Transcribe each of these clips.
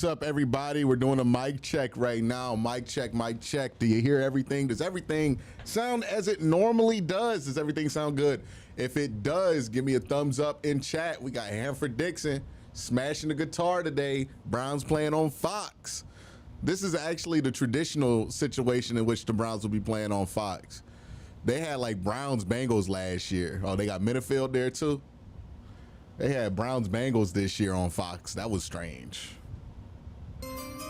What's up, everybody? We're doing a mic check right now. Mic check, mic check. Do you hear everything? Does everything sound as it normally does? Does everything sound good? If it does, give me a thumbs up in chat. We got Hanford Dixon smashing the guitar today. Browns playing on Fox. This is actually the traditional situation in which the Browns will be playing on Fox. They had like Browns Bengals last year. Oh, they got Minifield there too? They had Browns Bengals this year on Fox. That was strange.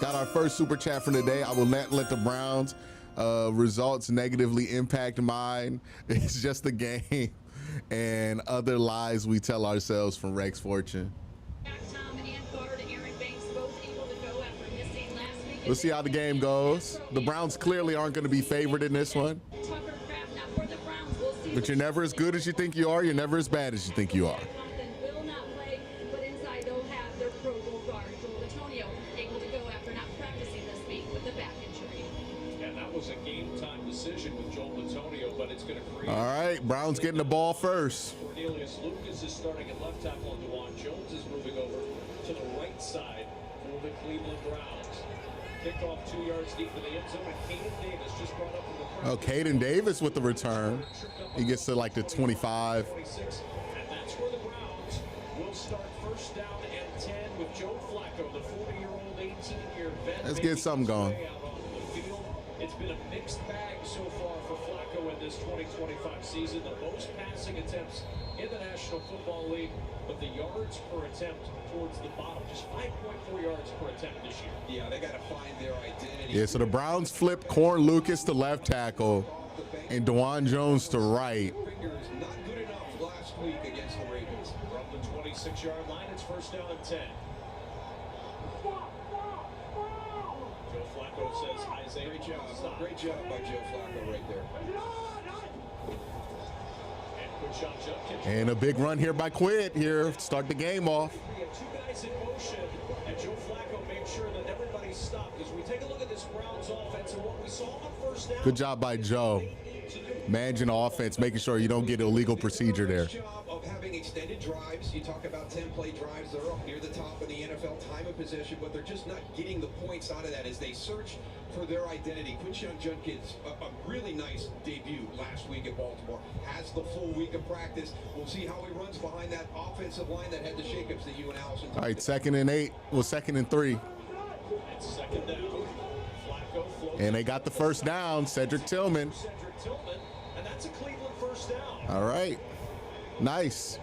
Got our first super chat for the day. I will not let the Browns results negatively impact mine. It's just a game and other lies we tell ourselves from Rex Fortune. We'll see how the game goes. The Browns clearly aren't going to be favored in this one. But you're never as good as you think you are. You're never as bad as you think you are. All right, Browns getting the ball first. Cornelius Lucas is starting at left tackle, and Dewan Jones is moving over to the right side for the Cleveland Browns. Kickoff 2 yards deep in the end zone, and Caden Davis just brought up from the press. Oh, Caden Davis with the return. He gets to like the 25. 26, and that's where the Browns will start first down and 10 with Joe Flacco, the 40-year-old, 18-year vet. Let's get something going. It's been a mixed bag so far for Flacco in this 2025 season. The most passing attempts in the National Football League, but the yards per attempt towards the bottom, just 5.4 yards per attempt this year. Yeah, they got to find their identity. Yeah, so the Browns flip Corn Lucas to left tackle and Dewan Jones to right. Not good enough last week against the Ravens. From the 26-yard line, it's first down and 10. Joe Flacco says Isaiah. Great job by Joe Flacco right there. And a big run here by Quid here. Start the game off. We have two guys in motion, and Joe Flacco made sure that everybody stopped. As we take a look at this Browns offense and what we saw on first down. Good job by Joe. Managing the offense, making sure you don't get illegal procedure there. Of having extended drives. You talk about 10-play drives. They're up near the top of the NFL time of possession, but they're just not getting the points out of that as they search for their identity. Quincy Junkins, a really nice debut last week at Baltimore. Has the full week of practice. We'll see how he runs behind that offensive line that had the shakeups that you and Allison talked All right, about. 2nd and 8. Well, 2nd and 3. It's second down. Flacco and they got the first down. Cedric Tillman. Cedric Tillman, and that's a Cleveland first down. All right. Nice.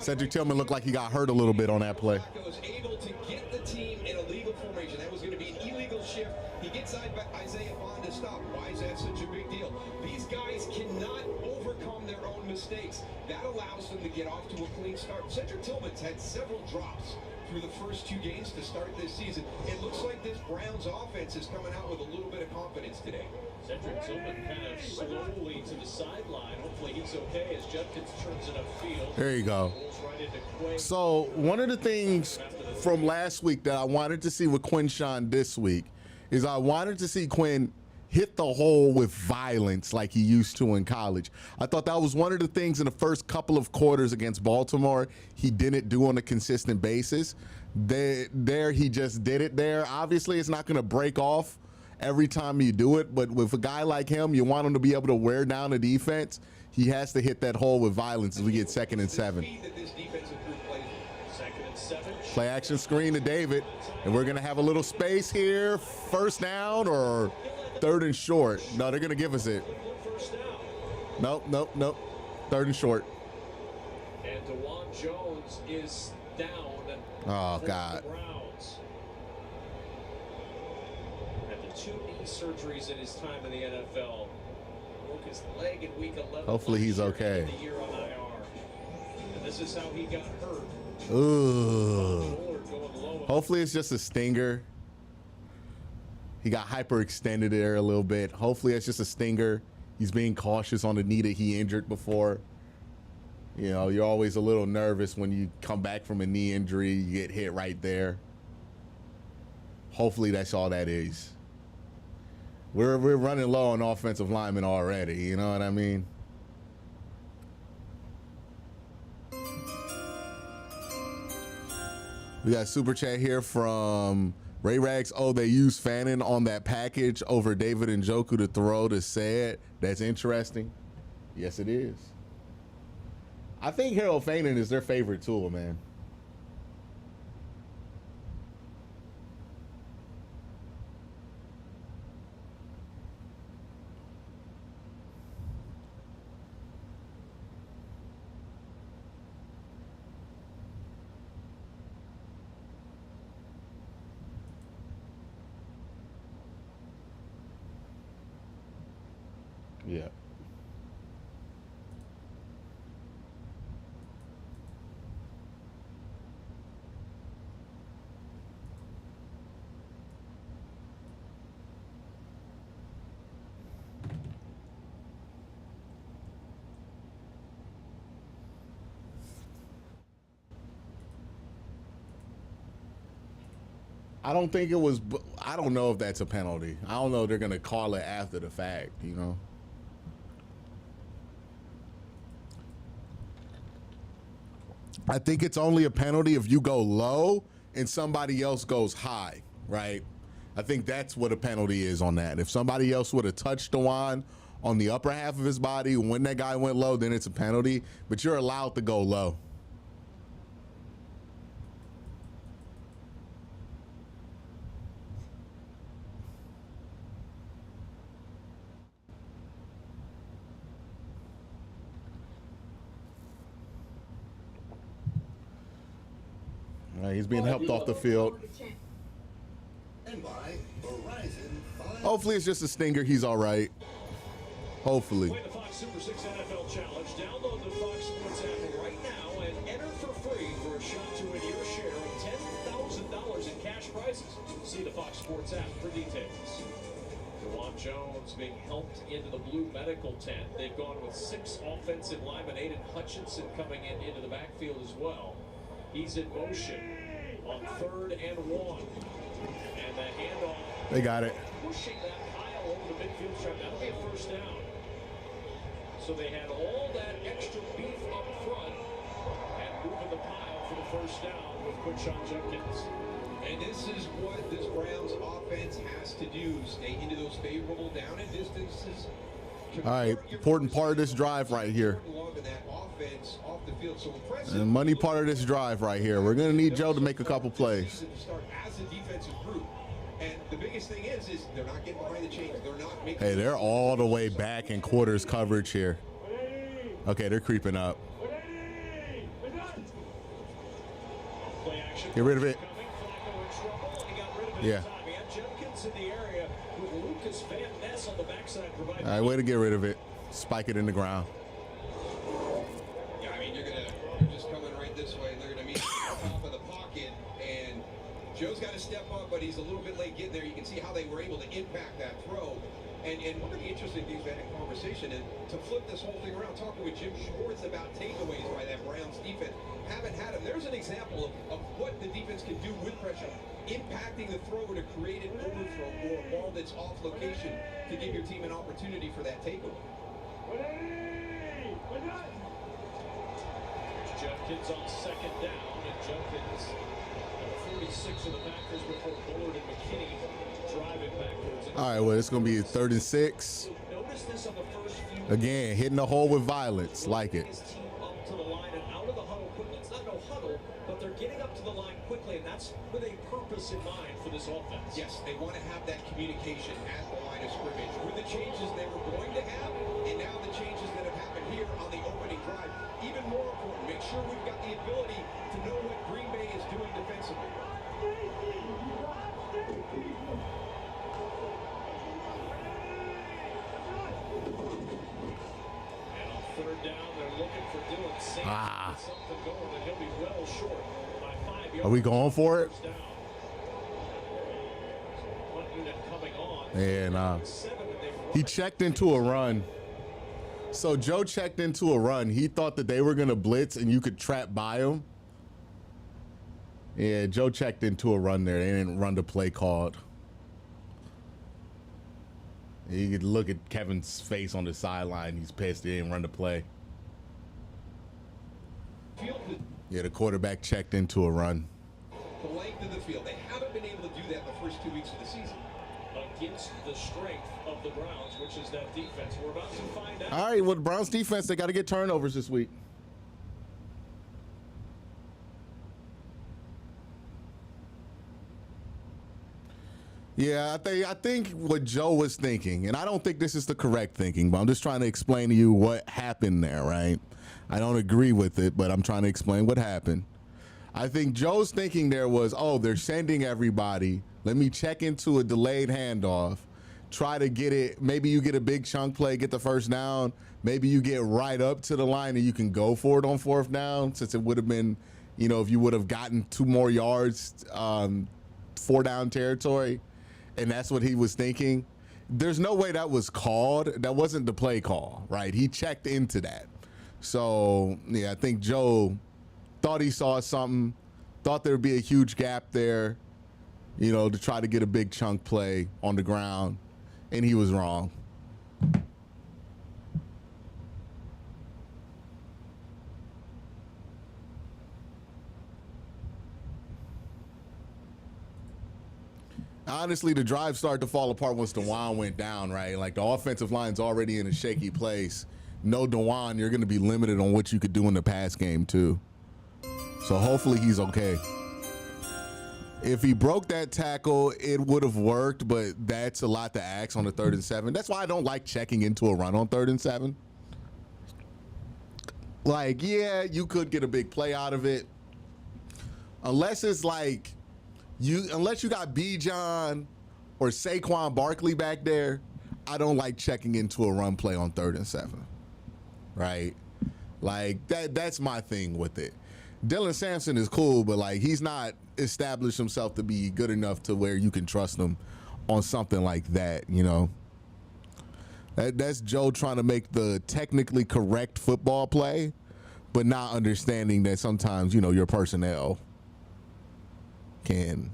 Cedric Tillman looked like he got hurt a little bit on that play. Flacco was able to get the team in a legal formation. That was going to be an illegal shift. He gets Isaiah Bond to stop. Why is that such a big deal? These guys cannot overcome their own mistakes. That allows them to get off to a clean start. Cedric Tillman's had several drops through the first 2 games to start this season. It looks like this Browns offense is coming out with a little bit of confidence today. Cedric Tillman kind of slowly to the sideline. Hopefully he's okay as Judkins turns it upfield. There you go. So one of the things from last week that I wanted to see with Quincy this week is I wanted to see Quinn hit the hole with violence like he used to in college. I thought that was one of the things in the first couple of quarters against Baltimore he didn't do on a consistent basis. There he just did it there. Obviously, it's not going to break off every time you do it, but with a guy like him, you want him to be able to wear down the defense. He has to hit that hole with violence as we get 2nd and 7. Play action screen to David, and we're going to have a little space here. First down or 3rd and short? No, they're going to give us it. Nope. 3rd and short. And Dewan Jones is down. Oh, God. After 2 knee surgeries in his time in the NFL, broke his leg in week 11. Hopefully he's okay. The year on IR. And this is how he got hurt. Ooh. Hopefully it's just a stinger. He got hyperextended there a little bit. Hopefully it's just a stinger. He's being cautious on the knee that he injured before. You know, you're always a little nervous when you come back from a knee injury. You get hit right there. Hopefully that's all that is. We're running low on offensive linemen already. You know what I mean? We got super chat here from Ray Rags. Oh, they used Fannin on that package over David Njoku to throw to Said. That's interesting. Yes, it is. I think Harold Fannin is their favorite tool, man. Yeah. I don't think it was. I don't know if that's a penalty. I don't know if they're going to call it after the fact, you know. I think it's only a penalty if you go low and somebody else goes high, right? I think that's what a penalty is on that. If somebody else would have touched Dewan on the upper half of his body when that guy went low, then it's a penalty. But you're allowed to go low. He's being helped off the field. Hopefully it's just a stinger. He's all right. Hopefully. Play the Fox Super 6 NFL Challenge. Download the Fox Sports app right now and enter for free for a shot to win your share of $10,000 in cash prizes. See the Fox Sports app for details. Dewan Jones being helped into the blue medical tent. They've gone with 6 offensive linemen. Aiden Hutchinson coming into the backfield as well. He's in motion on 3rd and 1. And the handoff. They got it. Pushing that pile over the midfield stripe. That'll be a first down. So they had all that extra beef up front and moving the pile for the first down with Quincy Judkins. And this is what this Browns offense has to do. Stay into those favorable down and distances. All right, important part of this drive right here. The money part of this drive right here. We're going to need Joe to make a couple plays. As a defensive group. And the biggest thing is they're not getting behind the chains. They're not making. Hey, they're all the way back in quarters coverage here. Okay, they're creeping up. Get rid of it. Yeah. All right, way to get rid of it. Spike it in the ground. Yeah, I mean, you're just coming right this way, and they're going to meet at the top of the pocket, and Joe's got to step up, but he's a little bit late getting there. You can see how they were able to impact that throw. And one of the interesting things we had in conversation, and to flip this whole thing around, talking with Jim Schwartz about takeaways by that Browns defense, haven't had them. There's an example of what the defense can do with pressure, impacting the throw to create an overthrow or a ball that's off location to give your team an opportunity for that takeaway. Judkins on 2nd down, and Judkins at 46 of the Packers before Bullard and McKinney driving backwards. All right, well, it's going to be 3rd and 6. Notice this on the first few. Again, hitting the hole with violence. Like it. His team up to the line and out of the huddle quickly. It's not no huddle, but they're getting up to the line quickly, and that's with a purpose in mind for this offense. Yes, they want to have that communication at the line of scrimmage with the changes they were going to have, and now the changes that have happened here on the opening drive. Even more important, make sure we've got the ability to know what Green Bay is doing defensively. And on 3rd down, they're looking for Dylan Sanders. Something going, and he'll be well short by 5 yards. Are we going for it? One unit coming on. And he checked into a run. So Joe checked into a run. He thought that they were going to blitz and you could trap by him. Yeah, Joe checked into a run there. They didn't run the play called. You could look at Kevin's face on the sideline. He's pissed. He didn't run the play. Yeah, the quarterback checked into a run. the length of the field. They haven't been able to do that the first 2 weeks of the season. Against the strength of the Browns, which is that defense. We're about to find out. All right, well, the Browns defense, they got to get turnovers this week. Yeah, I think what Joe was thinking, and I don't think this is the correct thinking, but I'm just trying to explain to you what happened there, right? I don't agree with it, but I'm trying to explain what happened. I think Joe's thinking there was, oh, they're sending everybody. Let me check into a delayed handoff, try to get it. Maybe you get a big chunk play, get the first down. Maybe you get right up to the line and you can go for it on fourth down, since it would have been, if you would have gotten 2 more yards, 4 down territory. And that's what he was thinking. There's no way that was called. That wasn't the play call, right? He checked into that. So, yeah, I think Joe thought he saw something, thought there would be a huge gap there, to try to get a big chunk play on the ground, and he was wrong. Honestly, the drive started to fall apart once DeJuan went down, right? Like, the offensive line's already in a shaky place. No DeJuan, you're going to be limited on what you could do in the pass game, too. So hopefully he's okay. If he broke that tackle, it would have worked, but that's a lot to ask on the 3rd and 7. That's why I don't like checking into a run on 3rd and 7. Like, yeah, you could get a big play out of it. Unless it's like, unless you got Bijan or Saquon Barkley back there, I don't like checking into a run play on 3rd and 7. Right? Like, that's my thing with it. Dylan Sampson is cool, but like, he's not established himself to be good enough to where you can trust him on something like that, That's Joe trying to make the technically correct football play, but not understanding that sometimes, your personnel can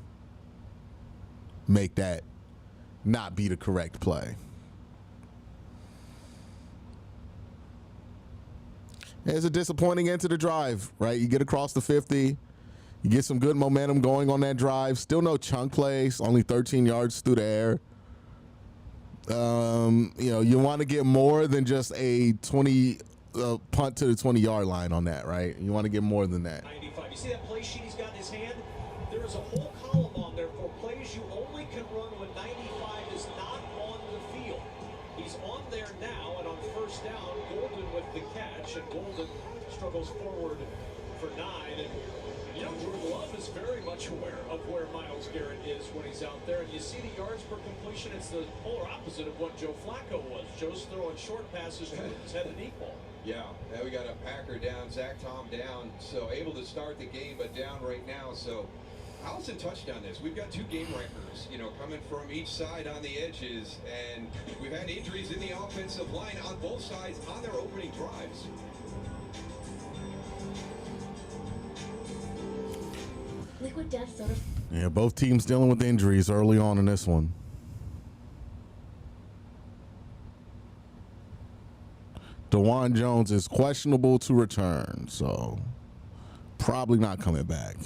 make that not be the correct play. It's a disappointing end to the drive, right? You get across the 50, you get some good momentum going on that drive. Still no chunk plays, only 13 yards through the air. You want to get more than just a 20 punt to the 20-yard line on that, right? You want to get more than that. 95. You see that play sheet he's got in his hand? There is a whole column on there for plays you only can run when 95 is not on the field. He's on there now, and on first down, Golden with the catch, and Golden struggles forward for 9. And Drew Love is very much aware of where Myles Garrett is when he's out there. And you see the yards per completion, it's the polar opposite of what Joe Flacco was. Joe's throwing short passes to his head and equal. Yeah, now we got a Packer down, Zach Tom down, so able to start the game, but down right now. So Allison touched on this. We've got 2 game wreckers, coming from each side on the edges, and we've had injuries in the offensive line on both sides on their opening drives. Liquid death soda. Yeah, both teams dealing with injuries early on in this one. DeJuan Jones is questionable to return, so probably not coming back.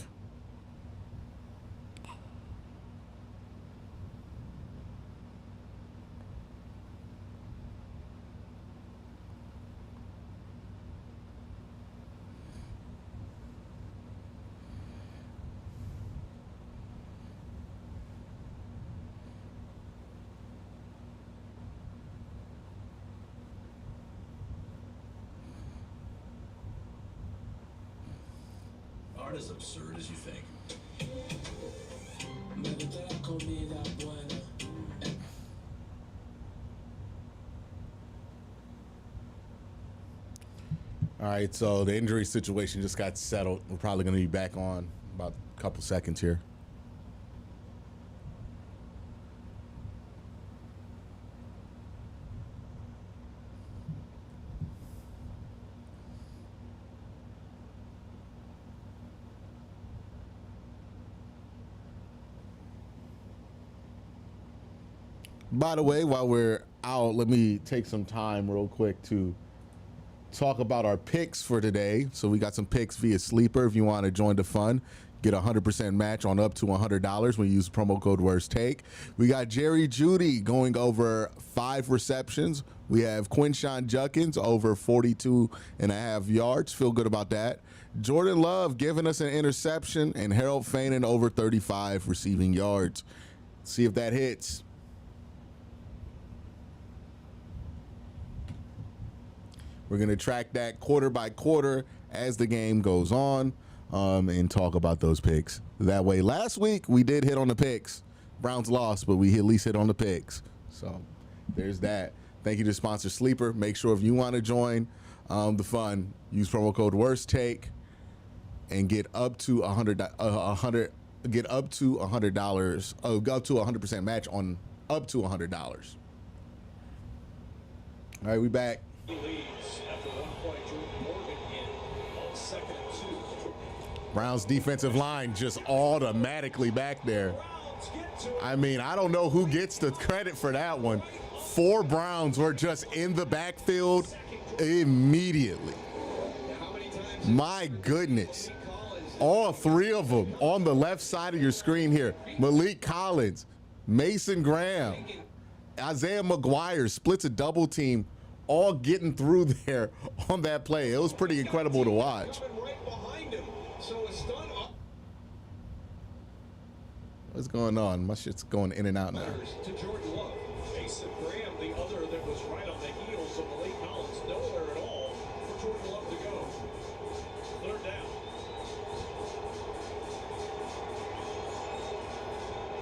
Aren't as absurd as you think. All right, so the injury situation just got settled. We're probably going to be back on about a couple seconds here. By the way, while we're out, let me take some time real quick to talk about our picks for today. So we got some picks via Sleeper. If you want to join the fun, Get a 100% match on up to $100 when you use promo code WORSTTAKE. We got Jerry Jeudy going over 5 receptions. We have Quincy Judkins over 42.5 yards. Feel good about that. Jordan Love giving us an interception, and Harold Fainin over 35 receiving yards. See if that hits. We're going to track that quarter by quarter as the game goes on, and talk about those picks. That way, last week we did hit on the picks. Browns lost, but we at least hit on the picks. So there's that. Thank you to sponsor Sleeper. Make sure if you want to join the fun, use promo code WORSTTAKE and get up to $100. Get up to $100. Up to 100% match on up to $100. All right, we back. Browns defensive line just automatically back there. I mean, I don't know who gets the credit for that one. 4 Browns were just in the backfield immediately. My goodness. All 3 of them on the left side of your screen here. Malik Collins, Mason Graham, Isaiah McGuire splits a double team, all getting through there on that play. It was pretty incredible to watch. What's going on? My shit's going in and out now. To Jordan Love. Mason Graham, the other that was right on the heels of Malik Collins. Nowhere at all for Jordan Love to go. 3rd down.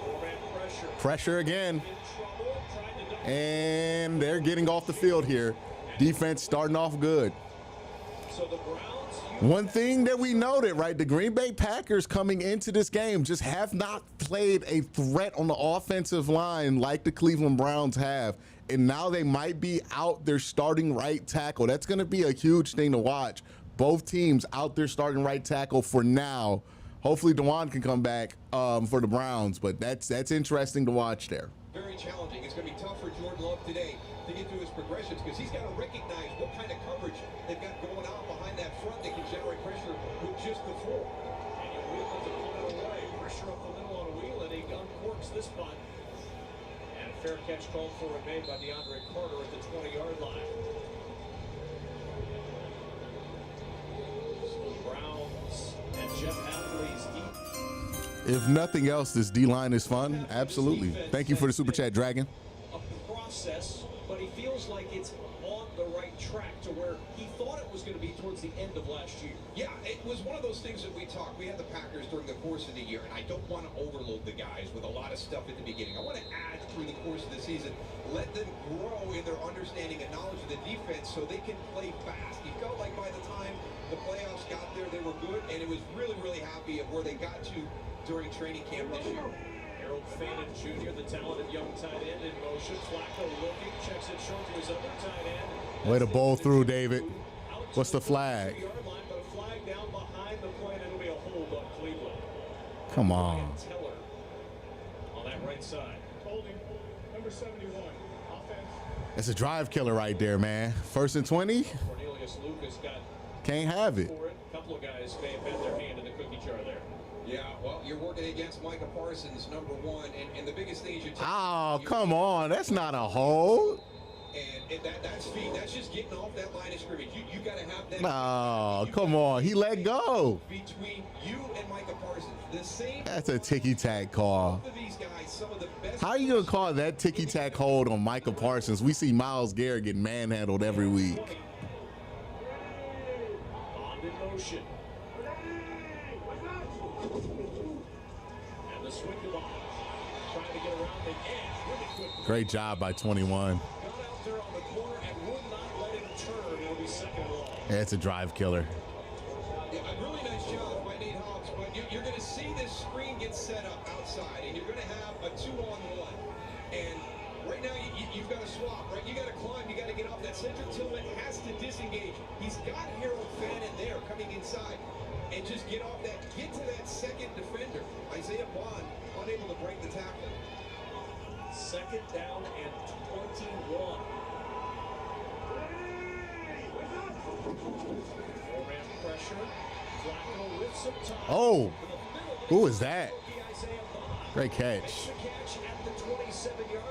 4-man pressure. Pressure again. And they're getting off the field here. Defense starting off good. So the Browns. One thing that we noted, right, the Green Bay Packers coming into this game just have not played a threat on the offensive line like the Cleveland Browns have. And now they might be out their starting right tackle. That's going to be a huge thing to watch. Both teams out their starting right tackle for now. Hopefully DeJuan can come back for the Browns, but that's interesting to watch there. Very challenging. It's going to be tough for Jordan Love today to get through his progressions because he's got to recognize what kind of coverage they've got going on behind that front that can generate pressure with just the 4. And you wheel it to pull it away. Pressure up the middle on a wheel, and he uncorks this punt. And a fair catch called for and made by DeAndre Carter at the 20-yard line. So the Browns and Jeff Hadley's deep. If nothing else, this D-line is fun. Absolutely. Thank you for the super chat, Dragon. A process, but he feels like it's on the right track to where he thought it was going to be towards the end of last year. Yeah, it was one of those things that we talked. We had the Packers during the course of the year, and I don't want to overload the guys with a lot of stuff at the beginning. I want to add through the course of the season, let them grow in their understanding and knowledge of the defense so they can play fast. He felt like by the time the playoffs got there, they were good, and it was really, really happy of where they got to during training camp this year. Harold Fainin Jr., the talented young tight end in motion. Flacco looking, checks it short to his other tight end. Way to bowl through, David. What's the flag? Line, but a flag down behind the play, and it'll be a hold on Cleveland. Come on. Teller on that right side. Holding number 71. Offense. That's a drive killer right there, man. 1st and 20. Cornelius Lucas got Can't have it. for it. A couple of guys may have had their hand in the cookie jar there. Yeah, well, you're working against Micah Parsons, number 1, and the biggest thing is you're Oh, come on. That's not a hold. And that's feet. That's just getting off that line of scrimmage. You got to have that. Oh, come on. He let go. Between you and Micah Parsons, the same. That's a ticky-tack call. Both of these guys, some of the best. How are you going to call that ticky-tack hold on Micah Parsons? We see Myles Garrett get manhandled every week. Bond in motion. And the swing to Bond. Trying to get around the edge really quickly. Great job by 21. Got out there on the corner and would not let him turn. It'll be 2nd and long. Yeah, it's a drive killer. Yeah, a really nice job by Nate Hobbs, but you're going to see this screen get set up outside, and you're going to have a 2-on-1. And right now, you've got to swap, right? You got to climb, you got to get off. That center Tillman has to disengage. He's got Harold Fainin there coming inside. And just get off that, get to that second defender. Isaiah Bond unable to break the tackle. 2nd down and 21. 4-man pressure. Flacco with some time. Oh. To the middle Who is that? Great catch.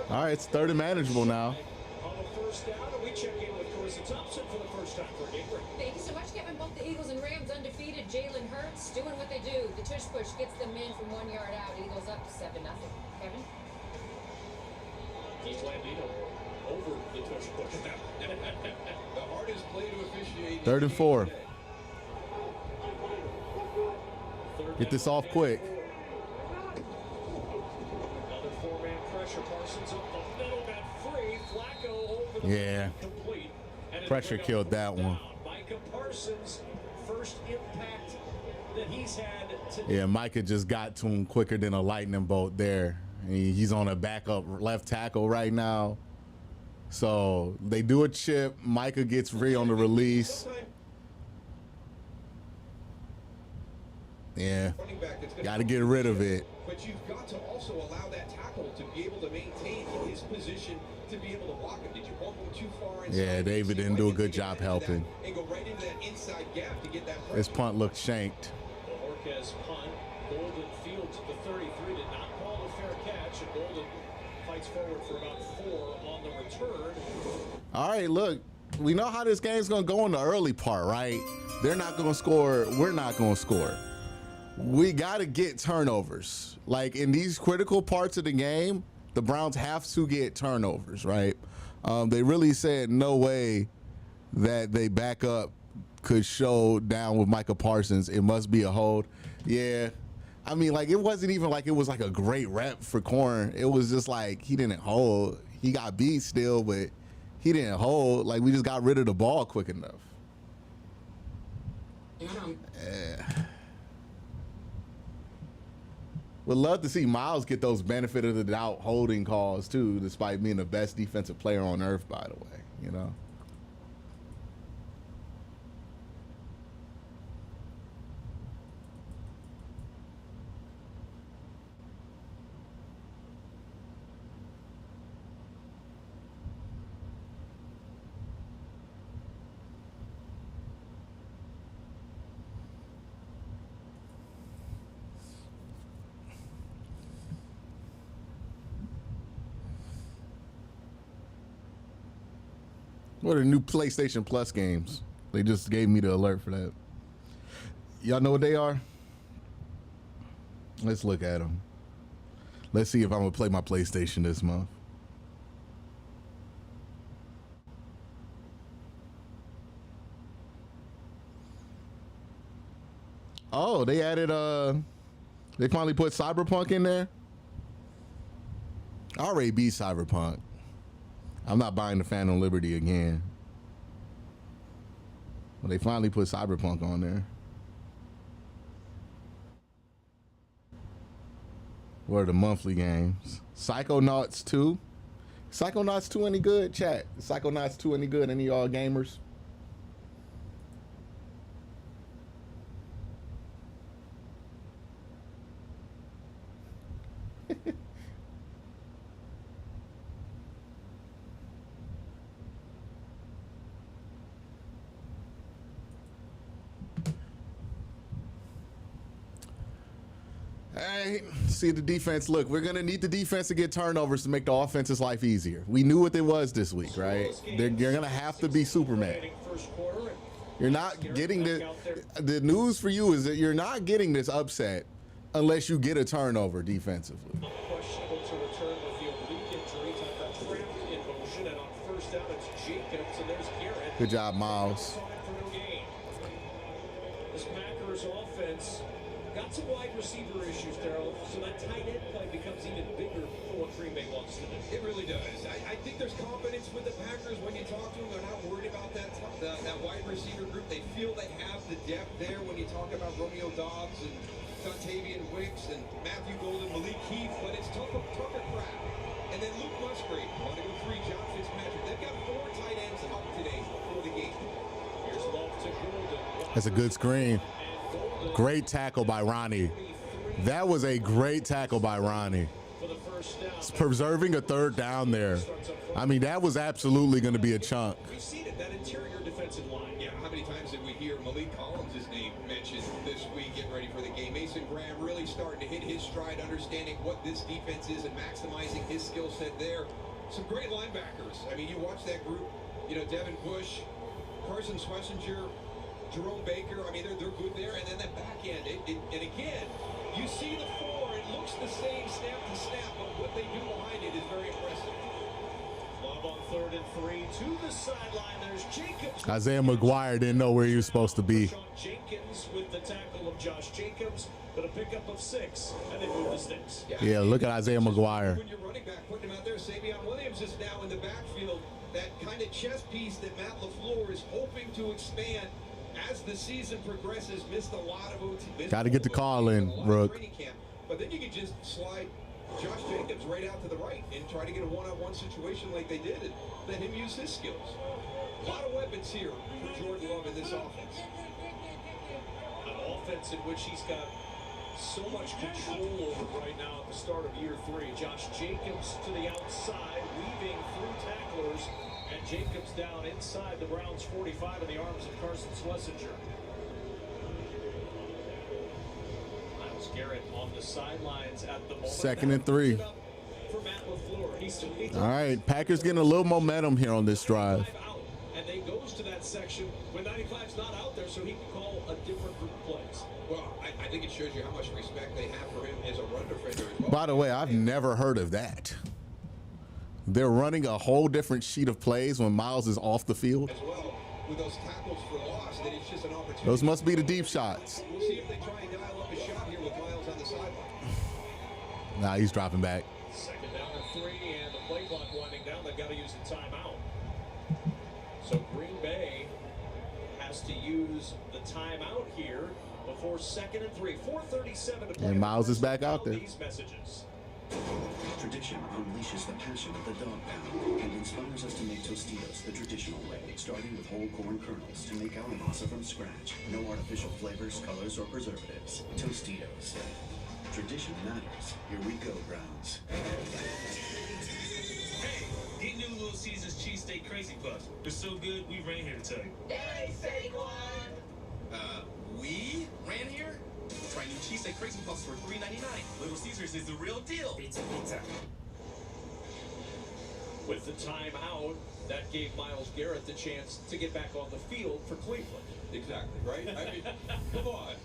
All right, it's 3rd and manageable now. On the first down, and we check in with Carissa Thompson for the first time for a game break. Thank you so much, Kevin. Both the Eagles and Rams undefeated. Jalen Hurts doing what they do. The tush push gets them in from 1 yard out. Eagles up 7-0. Kevin? He's Landino over the tush push. The hardest play to officiate. 3rd and 4. Third Get this down off and quick. 4. Another 4-man pressure. Parsons up the middle, got free. Flacco over the Yeah. complete. And it'll Pressure bring up killed that one. down. Micah Parsons, first impact that he's had today. Yeah, Micah just got to him quicker than a lightning bolt there. He's on a backup left tackle right now. So they do a chip. Micah gets free on the release. Yeah, got to get rid of it. But you've got to also allow that tackle to be able to maintain his position, to be able to block him. Did you bump him too far inside? Yeah, David didn't do a good job helping. And go right into that inside gap to get that pressure. This punt looked shanked. The Orquez punt. Golden fields at the 33 did not call a fair catch, and Golden fights forward for about 4 on the return. All right, look, we know how this game's going to go in the early part, right? They're not going to score. We're not going to score. We got to get turnovers. Like in these critical parts of the game, the Browns have to get turnovers, right? They really said no way that they back up could show down with Micah Parsons. It must be a hold. Yeah. I mean, like, it wasn't even like it was like a great rep for Corn. It was just like he didn't hold. He got beat still, but he didn't hold. Like, we just got rid of the ball quick enough. Yeah. Would love to see Miles get those benefit of the doubt holding calls, too, despite being the best defensive player on earth, by the way, you know? What are the new PlayStation Plus games? They just gave me the alert for that. Y'all know what they are? Let's look at them. Let's see if I'm going to play my PlayStation this month. Oh, they added, they finally put Cyberpunk in there? I already beat Cyberpunk. I'm not buying the Phantom Liberty again. Well, they finally put Cyberpunk on there. What are the monthly games? Psychonauts 2. Psychonauts 2 any good, chat? Psychonauts 2 any good? Any of y'all gamers? Hey, see the defense. Look, we're going to need the defense to get turnovers to make the offense's life easier. We knew what it was this week, right? You're going to have to be Superman. You're not getting the news for you is that you're not getting this upset unless you get a turnover defensively. Questionable to return with the oblique injury. Trapped in motion, and on first down it's Jacobs, and there's Garrett. Good job, Miles. This Packers offense got some wide receiver issues, Darryl, so that tight end play becomes even bigger for what Green Bay wants to do. It really does. I think there's confidence with the Packers when you talk to them. They're not worried about that wide receiver group. They feel they have the depth there when you talk about Romeo Doubs and Dontavian Wicks and Matthew Golden, Malik Heath, but it's tougher crap. And then Luke Musgrave, on to go 3, John Fitzpatrick. They've got 4 tight ends out today for the game. Here's love to Golden. That's a good screen. Great tackle by Ronnie. That was a great tackle by Ronnie. It's preserving a 3rd down there. I mean, that was absolutely going to be a chunk. We've seen it, that interior defensive line. Yeah, how many times did we hear Malik Collins' name mentioned? mentioned this week getting ready for the game. Mason Graham really starting to hit his stride, understanding what this defense is and maximizing his skill set there. Some great linebackers. I mean, you watch that group, you know, Devin Bush, Carson Schlesinger, Jerome Baker. I mean, they're good there. And then that back end, and again, you see the four, it looks the same snap to snap, but what they do behind it is very impressive. Love on 3rd and 3 to the sideline. There's Jacobs. Isaiah McGuire didn't know where he was supposed to be. Jenkins with the tackle of Josh Jacobs, but a pickup of 6, and they move the sticks. Yeah, look at Isaiah McGuire. When you're running back, putting him out there, Savion Williams is now in the backfield. That kind of chess piece that Matt LaFleur is hoping to expand as the season progresses. Missed a lot of OT. Got to get the call in, Rook. But then you can just slide Josh Jacobs right out to the right and try to get a one-on-one situation like they did and let him use his skills. A lot of weapons here for Jordan Love in this offense. An offense in which he's got so much control over right now at the start of year 3. Josh Jacobs to the outside, weaving through tacklers, and Jacobs down inside the Browns 45 in the arms of Carson Schlesinger. Myles Garrett on the sidelines at the moment. 2nd and 3. For Matt LaFleur. All right, Packers getting a little momentum here on this drive. And they goes to that section when 95's not out there, so he can call a different group of plays. Well, I think it shows you how much respect they have for him as a run defender as well. By the way, I've never heard of that. They're running a whole different sheet of plays when Myles is off the field. As well, with those tackles for loss, that it's just an opportunity. Those must be the deep shots. We'll see if they try and dial up a shot here with Myles on the sideline. Nah, he's dropping back. 2nd down and 3, and the play clock winding down. They've got to use the timeout. So Green Bay has to use the timeout here before 2nd and 3. 4:37 to play. And Myles is back out there. These messages. Tradition unleashes the passion of the dog pound and inspires us to make Tostitos the traditional way, starting with whole corn kernels to make our masa from scratch. No artificial flavors, colors, or preservatives. Tostitos. Tradition matters. Here we go, Browns. Hey, get new Little Caesars cheesesteak crazy puffs. They're so good, we ran here to tell you. Hey, Saquon! We ran here? Try new cheesesteak crazy puffs for $3.99. Little Caesars is the real deal. Pizza, pizza. With the timeout, that gave Myles Garrett the chance to get back on the field for Cleveland. Exactly, right? I mean, come on.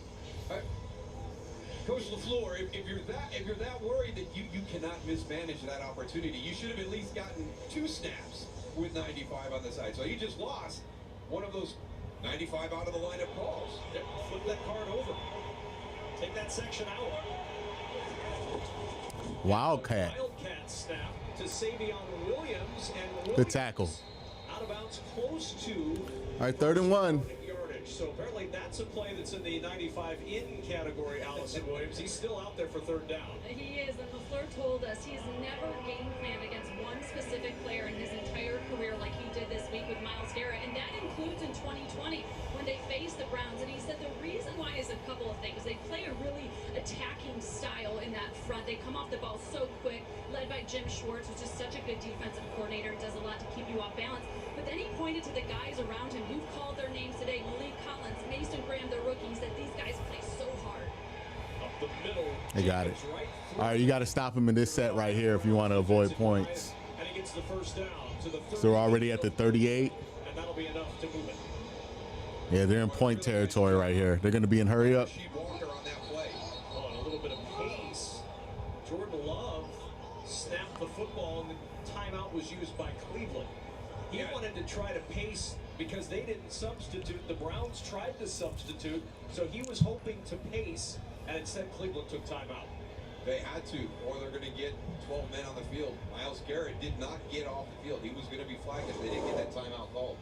Coach LaFleur, if you're that worried that you cannot mismanage that opportunity, you should have at least gotten 2 snaps with 95 on the side. So you just lost one of those 95 out of the lineup calls. Yep, flip that card over. Take that section out. Wildcat. Wildcat snap to Savion Williams, and Williams Good tackle. out of bounds close to. All right, 3rd and 1. Yardage. So apparently that's a play that's in the 95 in category. Allison Williams, he's still out there for 3rd down. He is, and LaFleur told us he's never game planned against one specific player in his entire career like he did this week with Myles Garrett, and that includes in 2020 when they faced the Browns. And he said the reason why is a couple of things. They play a really attacking style in that front. They come off the ball so quick, led by Jim Schwartz, who's just such a good defensive coordinator, does a lot to keep you off balance. But then he pointed to the guys around him. You've called their names today. Malik Collins, Mason Graham, the rookies, that these guys play so hard. Up the middle. They got it. Right All right, you got to stop him in this set right here if you want to avoid points. And he gets the 1st down to the 30. So we're already at the 38. And that'll be enough to move it. Yeah, they're in point territory right here. They're going to be in hurry up. Walker on that play. Oh, and a little bit of pace. Jordan Love snapped the football, and the timeout was used by Cleveland. He wanted to try to pace because they didn't substitute. The Browns tried to substitute, so he was hoping to pace, and instead Cleveland took timeout. They had to, or they're going to get 12 men on the field. Myles Garrett did not get off the field. He was going to be flagged if they didn't get that timeout called.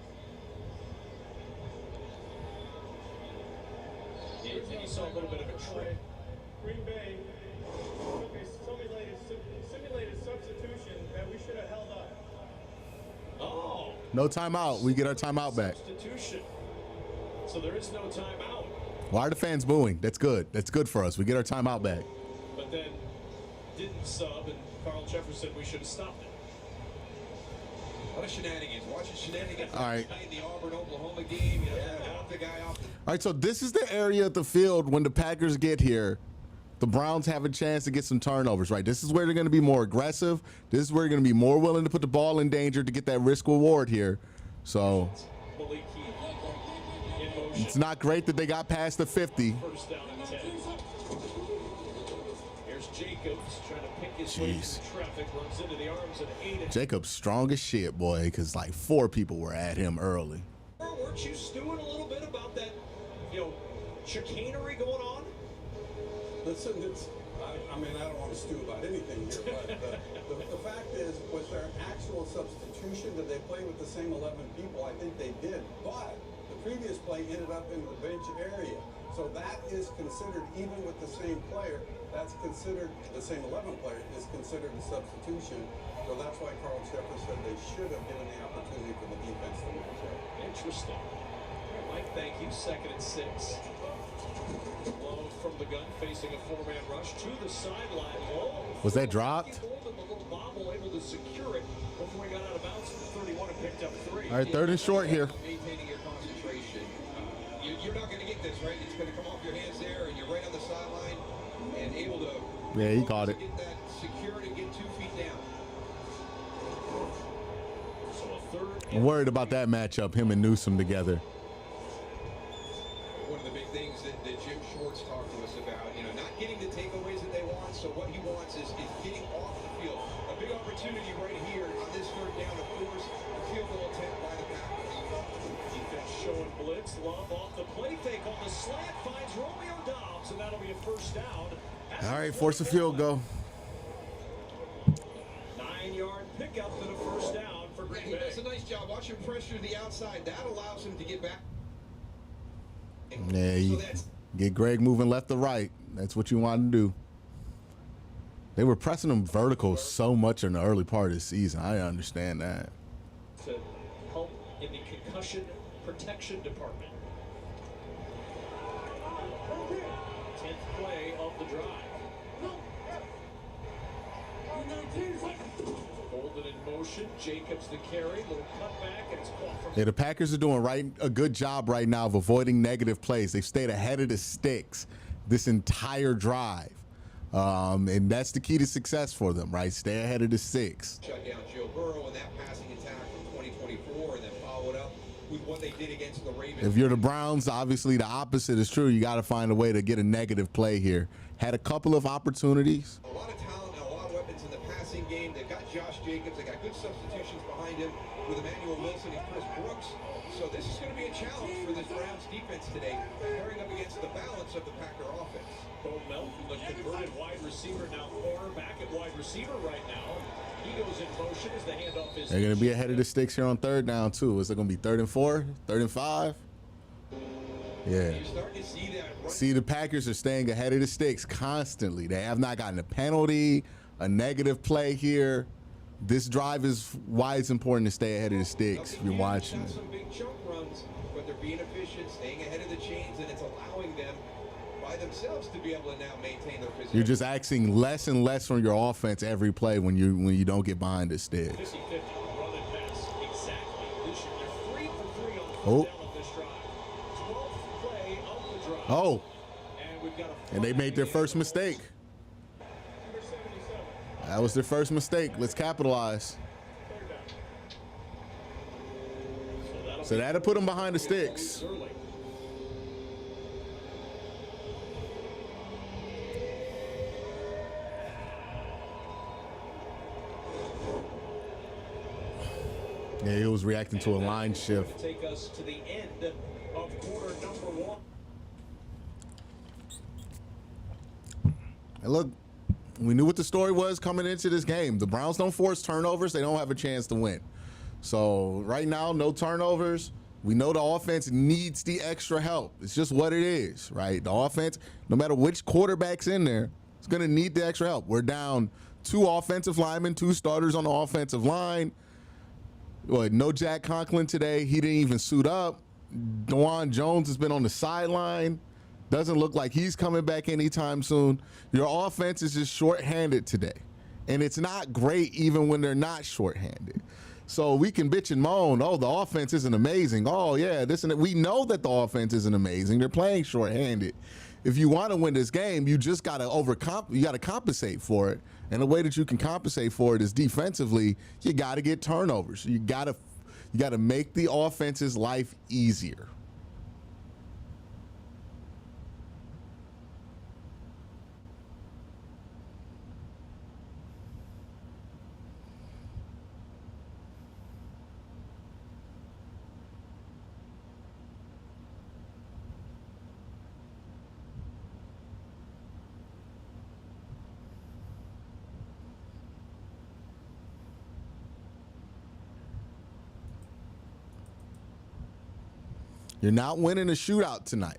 You saw a little bit of a trick. Green Bay took a simulated substitution that we should have held up. Oh. No timeout. We get our timeout back. Substitution. So there is no timeout. Why are the fans booing? That's good. That's good for us. We get our timeout back. But then didn't sub, and Carl Jefferson said we should have stopped it. A lot of shenanigans. Watching shenanigans All right. in the Auburn, Oklahoma game. You know, off the guy off the All right, so this is the area of the field when the Packers get here. The Browns have a chance to get some turnovers, right? This is where they're going to be more aggressive. This is where they're going to be more willing to put the ball in danger to get that risk reward here. So Malik Heath in motion. it's not great that they got past the 50. First down and 10. Here's Jacobs trying to pick his way Jeez. through traffic, runs into the arms of Aiden. Jacob's strong as shit, boy, because like 4 people were at him early. Weren't you stewing a little bit about that, chicanery going on? Listen, I mean, I don't want to stew about anything here, but the fact is, was there an actual substitution? Did they play with the same 11 people? I think they did, but the previous play ended up in the bench area. So that is considered, even with the same player, that's considered, the same 11 player is considered a substitution. So that's why Carl Shepard said they should have given the opportunity for the defense to match up. Interesting. Mike, thank you. 2nd and 6. Low from the gun, facing a 4-man rush to the sideline. Low. Was that dropped? The little bobble able to secure it before he got out of bounds from 31 and picked up 3. All right, 3rd and short here. maintaining your concentration. You're not going to get this, right? It's going to come off your hands there, and you're right on the sideline and able to. Yeah, he caught it. Get that secured and get 2 feet down. So a 3rd. I'm worried about that matchup, him and Newsom together. One of the big things that Jim Schwartz talked to us about, not getting the takeaways that they want. So what he wants is getting off the field. A big opportunity right here on this 3rd down, of course, a field goal attempt by the Packers. Defense showing blitz. Love off the play fake on the slant. Finds Romeo Dobbs, and that'll be a 1st down. All right, force a field goal. 9-yard pickup and a 1st down for Green He Bay. does a nice job. Watch him pressure the outside. That allows him to get back. Yeah, you get Greg moving left to right. That's what you want to do. They were pressing him vertical so much in the early part of the season. I understand that. To help in the concussion protection department. 10th play of the drive. Golden in motion. Jacobs the carry. Little cutback, and it's caught from. Yeah, the Packers are doing a good job right now of avoiding negative plays. They've stayed ahead of the sticks this entire drive. And that's the key to success for them, right? Stay ahead of the 6. Shut down Joe Burrow in that passing attack from 2024 and then followed up with what they did against the Ravens. If you're the Browns, obviously the opposite is true. You got to find a way to get a negative play here. Had a couple of opportunities. A lot of talent and a lot of weapons in the passing game. They've got Josh Jacobs. They got good substitutions behind him with Emmanuel Wilson and Chris Brooks. So this is going to be a challenge for this Browns defense today, pairing up against the balance of the Packer offense. Bo Melton, the converted wide receiver, now corner back at wide receiver right now. He goes in motion as the handoff is. They're going to be ahead of the sticks here on 3rd down, too. Is it going to be 3rd and 4? 3rd and 5? Yeah. You're starting to see that. Right. See, the Packers are staying ahead of the sticks constantly. They have not gotten a penalty, a negative play here. This drive is why it's important to stay ahead of the sticks if you're watching. Some big chunk runs, but they're being efficient, staying ahead of the chains, and it's allowing them by themselves to be able to now maintain their position. You're just asking less and less from your offense every play when you don't get behind the sticks. 50-50 run and pass. Exactly. This year, they're 3 for 3 on Oh. 4th down of this drive. 12th play of the drive. Oh, And we've got a and they made their first mistake. Number 77. That was their first mistake. Let's capitalize. So that'll put them behind the sticks. early. Yeah, he was reacting to a line shift. Take us to the end of quarter number 1. And look, we knew what the story was coming into this game. The Browns don't force turnovers. They don't have a chance to win. So right now, no turnovers. We know the offense needs the extra help. It's just what it is, right? The offense, no matter which quarterback's in there, it's going to need the extra help. We're down 2 offensive linemen, 2 starters on the offensive line. No Jack Conklin today. He didn't even suit up. DeJuan Jones has been on the sideline. Doesn't look like he's coming back anytime soon. Your offense is just shorthanded today. And it's not great even when they're not shorthanded. So we can bitch and moan, oh, the offense isn't amazing. Oh, yeah, this and that. We know that the offense isn't amazing. They're playing shorthanded. If you want to win this game, you just got to you got to compensate for it. And the way that you can compensate for it is defensively, you got to get turnovers. You got to make the offense's life easier. You're not winning a shootout tonight.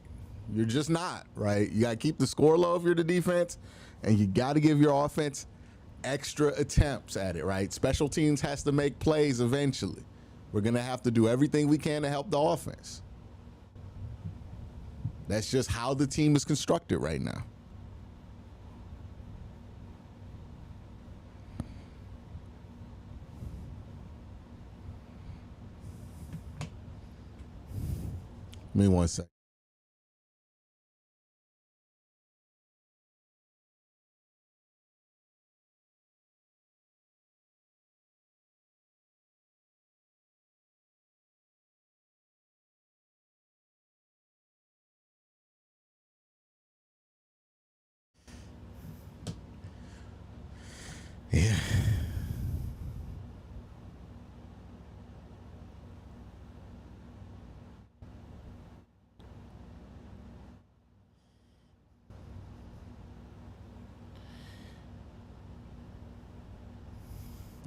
You're just not, right? You got to keep the score low if you're the defense, and you got to give your offense extra attempts at it, right? Special teams has to make plays eventually. We're going to have to do everything we can to help the offense. That's just how the team is constructed right now. Give me 1 second. Yeah.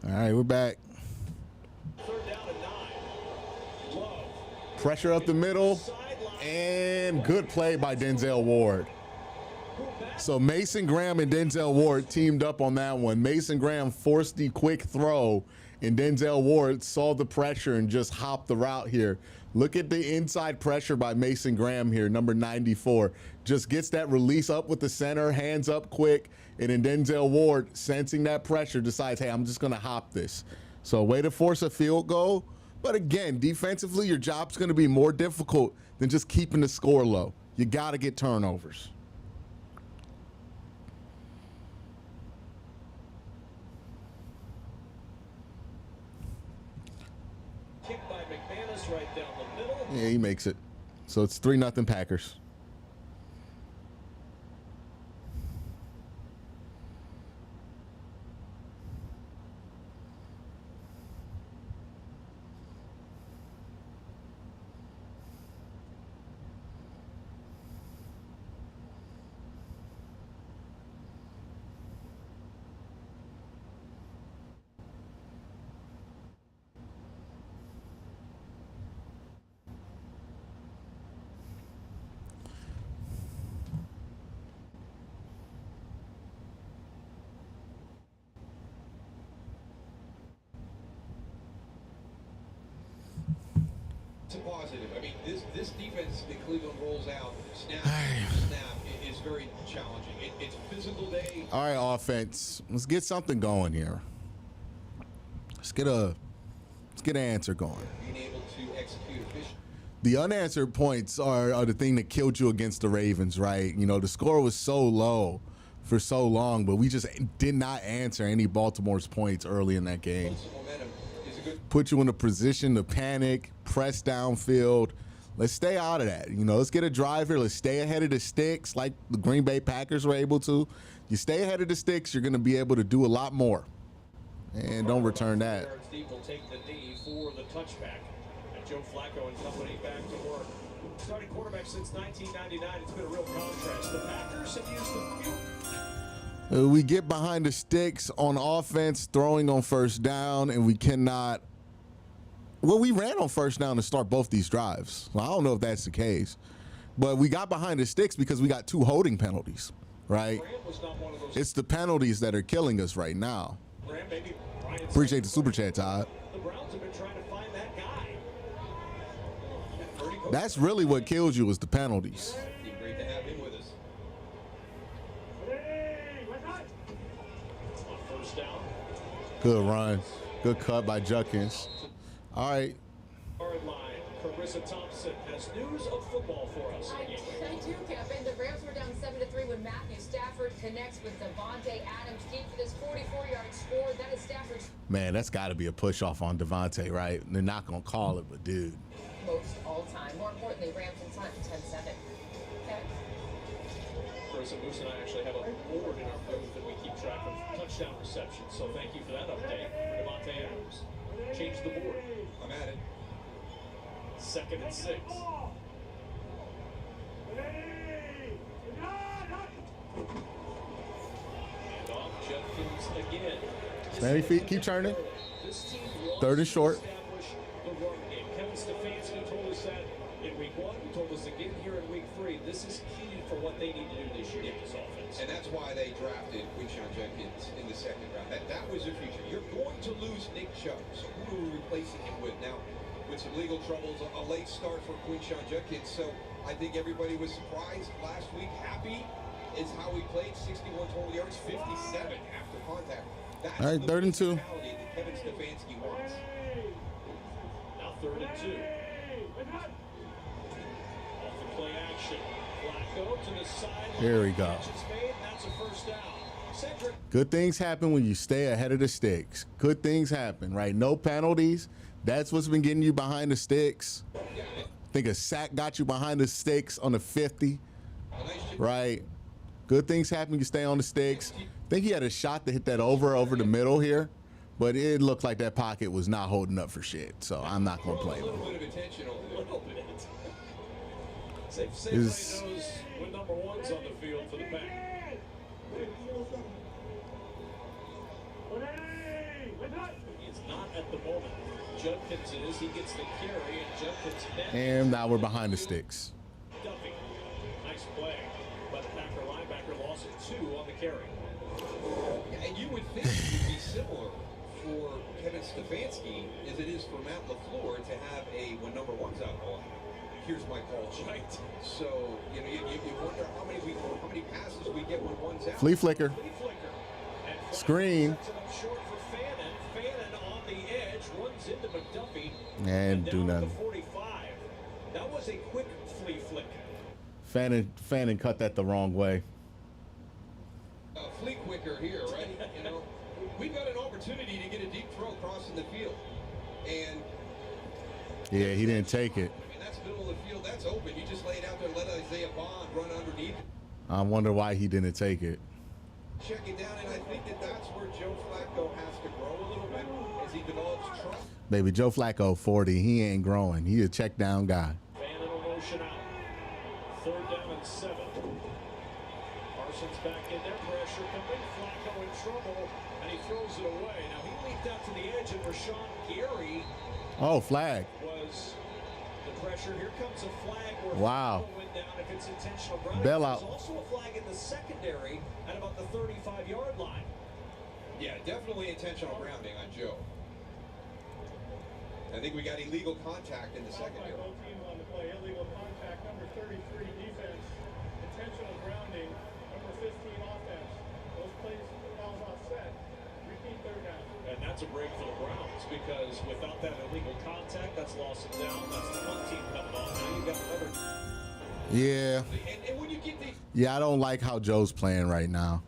All right, we're back. Third down and 9. Love. Pressure up the middle, and good play by Denzel Ward. So Mason Graham and Denzel Ward teamed up on that one. Mason Graham forced the quick throw, and Denzel Ward saw the pressure and just hopped the route here. Look at the inside pressure by Mason Graham here, number 94. Just gets that release up with the center, hands up quick, and then Denzel Ward, sensing that pressure, decides, hey, I'm just going to hop this. So way to force a field goal. But again, defensively, your job's going to be more difficult than just keeping the score low. You got to get turnovers. Kick by McManus right down the middle. Yeah, he makes it. So it's 3-0 Packers. To positive. I mean, this defense that Cleveland rolls out, snap to snap, is very challenging. It's a physical day. All right, offense. Let's get something going here. Let's get an answer going. Being able to execute efficiently. The unanswered points are the thing that killed you against the Ravens, right? You know, the score was so low for so long, but we just did not answer any Baltimore's points early in that game. Momentum is a good. Put you in a position to panic, press downfield. Let's stay out of that. You know, let's get a drive here. Let's stay ahead of the sticks like the Green Bay Packers were able to. You stay ahead of the sticks, you're going to be able to do a lot more. And don't return that. Steve will take the knee for the touchback. And Joe Flacco and company back to work. Starting quarterback since 1999. It's been a real contrast. The Packers have used the few. We get behind the sticks on offense, throwing on first down, and we cannot. Well, we ran on first down to start both these drives. Well, I don't know if that's the case, but we got behind the sticks because we got 2 holding penalties, right? It's the penalties that are killing us right now. Appreciate the super chat, Todd. The Browns have been trying to find that guy. That's really what kills you is the penalties. Great to have him with us. On first down. Good run. Good cut by Judkins. All right. Hard line. Carissa Thompson has news of football for us. I do, Kevin. The Rams were down 7-3 when Matthew Stafford connects with Devontae Adams deep for this 44-yard score. That is Stafford's Man, that's got to be a push off on Devontae, right? They're not going to call it, but dude. most all-time. More importantly, Rams in front 10-7. Kevin? Carissa, Moose and I actually have a board in our booth that we keep track of touchdown receptions. So thank you for that update for Devontae Adams. Change the board. I'm at it. 2nd and 6. And off Judkins again. Steady feet, keep turning. This team 3rd and short. establish the run game. Kevin Stefanski told us that in week 1. He told us again here in week 3. This is key for what they need to do this year in this offense. And that's why they drafted Quincy Judkins in the 2nd round. That was their future. You're going to lose Nick Chubb. So who are we replacing him with? Now, with some legal troubles, a late start for Quincy Judkins. So I think everybody was surprised last week. Happy is how he played. 61 total yards, 57 after contact. That's All right, the 3rd and 2. mentality that Kevin Stefanski wants. Now 3rd and 2. Off the play action. Flacco to the sideline. Here we go. Catch is made, and that's a first down. Cedric. Good things happen when you stay ahead of the sticks. Good things happen, right? No penalties. That's what's been getting you behind the sticks. I think a sack got you behind the sticks on the 50, right? Good things happen. You stay on the sticks. I think he had a shot to hit that over the middle here, but it looked like that pocket was not holding up for shit. So I'm not going to play A with little him. bit of attention over A little bit. Is- Everybody knows when number 1's on the field for the Pack. He's not at the moment. Judkins is. He gets the carry, and Judkins met. And now we're behind the sticks. Duffy. Nice play by the Packer linebacker. Loss of 2 on the carry. And you would think it would be similar for Kevin Stefanski as it is for Matt LaFleur to have when number 1's out. Oh, here's my call. Right. So you wonder how many passes we get when 1's out. Flea flicker. Flea flicker. And Flacco Screen. sets it up short for Fannin. Fannin on the edge runs into McDuffie. And do down at nothing. the 45. That was a quick flea flick. Fannin cut that the wrong way. Flea quicker here, right? We've got an opportunity to get a deep throw crossing the field, and Yeah, he didn't take it. I mean that's middle of the field. That's open. You just lay it out there, let Isaiah Bond run underneath. I wonder why he didn't take it. Check it down, and I think that's where Joe Flacco has to grow a little bit as he develops trust. Baby, Joe Flacco, 40. He ain't growing. He a check down guy. Fannin will motion out. 3rd down and 7. Parsons back in there. Pressure coming. Flacco in trouble, and he throws it away. Now he leaped out to the edge, and Rashawn Gary Oh, flag. was the pressure. Here comes a flag where Wow. Flacco went down. If it's intentional grounding, Bailout. there's also a flag in the secondary at about the 35-yard line. Yeah, definitely intentional grounding on Joe. I think we got illegal contact in the secondary. Both teams on the play. Illegal contact, number 33 defense. Intentional grounding, number 15 offense. Those plays, fouls offset. Repeat 3rd down. And that's a break for the Browns because without that illegal contact, that's loss of down. That's the punt team coming on. Now you've got another. Yeah. And when you get these, Yeah, I don't like how Joe's playing right now.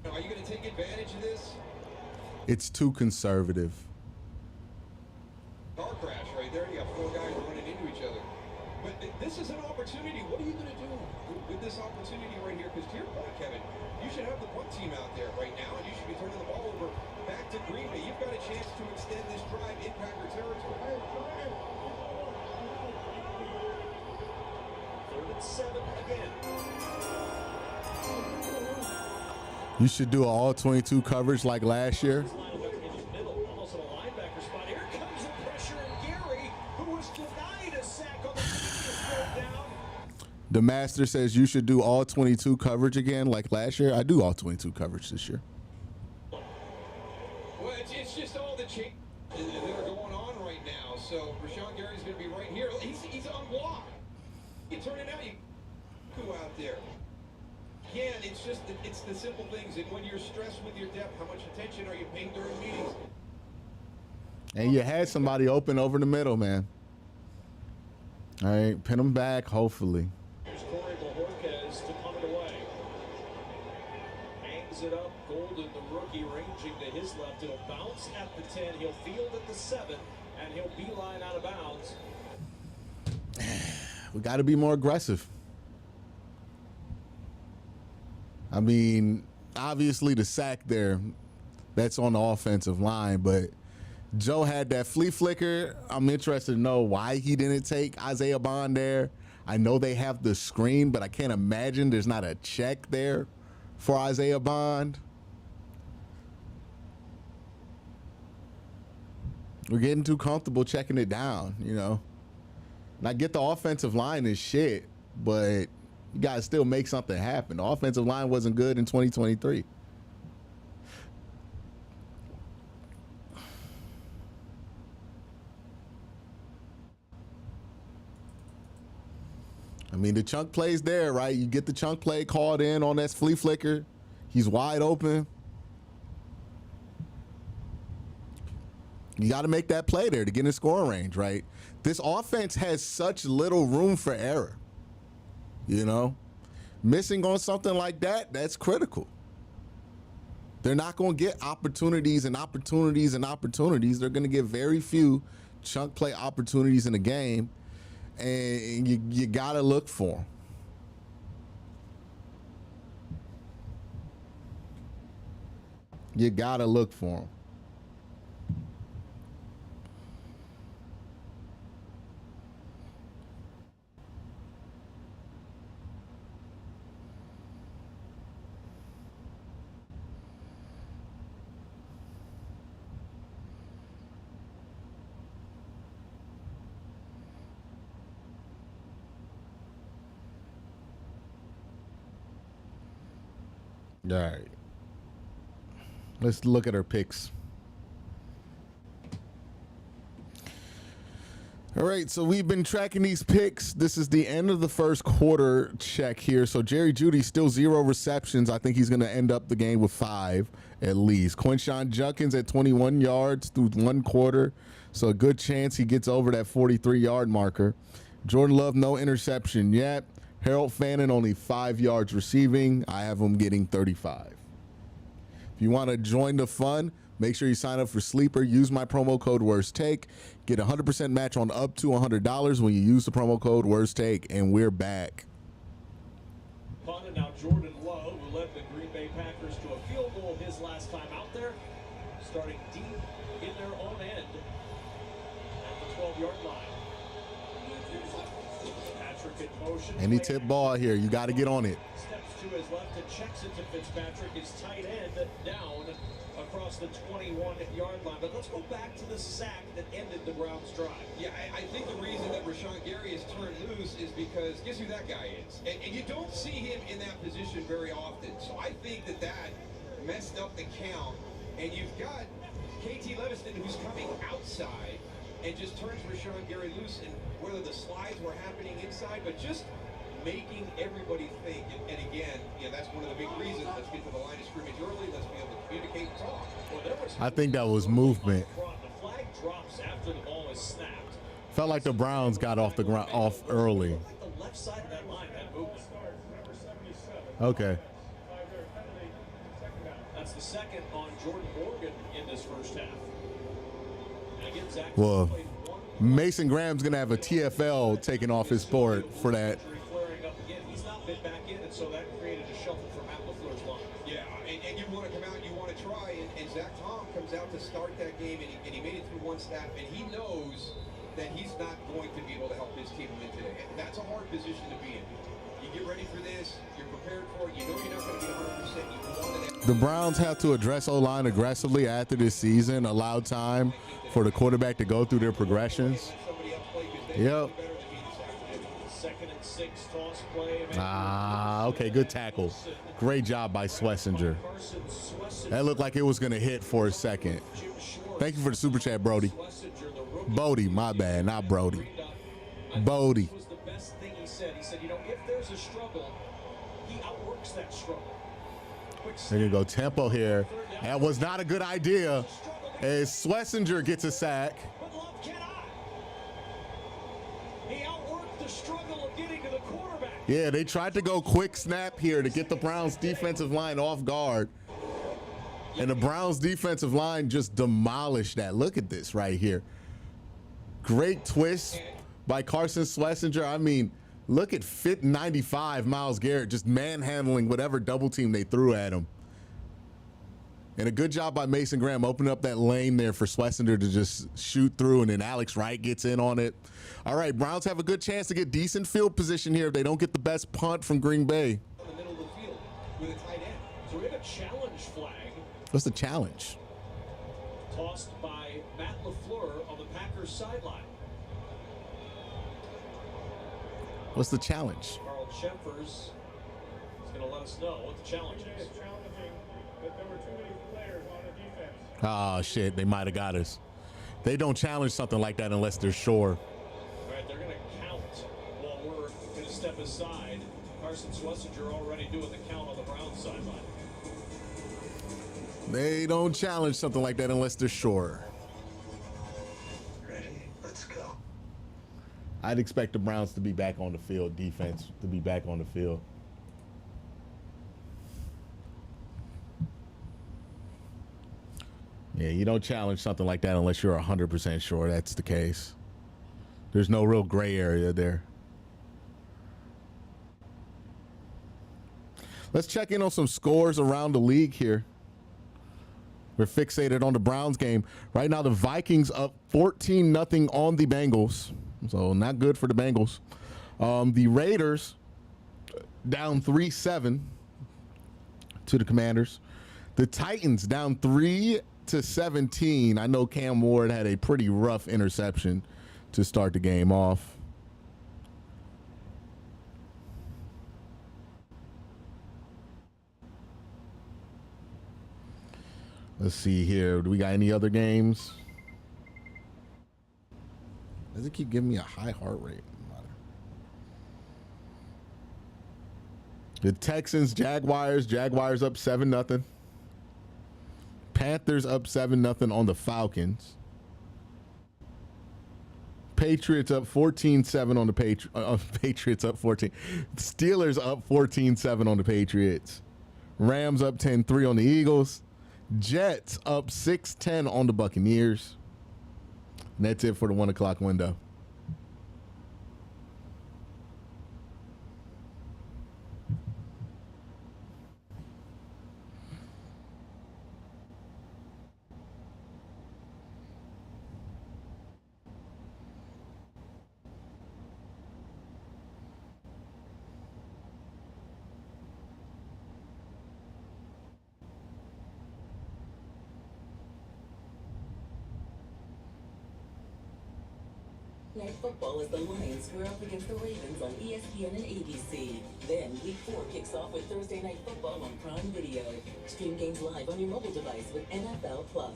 are you going to take advantage of this? It's too conservative. Car crash right there. You got 4 guys running into each other. But this is an opportunity. What are you going to do with this opportunity right here? Because to your point, Kevin, you should have the punt team out there right now, and you should be turning the ball over back to Green Bay. You've got a chance to extend this drive in Packer territory. 3rd and 7 again. You should do an all 22 coverage like last year. He's lined up in the middle, almost in a linebacker spot. Here comes the pressure, and Gary, who was denied a sack on the previous third down. The master says you should do all 22 coverage again like last year. I do all 22 coverage this year. Well, it's just all the changes that are going on right now. So Rashawn Gary's going to be right here. He's unblocked. You turn it out, you go out there. Again, it's the simple things. And when you're stressed with your depth, how much attention are you paying during meetings? And you had somebody open over the middle, man. All right, pin him back, hopefully. Here's Corey Bojorquez to punt it away. Hangs it up. Golden, the rookie, ranging to his left. It'll bounce at the 10. He'll field at the 7, and he'll beeline out of bounds. We got to be more aggressive. I mean, obviously the sack there, that's on the offensive line, but Joe had that flea flicker. I'm interested to know why he didn't take Isaiah Bond there. I know they have the screen, but I can't imagine there's not a check there for Isaiah Bond. We're getting too comfortable checking it down, you know. And I get the offensive line is shit, but you guys still make something happen. The offensive line wasn't good in 2023. I mean, the chunk play's there, right? You get the chunk play called in on that flea flicker. He's wide open. You got to make that play there to get in scoring range, right? This offense has such little room for error. You know, missing on something like that, that's critical. They're not going to get opportunities and opportunities and opportunities. They're going to get very few chunk play opportunities in a game, and you got to look for them. You got to look for them. All right. Let's look at her picks. All right, so we've been tracking these picks. This is the end of the first quarter check here. So Jerry Jeudy still 0 receptions. I think he's going to end up the game with 5 at least. Quincy Junkins at 21 yards through 1 quarter. So a good chance he gets over that 43-yard marker. Jordan Love, no interception yet. Harold Fannin, only 5 yards receiving. I have him getting 35. If you want to join the fun, make sure you sign up for Sleeper. Use my promo code WORSTTAKE. Get a 100% match on up to $100 when you use the promo code WORSTTAKE. And we're back. Punted now Jordan Love, who led the Green Bay Packers to a field goal his last time out there, starting deep in their own end at the 12-yard line. Any tip ball here, you got to get on it. Steps to his left and checks it to Fitzpatrick, his tight end, down across the 21-yard line. But let's go back to the sack that ended the Browns' drive. Yeah, I think the reason that Rashawn Gary is turned loose is because guess who that guy is? And you don't see him in that position very often. So I think that messed up the count. And you've got KT Leviston, who's coming outside and just turns Rashawn Gary loose, and whether the slides were happening inside, but just making everybody think. And again, that's one of the big reasons. Let's get to the line of scrimmage early. Let's be able to communicate and talk. Well, I think that was movement. The flag drops after the ball is snapped. Felt like the Browns got off the ground early. The left side of that line, that movement. Okay. That's the second on Jordan Morgan in this first half. Well, Mason Graham's going to have a TFL taken off his board for that. He's not been back in, and so that created a shuffle for Matt LaFleur's line. Yeah, and you want to come out and you want to try, and Zach Tom comes out to start that game, and he made it through one snap, and he knows that he's not going to be able to help his team win today. And that's a hard position to be in. You get ready for this, you're prepared for it, you know you're not going to be 100%. The Browns have to address O-line aggressively after this season, allow time for the quarterback to go through their progressions. Yep. Second and 6 toss play. Okay, good tackle. Great job by Swessinger. That looked like it was going to hit for a second. Thank you for the super chat, Brody. Bodie, my bad, not Brody. Bodie. Was the best thing he said. He said, if there's a struggle, he outworks that struggle. They're going to go tempo here. That was not a good idea. As Schlesinger gets a sack. But Love cannot. He outworked the struggle of getting to the quarterback. Yeah, they tried to go quick snap here to get the Browns defensive line off guard. And the Browns defensive line just demolished that. Look at this right here. Great twist by Carson Schlesinger. I mean, look at fit 95 Myles Garrett just manhandling whatever double team they threw at him. And a good job by Mason Graham opening up that lane there for Schlesinger to just shoot through, and then Alex Wright gets in on it. All right, Browns have a good chance to get decent field position here if they don't get the best punt from Green Bay. In the middle of the field with a tight end. So we have a challenge flag What's the challenge? tossed by Matt LaFleur on the Packers sideline. What's the challenge? Carl Chempers is going to let us know what the challenge TJ is. is challenging that there were too many players on the defense. Oh, shit, they might have got us. They don't challenge something like that unless they're sure. All right, they're going to count while we're going to step aside. Carson Schlesinger already doing the count on the Browns sideline. They don't challenge something like that unless they're sure. Ready? Let's go. I'd expect the Browns to be back on the field, defense to be back on the field. Yeah, you don't challenge something like that unless you're 100% sure that's the case. There's no real gray area there. Let's check in on some scores around the league here. We're fixated on the Browns game. Right now, the Vikings up 14-0 on the Bengals. So not good for the Bengals. The Raiders down 3-7 to the Commanders. The Titans down 3-17. I know Cam Ward had a pretty rough interception to start the game off. Let's see here. Do we got any other games? Does it keep giving me a high heart rate? The Texans, Jaguars up 7-0. Panthers up 7-0 on the Falcons. Patriots up 14-7 on the Patriots up 14. Steelers up 14-7 on the Patriots. Rams up 10-3 on the Eagles. Jets up 6-10 on the Buccaneers. And that's it for the 1 o'clock window. Night football as the Lions square up against the Ravens on ESPN and ABC. Then Week 4 kicks off with Thursday Night Football on Prime Video. Stream games live on your mobile device with NFL Plus.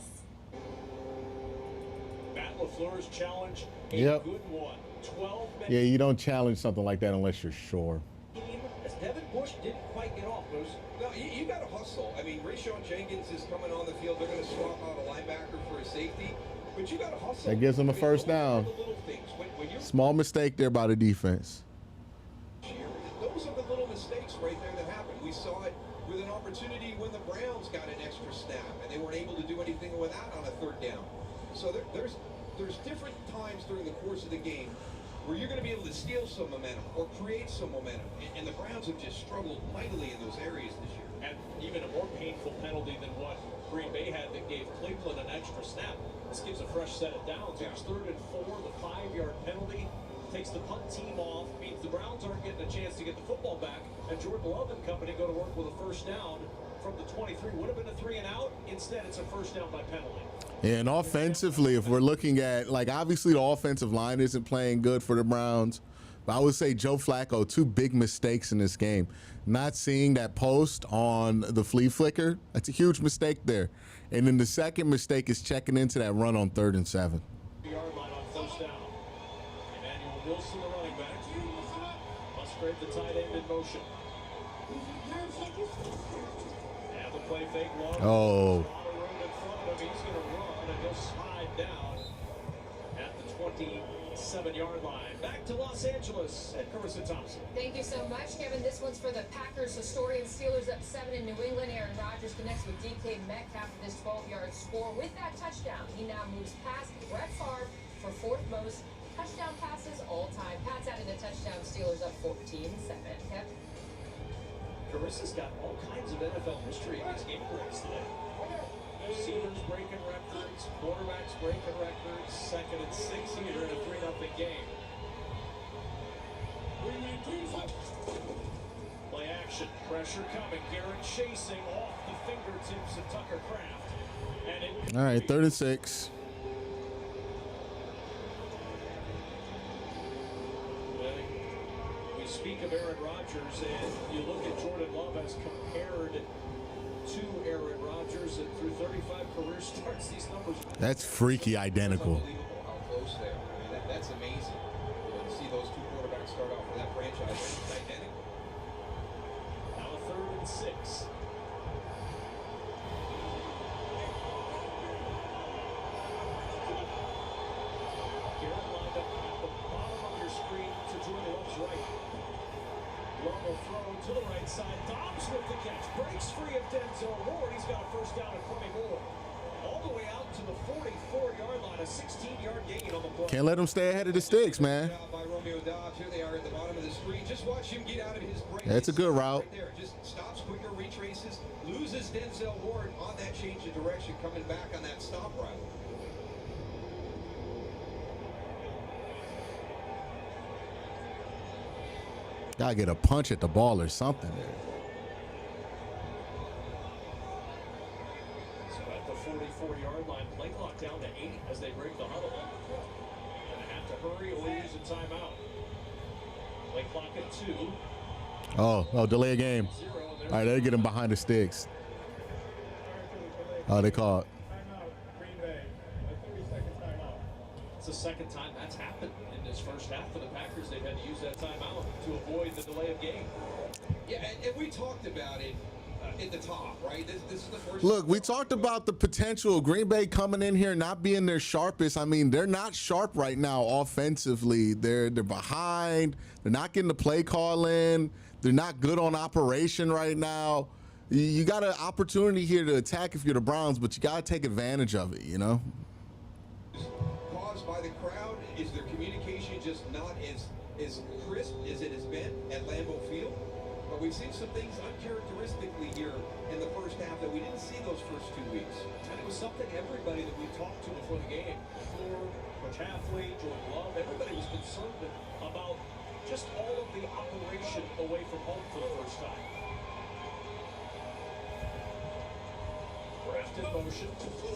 Matt LaFleur's challenge, a Yep. good one. 12 minutes. Yeah, you don't challenge something like that unless you're sure. As Devin Bush didn't quite get off those. No, you got to hustle. I mean, Rayshon Jenkins is coming on the field. They're going to swap out a linebacker for a safety. But you got to hustle. That gives them a first down. Small mistake there by the defense. Those are the little mistakes right there that happen. We saw it with an opportunity when the Browns got an extra snap and they weren't able to do anything with that on a third down. So there's different times during the course of the game where you're going to be able to steal some momentum or create some momentum. And the Browns have just struggled mightily in those areas this year. And even a more painful penalty than what Green Bay had that gave Cleveland an extra snap. This gives a fresh set of downs. It was 3rd and 4, the 5-yard penalty takes the punt team off, means the Browns aren't getting a chance to get the football back, and Jordan Love and company go to work with a first down from the 23. Would have been a 3 and out. Instead, it's a first down by penalty. And offensively, if we're looking at, like, obviously the offensive line isn't playing good for the Browns. But I would say Joe Flacco, 2 big mistakes in this game. Not seeing that post on the flea flicker, that's a huge mistake there. And then the second mistake is checking into that run on 3rd and 7. Yard line on first down. Emmanuel Wilson, the running back. Musgrave, the tight end, in motion. And the play fake long. Oh. A lot of room in front of him. He's going to run. and he'll slide down at the 27-yard line. Back to Los Angeles and Carissa Thompson. Thank you so much, Kevin. This one's for the Packers. Historian Steelers up 7 in New England. Aaron Rodgers connects with DK Metcalf with this 12-yard score. With that touchdown, he now moves past Brett Favre for fourth most touchdown passes all time. Pat's added a touchdown. Steelers up 14-7. Kev? Carissa's got all kinds of NFL history in these game plays today. Receivers breaking records, quarterbacks breaking records, 2nd and 6 here in a 3-0 game. Play action, pressure coming. Garrett chasing off the fingertips of Tucker Kraft. And it All right, 3rd and 6. We speak of Aaron Rodgers, and you look at Jordan Love as compared to Aaron Rodgers, and through 35 career starts, these numbers. That's freaky identical. Unbelievable how close they are. I mean, that's amazing. To see those two quarterbacks start off for that franchise, it's identical. Now a 3rd and 6. Garrett lined up at the bottom of your screen to Jordan Love's right. Love will throw to the right side. Dobbs with the catch. Breaks free of Denzel Ward. He's got a first down and 20 more. All the way out to the 44-yard line. A 16-yard gain on the play. Can't let them stay ahead of the sticks, man. By Romeo Dobbs. Here they are at the bottom of the screen. Just watch him get out of his break. That's a good route. Right there. Just stops quicker, retraces, loses Denzel Ward on that change of direction, coming back on that stop route. Gotta get a punch at the ball or something there. So at the 44-yard line, play clock down to 8 as they break the huddle. Gonna have to hurry or use a timeout. Play clock at 2. Oh, delay a game. All right, they get him behind the sticks. Oh, they call it. Timeout, Green Bay. A 30-second timeout. It's the second time that's happened in this first half for the Packers. They've had to use that timeout to avoid the delay of game. Yeah, and we talked about it at the top, right? This is the first. Look, we talked about the potential of Green Bay coming in here not being their sharpest. I mean, they're not sharp right now offensively. They're behind. They're not getting the play call in. They're not good on operation right now. You got an opportunity here to attack if you're the Browns, but you got to take advantage of it, you know? Caused by the crowd? Is their communication just not as crisp as it has been at Lambeau Field? But we've seen some things uncharacteristically here in the first half that we didn't see those first 2 weeks. And it was something everybody that we talked to before the game, Coach Halfley, Jordan Love, everybody was concerned about just all of the operation away from home for the first time. Left in motion,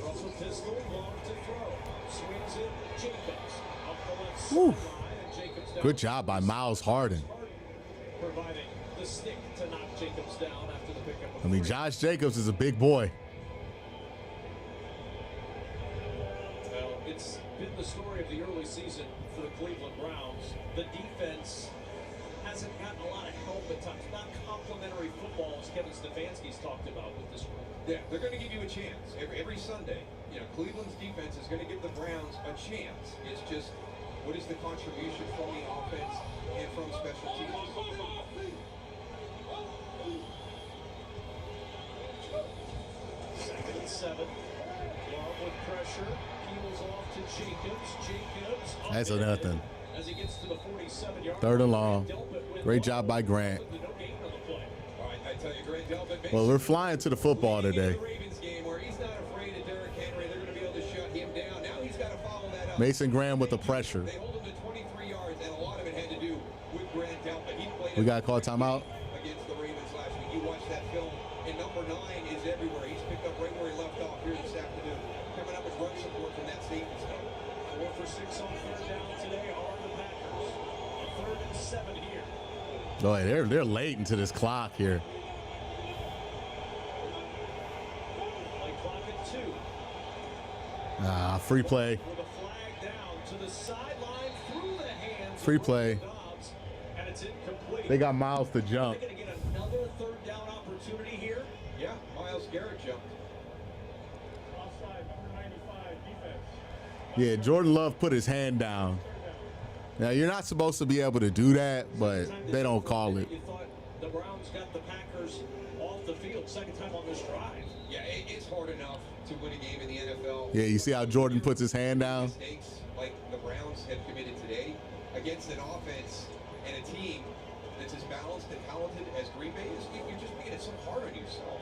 Russell pistol, long to throw. Swings it, Jacobs. Up the left sideline, and Jacobs down. Good job by Miles Harden. Providing the stick to knock Jacobs down after the pickup of I mean, Josh Jacobs is a big boy. Well, it's been the story of the early season for the Cleveland Browns. The defense hasn't gotten a lot of help at times. Not complimentary football, as Kevin Stefanski's talked about with this group. Yeah, they're going to give you a chance every Sunday. You know, Cleveland's defense is going to give the Browns a chance. It's just, what is the contribution from the offense and from special teams? 2nd and 7. Love with pressure. Peels off to Jacobs. Jacobs. That's a nothing. As he gets to the 47-yard 3rd and long. Great job by Grant. All right, I tell you, Grant Delpit. Well, we're flying to the football today. The Ravens game where he's not afraid of Derrick Henry. They're going to be able to shut him down. Now he's got to follow that up. Mason Graham with the pressure. They hold him to 23 yards, and a lot of it had to do with Grant Delpit. He played. We got to call timeout. Against the Ravens last week. You watch that film, and number 9 is everywhere. He's picked up right where he left off here this afternoon. Coming up with run support from that safety spot. 4 for 6 on 3rd down today are the Packers. A 3rd and 7 here. Oh, they're late into this clock here. Play clock at 2. Free play. With a flag down to the sideline through the hands. Free play. Dobbs, and it's incomplete. They got Miles to jump. They're going to get another 3rd down opportunity here. Yeah, Myles Garrett jumped. Offside, number 95. Yeah, Jordan Love put his hand down. Now, you're not supposed to be able to do that, but they don't call it. You thought the Browns got the Packers off the field second time on this drive. Yeah, it's hard enough to win a game in the NFL. Yeah, you see how Jordan puts his hand down? Mistakes like the Browns have committed today against an offense and a team that's as balanced and talented as Green Bay is. You're just making it so hard on yourself.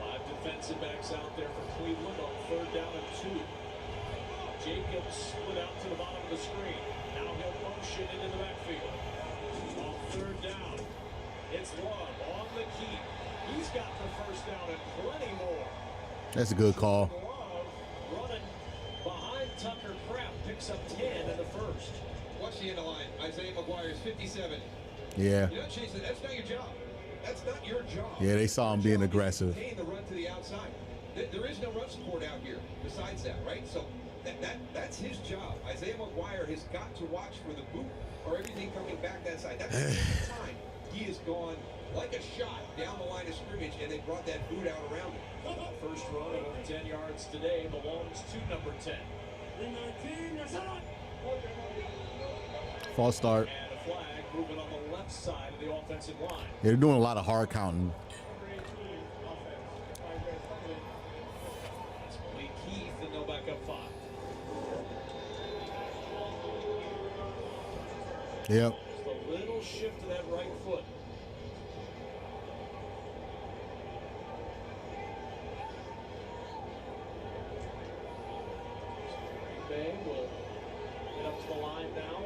5 defensive backs out there for Cleveland on 3rd down and 2. Jacobs split out to the bottom of the screen. Now he'll motion into the backfield. On 3rd down, it's Love on the keep. He's got the 1st down and plenty more. That's a good call. Love running behind Tucker Kraft, picks up 10 in the 1st. Watch the end of the line. Isaiah McGuire's 57. Yeah. You're not chasing. That's not your job. That's not your job. Yeah, they saw him being aggressive. The run to the outside. There is no run support out here besides that, right? So that's his job. Isaiah McGuire has got to watch for the boot or everything coming back that side. That's the second time he has gone like a shot down the line of scrimmage, and they brought that boot out around him. First run of over 10 yards today belongs to number 10. False start. And a flag moving on the left side of the offensive line. Yeah, they're doing a lot of hard counting. That's Malik Heath, and they'll back up 5. Yep. Just a little shift to that right foot. Green Bay will get up to the line now.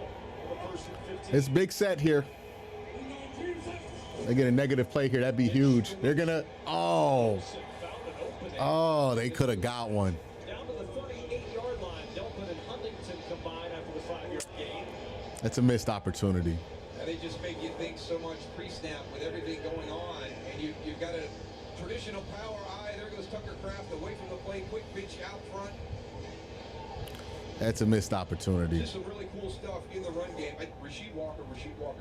The 1st and 15. It's big set here. They get a negative play here. That'd be huge. They're going to, they could have got one. Down to the 38-yard line. Delphin and Huntington combine after the 5-yard gain. That's a missed opportunity. And they just make you think so much pre-snap with everything going on, and you've got a traditional power eye. There goes Tucker Kraft away from the play, quick pitch out front. That's a missed opportunity. Just some really cool stuff in the run game. Rasheed Walker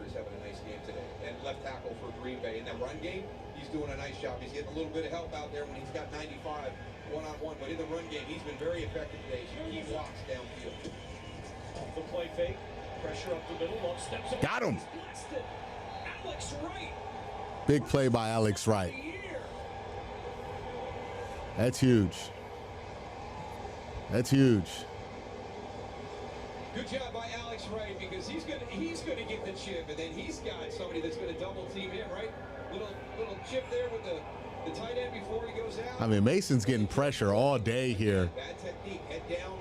is having a nice game today, and left tackle for Green Bay. In that run game, he's doing a nice job. He's getting a little bit of help out there when he's got 95 one-on-one, but in the run game, he's been very effective today. He walks downfield. Off the play fake. Pressure up the middle. Love steps up. Got him. Alex Wright. Big play by Alex Wright. That's huge. That's huge. Good job by Alex Wright, because he's gonna get the chip, and then he's got somebody that's gonna double team him, right? Little chip there with the tight end before he goes out. I mean, Mason's getting pressure all day here. Bad technique, head down.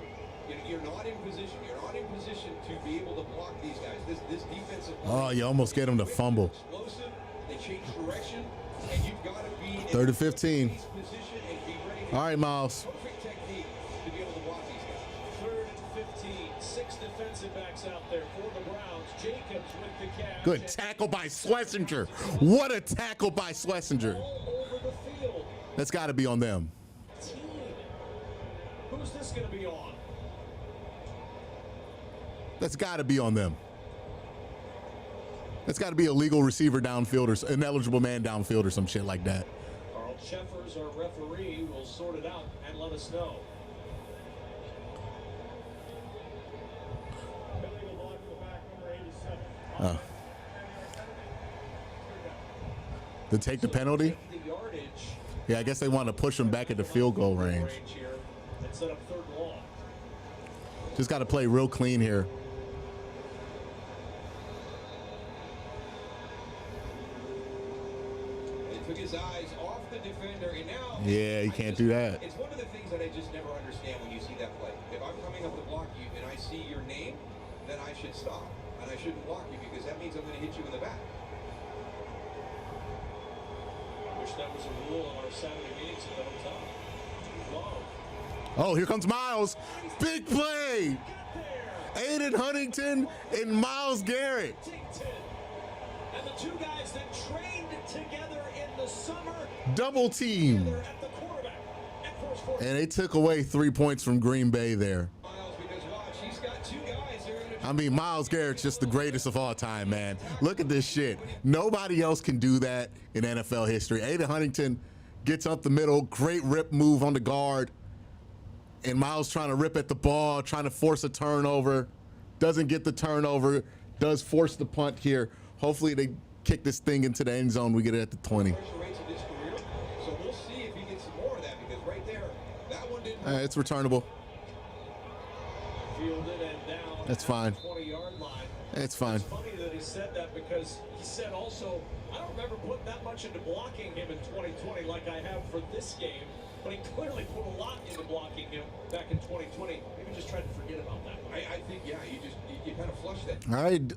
You're not in position. You're not in position to be able to block these guys. This defensive line. Oh, you almost get him to fumble. Explosive. They change direction, and you've got to be 3rd and 15. in position and be ready. All right, Miles. Perfect technique to be able to block these guys. 3rd and 15. 6 defensive backs out there for the Browns. Jacobs with the catch. Good tackle by Schlesinger. What a tackle by Schlesinger. All over the field. That's got to be on them. Who's this going to be on? That's got to be on them. That's got to be a legal receiver downfield or an eligible man downfield or some shit like that. Carl Sheffers, our referee, will sort it out and let us know. To take the penalty? Yeah, I guess they want to push him back at the field goal range. And set up 3rd and long. Just got to play real clean here. Took his eyes off the defender, and now You can't do that. It's one of the things that I just never understand when you see that play. If I'm coming up to block you and I see your name, then I should stop and I shouldn't block you, because that means I'm going to hit you in the back. I wish that was a rule on our Saturday meetings at the hotel. Love. Oh, here comes Miles. Big play. Aiden Huntington and Myles Garrett. And the two guys that trained together in the summer. Double team. At the quarterback. And they took away 3 points from Green Bay there. Because watch, he's got two guys there. I mean, Myles Garrett's just the greatest of all time, man. Look at this shit. Nobody else can do that in NFL history. Aiden Huntington gets up the middle. Great rip move on the guard. And Miles trying to rip at the ball, trying to force a turnover. Doesn't get the turnover. Does force the punt here. Hopefully they kick this thing into the end zone. We get it at the 20. So we'll see if he gets some more of that, because right there, that one didn't. It's returnable. Fielded and down. That's fine. 20-yard line. It's fine. It's funny that he said that, because he said also, I don't remember putting that much into blocking him in 2020 like I have for this game, but he clearly put a lot into blocking him back in 2020. Maybe just tried to forget about that. I think, yeah, you kind of flushed that. All right.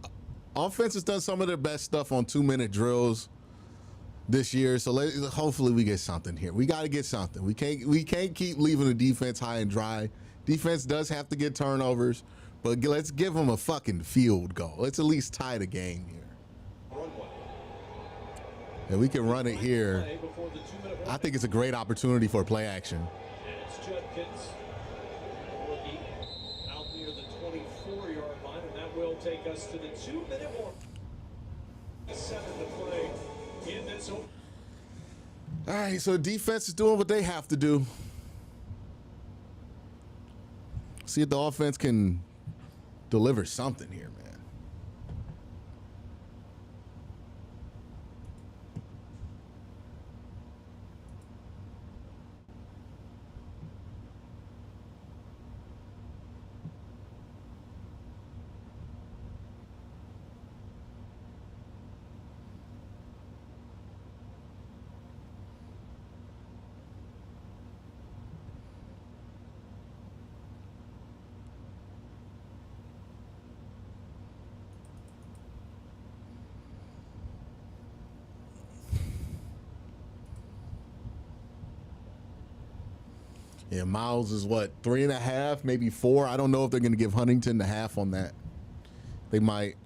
Offense has done some of their best stuff on 2-minute drills this year, so hopefully we get something here. We got to get something. We can't keep leaving the defense high and dry. Defense does have to get turnovers, but let's give them a fucking field goal. Let's at least tie the game here. And we can run it here. I think it's a great opportunity for play action. And it's Judkins, rookie, out near the 24-yard line, and that will take us to the 2-minute warning. 7 to play in this. All right, so defense is doing what they have to do. See if the offense can deliver something here, man. Yeah, Miles is what, 3.5, maybe 4. I don't know if they're going to give Huntington the half on that. They might.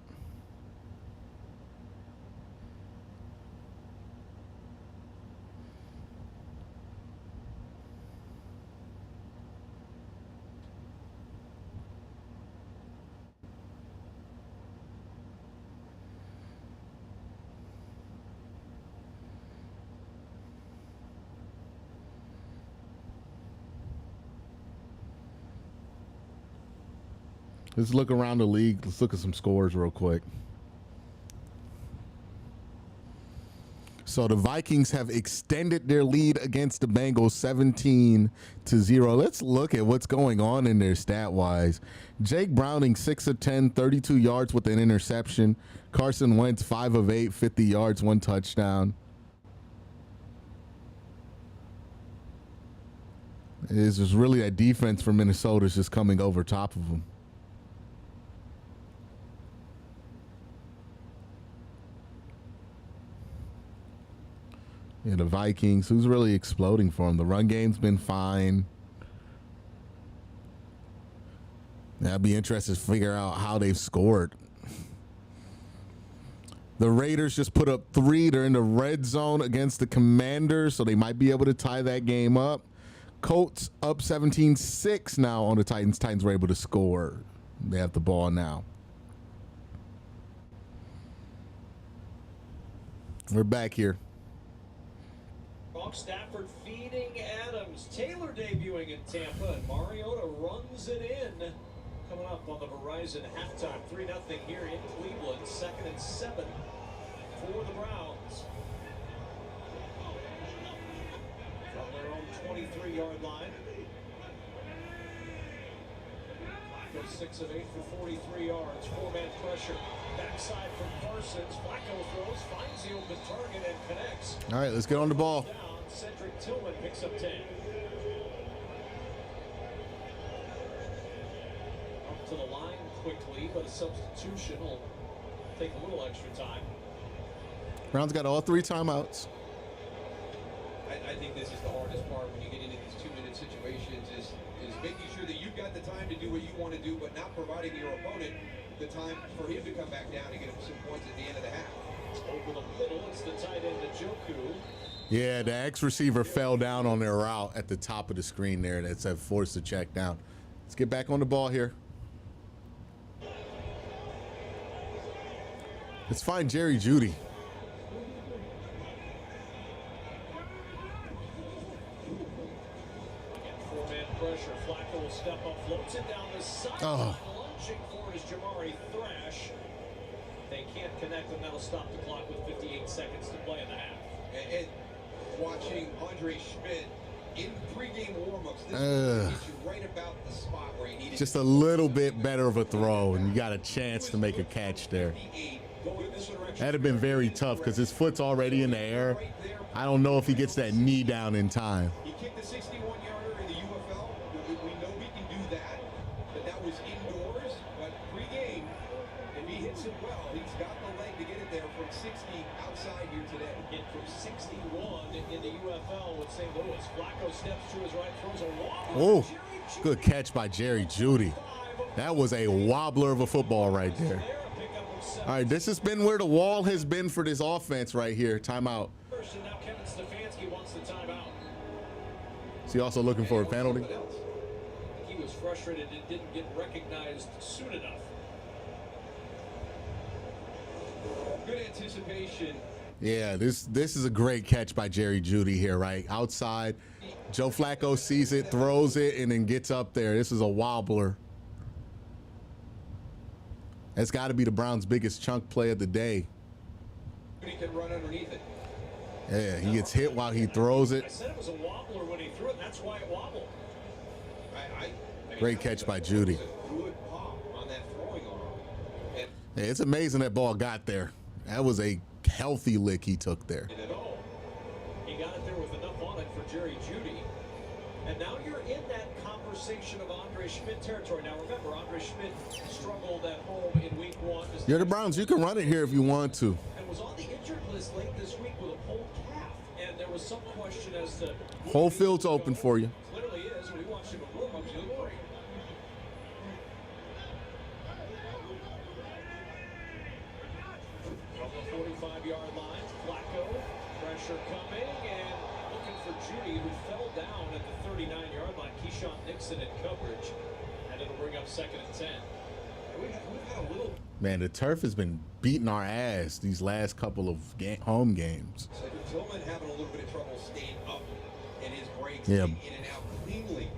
Let's look around the league. Let's look at some scores real quick. So the Vikings have extended their lead against the Bengals 17-0. Let's look at what's going on in there stat-wise. Jake Browning, 6 of 10, 32 yards with an interception. Carson Wentz, 5 of 8, 50 yards, 1 touchdown. It's just really that defense for Minnesota is just coming over top of them. Yeah, the Vikings, who's really exploding for them? The run game's been fine. I'd be interested to figure out how they've scored. The Raiders just put up 3. They're in the red zone against the Commanders, so they might be able to tie that game up. Colts up 17-6 now on the Titans. Titans were able to score. They have the ball now. We're back here. Stafford feeding Adams. Taylor debuting in Tampa, and Mariota runs it in. Coming up on the Verizon halftime, 3-0 here in Cleveland. 2nd and 7 for the Browns. From their own 23-yard line. Goes 6 of 8 for 43 yards. 4-man pressure. Backside from Parsons. Flacco throws, finds the open target, and connects. All right, let's get on the ball. Cedric Tillman picks up 10. Up to the line quickly, but a substitution will take a little extra time. Browns got all 3 timeouts. I think this is the hardest part when you get into these 2-minute situations is making sure that you've got the time to do what you want to do, but not providing your opponent the time for him to come back down and get him some points at the end of the half. Over the middle, it's the tight end Njoku. Yeah, the X-receiver fell down on their route at the top of the screen there that said forced to check down. Let's get back on the ball here. Let's find Jerry Jeudy. And 4-man pressure pressure. Flacco will step up, floats it down the sideline. Lunging for his Jamari Thrash. They can't connect, and that'll stop the clock with 58 seconds to play in the half. And watching Andre Schmidt in pregame warmups, this gets you right about the spot where he needed. Just a little bit better of a throw, and you got a chance to make a catch there. That'd have been very tough because his foot's already in the air. I don't know if he gets that knee down in time. He kicked a 61-yarder in the UFL. We know he can do that, but that was indoors. But pregame, if he hits it well, he's got the leg to get it there from 60 outside here today. Hit from 61 in the UFL with St. Louis. Flacco steps to his right, throws a wobbler. Oh, good catch by Jerry Jeudy. That was a wobbler of a football right there. All right, this has been where the wall has been for this offense right here. Timeout. And now Kevin Stefanski wants the timeout. Is he also looking for a penalty? He was frustrated it didn't get recognized soon enough. Good anticipation. Yeah, this is a great catch by Jerry Jeudy here, right? Outside. Joe Flacco sees it, throws it, and then gets up there. This is a wobbler. That's got to be the Browns' biggest chunk play of the day. He can run underneath it. Yeah, he gets hit while he throws it. I said it was a wobbler when he threw it, and that's why it wobbled. Great catch by Jeudy. Good pop on that throwing arm. Yeah, it's amazing that ball got there. That was a healthy lick he took there. He got it there with enough on it for Jerry Jeudy. And now you're in that conversation of Andre Schmidt territory. Now remember, Andre Schmidt struggled at home in week 1. You're the Browns. You can run it here if you want to. And was on the injured list late this week with a pulled calf. And there was some question as to Whole field's open for you. Clearly is. We watched him at warm-ups. He looked great. From the 45-yard line, Flacco, pressure coming, and looking for Jeudy, who fell down at the 39-yard line. Keyshawn Nixon in coverage, and it'll bring up 2nd and 10. We've had a little. Man, the turf has been beating our ass these last couple of home games. So Tillman having a little bit of trouble staying up in his breaks, Yeah. in and out cleanly.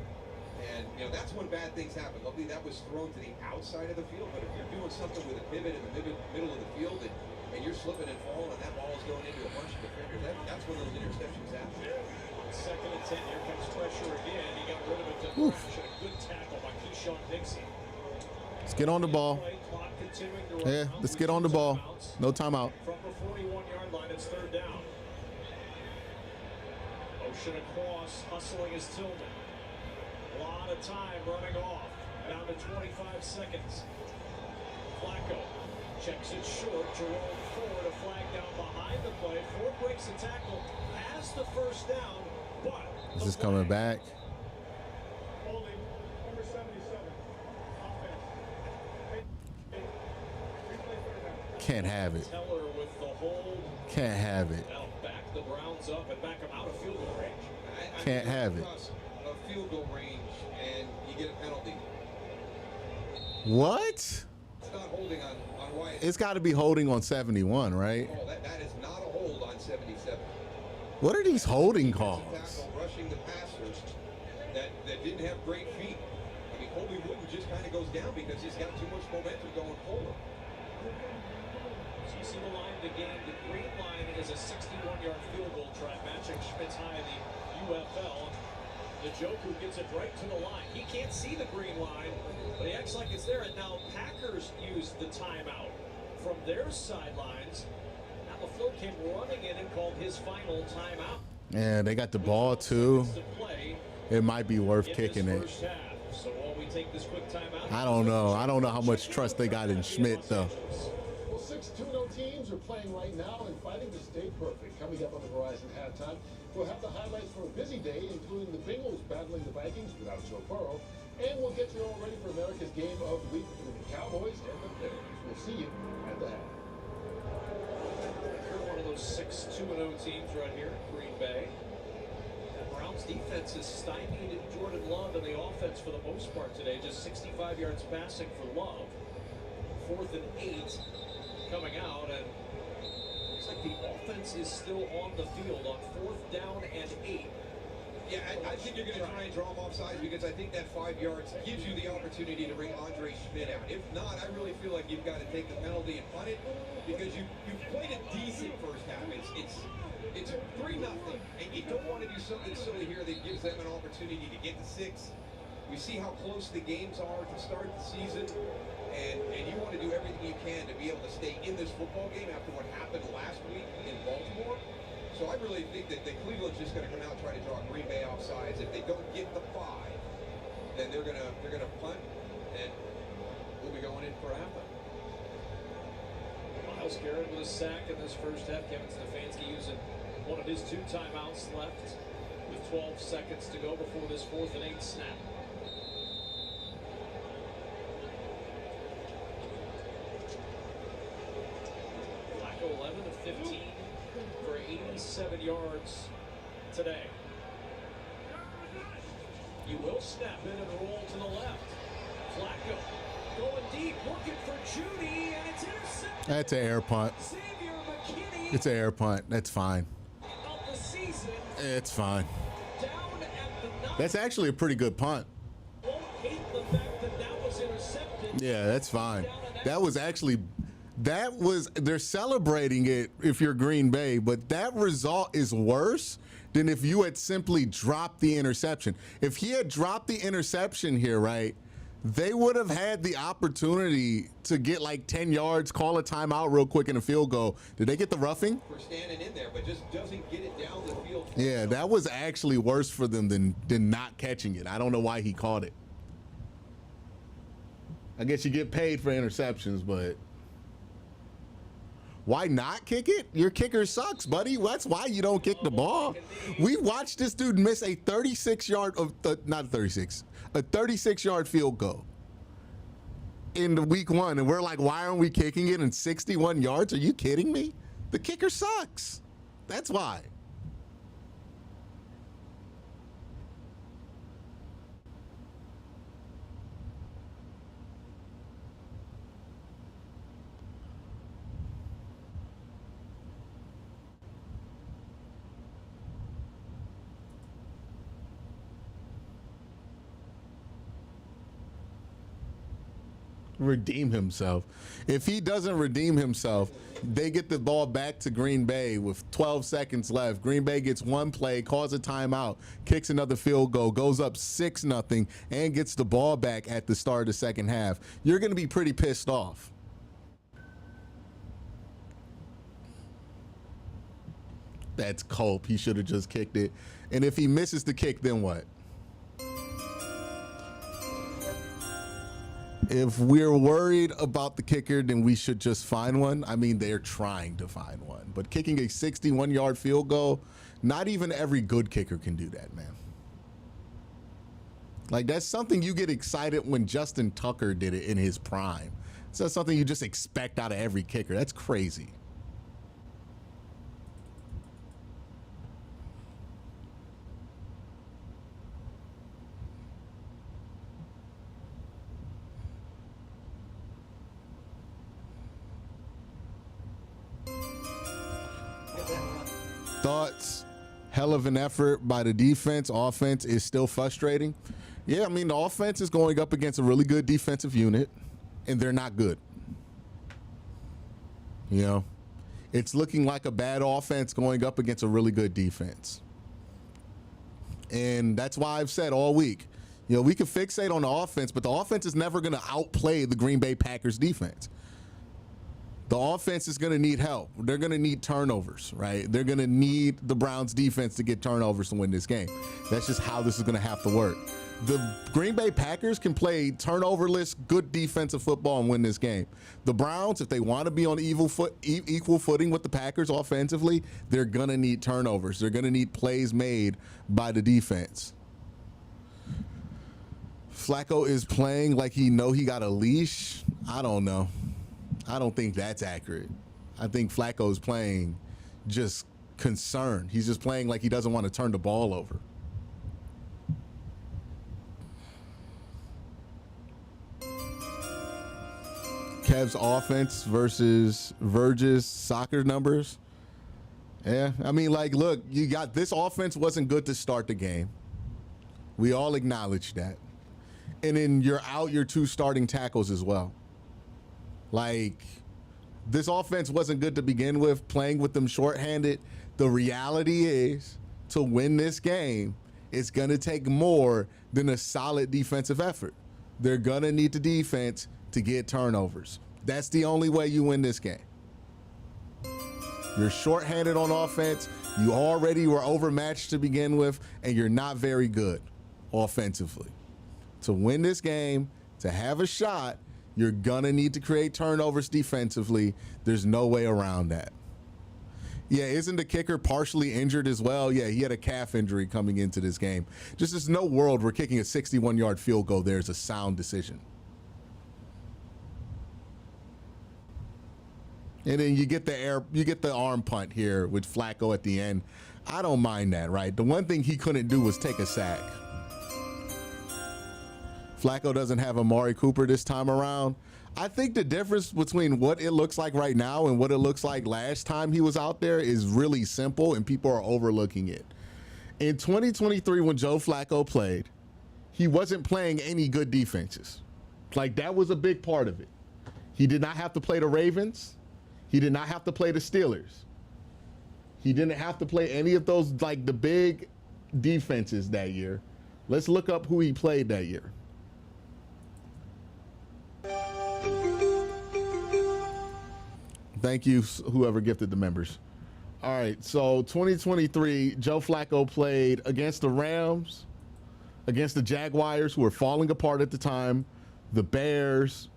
And, you know, that's when bad things happen. Luckily, that was thrown to the outside of the field. But if you're doing something with a pivot in the middle of the field and you're slipping and falling and that ball is going into a bunch of defenders, that's when those interceptions happen. 2nd and 10. Here comes pressure again. He got rid of it to Thrash, and a good tackle by Keyshawn Nixon. Let's get on the ball. Yeah, let's get on the ball. No timeout. From the 41-yard line, it's 3rd down. Motion across, hustling is Tillman. A lot of time running off. Down to 25 seconds. Flacco checks it short. Jerome Ford, a flag down behind the play. Ford breaks the tackle, has the 1st down, but Is this coming back? Holding number 77. Can't have it. Teller with the hold. Can't have it. That'll back the Browns up and back them out of field goal range. Can't have it. A field goal range, and you get a penalty. What? It's not holding on Wyatt. It's got to be holding on 71, right? Oh, that is not a hold on 77. What are these holding calls? Tackle rushing the passers that didn't have great feet. I mean, Colby Wooden just kind of goes down because he's got too much momentum going forward. So you see the line to gain. The green line is a 61-yard field goal try, matching Schmidt's high in the UFL. The Joku gets it right to the line. He can't see the green line, but he acts like it's there. And now Packers use the timeout from their sidelines. Now LaFleur came running in and called his final timeout. Yeah, they got the ball too. It might be worth kicking it. So while we take this quick timeout, I don't know. I don't know how much trust they got in Schmidt though. Well, 6 2-0 teams are playing right now and fighting to stay perfect. Coming up on the Verizon halftime, we'll have the highlights for a busy day, including the Bengals battling the Vikings without Joe Burrow, and we'll get you all ready for America's game of the week between the Cowboys and the Bears. We'll see you at the half. You're one of those 6 2-0 teams right here, Green Bay. The Browns defense is stymied Jordan Love in the offense for the most part today. Just 65 yards passing for Love. 4th and 8 coming out, and looks like the offense is still on the field on 4th down and 8. Yeah, I think you're going to try and draw him offsides because I think that 5 yards gives you the opportunity to bring Andre Schmidt out. If not, I really feel like you've got to take the penalty and punt it because you've played a decent first half. It's 3-0, and you don't want to do something silly here that gives them an opportunity to get to 6. We see how close the games are to start the season, and you want to do everything you can to be able to stay in this football game after what happened last week in Baltimore. So I really think that Cleveland's just going to come out and try to draw Green Bay offsides. If they don't get the 5, then they're gonna punt, and we'll be going in for halftime. Myles Garrett with a sack in this first half. Kevin Stefanski using one of his 2 timeouts left with 12 seconds to go before this 4th and 8 snap. Flacco 11 of 15 for 87 yards today. You will snap in and roll to the left. Flacco going deep, looking for Judy, and it's intercepted. That's an air punt. Xavier McKinney It's an air punt. That's fine. of the season. It's fine. Down at the 9. That's actually a pretty good punt. Won't hate the fact that that was intercepted. Yeah, that's fine. That was actually, they're celebrating it if you're Green Bay, but that result is worse than if you had simply dropped the interception. If he had dropped the interception here, right, they would have had the opportunity to get like 10 yards, call a timeout real quick, and a field goal. Did they get the roughing? We're standing in there, but just doesn't get it down the field. Yeah, that was actually worse for them than not catching it. I don't know why he caught it. I guess you get paid for interceptions, but why not kick it? Your kicker sucks, buddy. That's why you don't kick the ball. We watched this dude miss a 36-yard field goal in the week 1, and we're like, why aren't we kicking it in 61 yards? Are you kidding me? The kicker sucks. That's why. Redeem himself. If he doesn't redeem himself, they get the ball back to Green Bay with 12 seconds left. Green Bay gets 1 play, calls a timeout, kicks another field goal, goes up 6-0, and gets the ball back at the start of the second half. You're going to be pretty pissed off. That's Culp. He should have just kicked it. And if he misses the kick, then what? If we're worried about the kicker, then we should just find one. I mean, they're trying to find one. But kicking a 61-yard field goal, not even every good kicker can do that, man. Like, that's something you get excited when Justin Tucker did it in his prime. It's not something you just expect out of every kicker. That's crazy. Thoughts? Hell of an effort by the defense. Offense is still frustrating. Yeah, I mean, the offense is going up against a really good defensive unit, and they're not good. You know, it's looking like a bad offense going up against a really good defense. And that's why I've said all week, you know, we can fixate on the offense, but the offense is never going to outplay the Green Bay Packers defense. The offense is going to need help. They're going to need turnovers, right? They're going to need the Browns defense to get turnovers to win this game. That's just how this is going to have to work. The Green Bay Packers can play turnoverless, good defensive football and win this game. The Browns, if they want to be on equal footing with the Packers offensively, they're going to need turnovers. They're going to need plays made by the defense. Flacco is playing like he got a leash. I don't know. I don't think that's accurate. I think Flacco's playing just concerned. He's just playing like he doesn't want to turn the ball over. Kev's offense versus Verge's soccer numbers. Yeah, I mean, like, look, you got this offense wasn't good to start the game. We all acknowledge that. And then you're out your 2 starting tackles as well. Like, this offense wasn't good to begin with, playing with them shorthanded. The reality is, to win this game, it's going to take more than a solid defensive effort. They're going to need the defense to get turnovers. That's the only way you win this game. You're shorthanded on offense. You already were overmatched to begin with, and you're not very good offensively. To win this game, to have a shot, you're going to need to create turnovers defensively. There's no way around that. Yeah, isn't the kicker partially injured as well? Yeah, he had a calf injury coming into this game. Just there's no world where kicking a 61-yard field goal there is a sound decision. And then you get the arm punt here with Flacco at the end. I don't mind that, right? The one thing he couldn't do was take a sack. Flacco doesn't have Amari Cooper this time around. I think the difference between what it looks like right now and what it looks like last time he was out there is really simple, and people are overlooking it. In 2023, when Joe Flacco played, he wasn't playing any good defenses. Like, that was a big part of it. He did not have to play the Ravens. He did not have to play the Steelers. He didn't have to play any of those, like, the big defenses that year. Let's look up who he played that year. Thank you, whoever gifted the members. All right, so 2023, Joe Flacco played against the Rams, against the Jaguars, who were falling apart at the time, the Bears,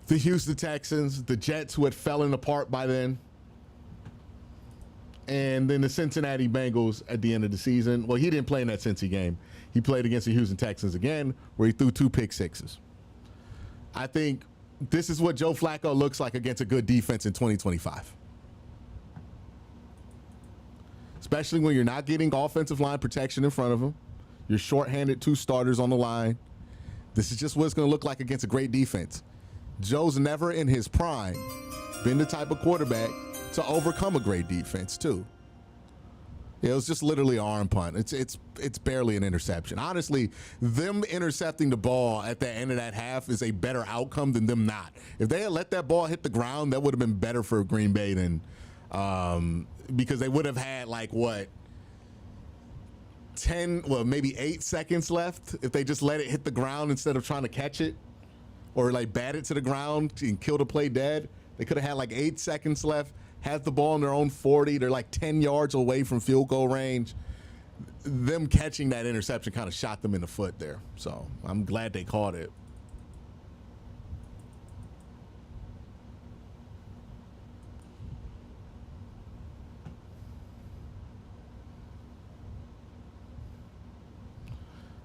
the Houston Texans, the Jets, who had fallen apart by then, and then the Cincinnati Bengals at the end of the season. Well, he didn't play in that Cincy game. He played against the Houston Texans again, where he threw 2 pick sixes. I think this is what Joe Flacco looks like against a good defense in 2025. Especially when you're not getting offensive line protection in front of him. You're shorthanded, 2 starters on the line. This is just what it's going to look like against a great defense. Joe's never in his prime been the type of quarterback to overcome a great defense, too. Yeah, it was just literally an arm punt. It's barely an interception. Honestly, them intercepting the ball at the end of that half is a better outcome than them not. If they had let that ball hit the ground, that would have been better for Green Bay than because they would have had, like, what, 10, well, maybe 8 seconds left if they just let it hit the ground instead of trying to catch it or, like, bat it to the ground and kill the play dead. They could have had, like, 8 seconds left. Had the ball in their own 40. They're like 10 yards away from field goal range. Them catching that interception kind of shot them in the foot there. So I'm glad they caught it.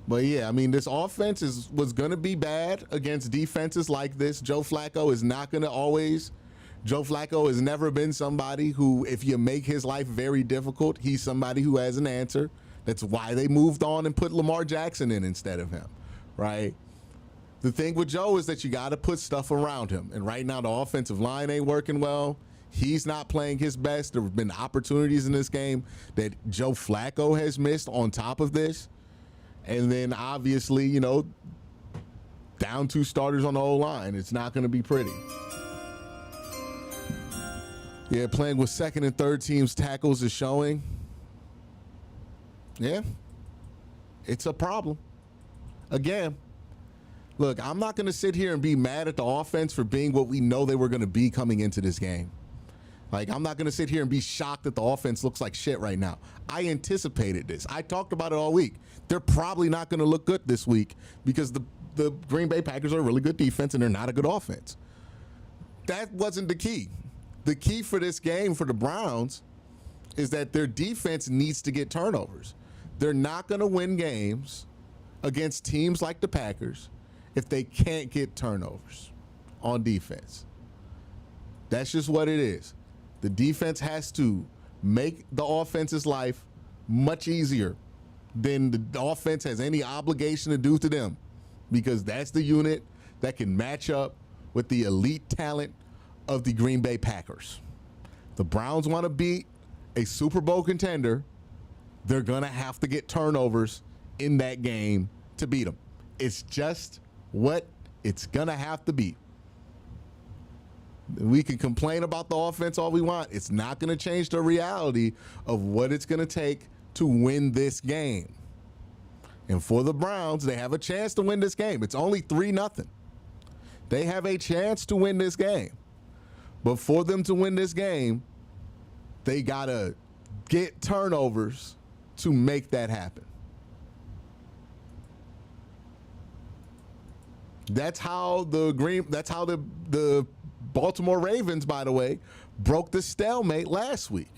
But yeah, I mean, this offense was going to be bad against defenses like this. Joe Flacco is not going to always. Joe Flacco has never been somebody who, if you make his life very difficult, he's somebody who has an answer. That's why they moved on and put Lamar Jackson in instead of him, right? The thing with Joe is that you got to put stuff around him. And right now the offensive line ain't working well. He's not playing his best. There have been opportunities in this game that Joe Flacco has missed on top of this. And then obviously, you know, down 2 starters on the O-line. It's not going to be pretty. Yeah, playing with second and third teams tackles is showing. Yeah, it's a problem. Again, look, I'm not going to sit here and be mad at the offense for being what we know they were going to be coming into this game. Like, I'm not going to sit here and be shocked that the offense looks like shit right now. I anticipated this. I talked about it all week. They're probably not going to look good this week because the Green Bay Packers are a really good defense and they're not a good offense. That wasn't the key. The key for this game for the Browns is that their defense needs to get turnovers. They're not going to win games against teams like the Packers if they can't get turnovers on defense. That's just what it is. The defense has to make the offense's life much easier than the offense has any obligation to do to them, because that's the unit that can match up with the elite talent of the Green Bay Packers. The Browns want to beat a Super Bowl contender. They're going to have to get turnovers in that game to beat them. It's just what it's going to have to be. We can complain about the offense all we want. It's not going to change the reality of what it's going to take to win this game. And for the Browns, they have a chance to win this game. It's only 3-0. They have a chance to win this game. But for them to win this game, they got to get turnovers to make that happen. That's how the Baltimore Ravens, by the way, broke the stalemate last week,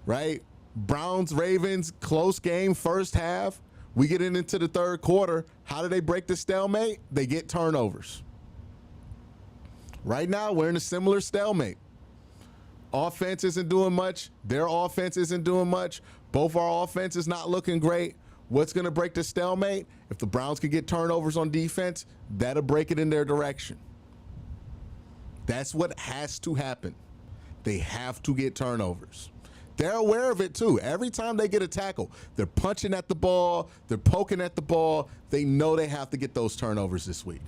right? Browns, Ravens, close game, first half. We get into the third quarter. How do they break the stalemate? They get turnovers. Right now, we're in a similar stalemate. Offense isn't doing much. Their offense isn't doing much. Both our offense is not looking great. What's going to break the stalemate? If the Browns can get turnovers on defense, that'll break it in their direction. That's what has to happen. They have to get turnovers. They're aware of it too. Every time they get a tackle, they're punching at the ball, they're poking at the ball. They know they have to get those turnovers this week.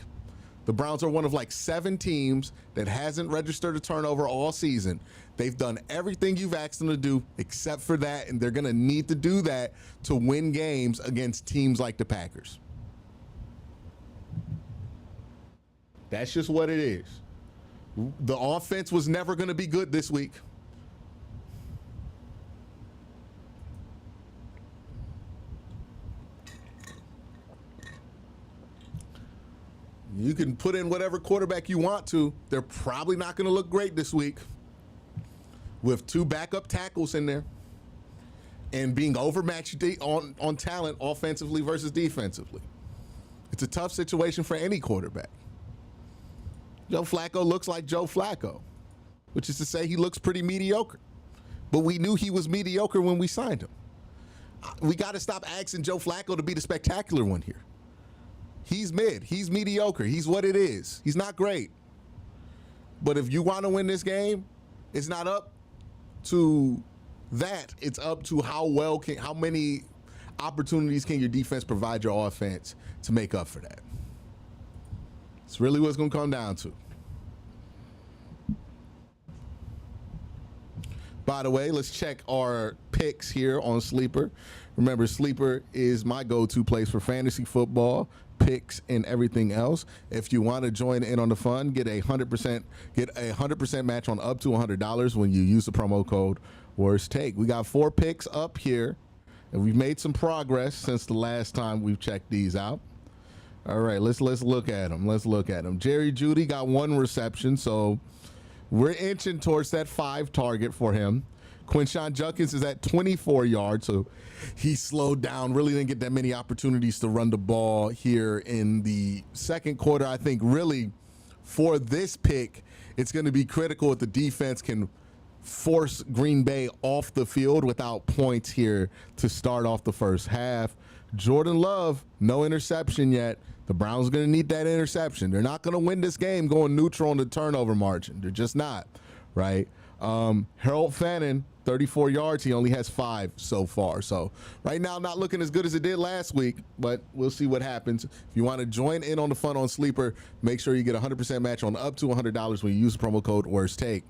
The Browns are one of like 7 teams that hasn't registered a turnover all season. They've done everything you've asked them to do except for that, and they're going to need to do that to win games against teams like the Packers. That's just what it is. The offense was never going to be good this week. You can put in whatever quarterback you want to. They're probably not going to look great this week with 2 backup tackles in there and being overmatched on talent offensively versus defensively. It's a tough situation for any quarterback. Joe Flacco looks like Joe Flacco, which is to say he looks pretty mediocre. But we knew he was mediocre when we signed him. We got to stop asking Joe Flacco to be the spectacular one here. He's mid. He's mediocre. He's what it is. He's not great. But if you want to win this game, it's not up to that. It's up to how many opportunities can your defense provide your offense to make up for that. It's really what it's going to come down to. By the way, let's check our picks here on Sleeper. Remember, Sleeper is my go-to place for fantasy football, picks, and everything else. If you want to join in on the fun, get a 100% match on up to $100 when you use the promo code Worst Take. We got 4 picks up here, and we've made some progress since the last time we've checked these out. All right, let's look at them. Let's look at them. Jerry Jeudy got 1 reception, so we're inching towards that 5 target for him. Quincy Junkins is at 24 yards, so he slowed down, really didn't get that many opportunities to run the ball here in the second quarter. I think really for this pick, it's going to be critical if the defense can force Green Bay off the field without points here to start off the first half. Jordan Love, no interception yet. The Browns are going to need that interception. They're not going to win this game going neutral on the turnover margin. They're just not, right? Harold Fannin, 34 yards. He only has 5 so far. So right now, not looking as good as it did last week, but we'll see what happens. If you want to join in on the fun on Sleeper, make sure you get a 100% match on up to $100 when you use the promo code Worst Take.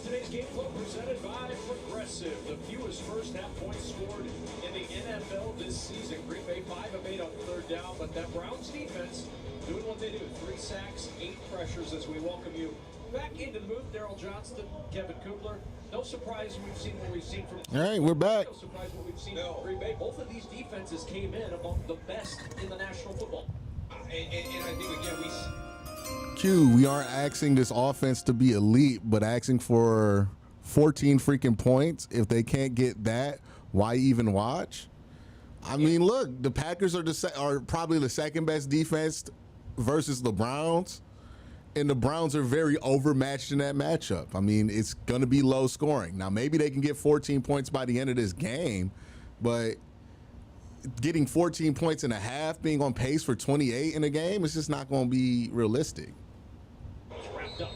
Today's game flow presented by Progressive. The fewest first half points scored in the NFL this season. Green Bay 5 of 8 on third down, but that Browns defense doing what they do. 3 sacks, 8 pressures as we welcome you back into the booth. Daryl Johnston, Kevin Kubler. No surprise we've seen what we've seen from. All right, we're back. No surprise what we've seen from Green Bay. Both of these defenses came in among the best in the National Football. And I think again We aren't asking this offense to be elite, but asking for 14 freaking points. If they can't get that, why even watch? I mean, look, the Packers are probably the second best defense versus the Browns, and the Browns are very overmatched in that matchup. I mean, it's going to be low scoring. Now, maybe they can get 14 points by the end of this game, but getting 14 points and a half, being on pace for 28 in a game, it's just not going to be realistic. Wrapped up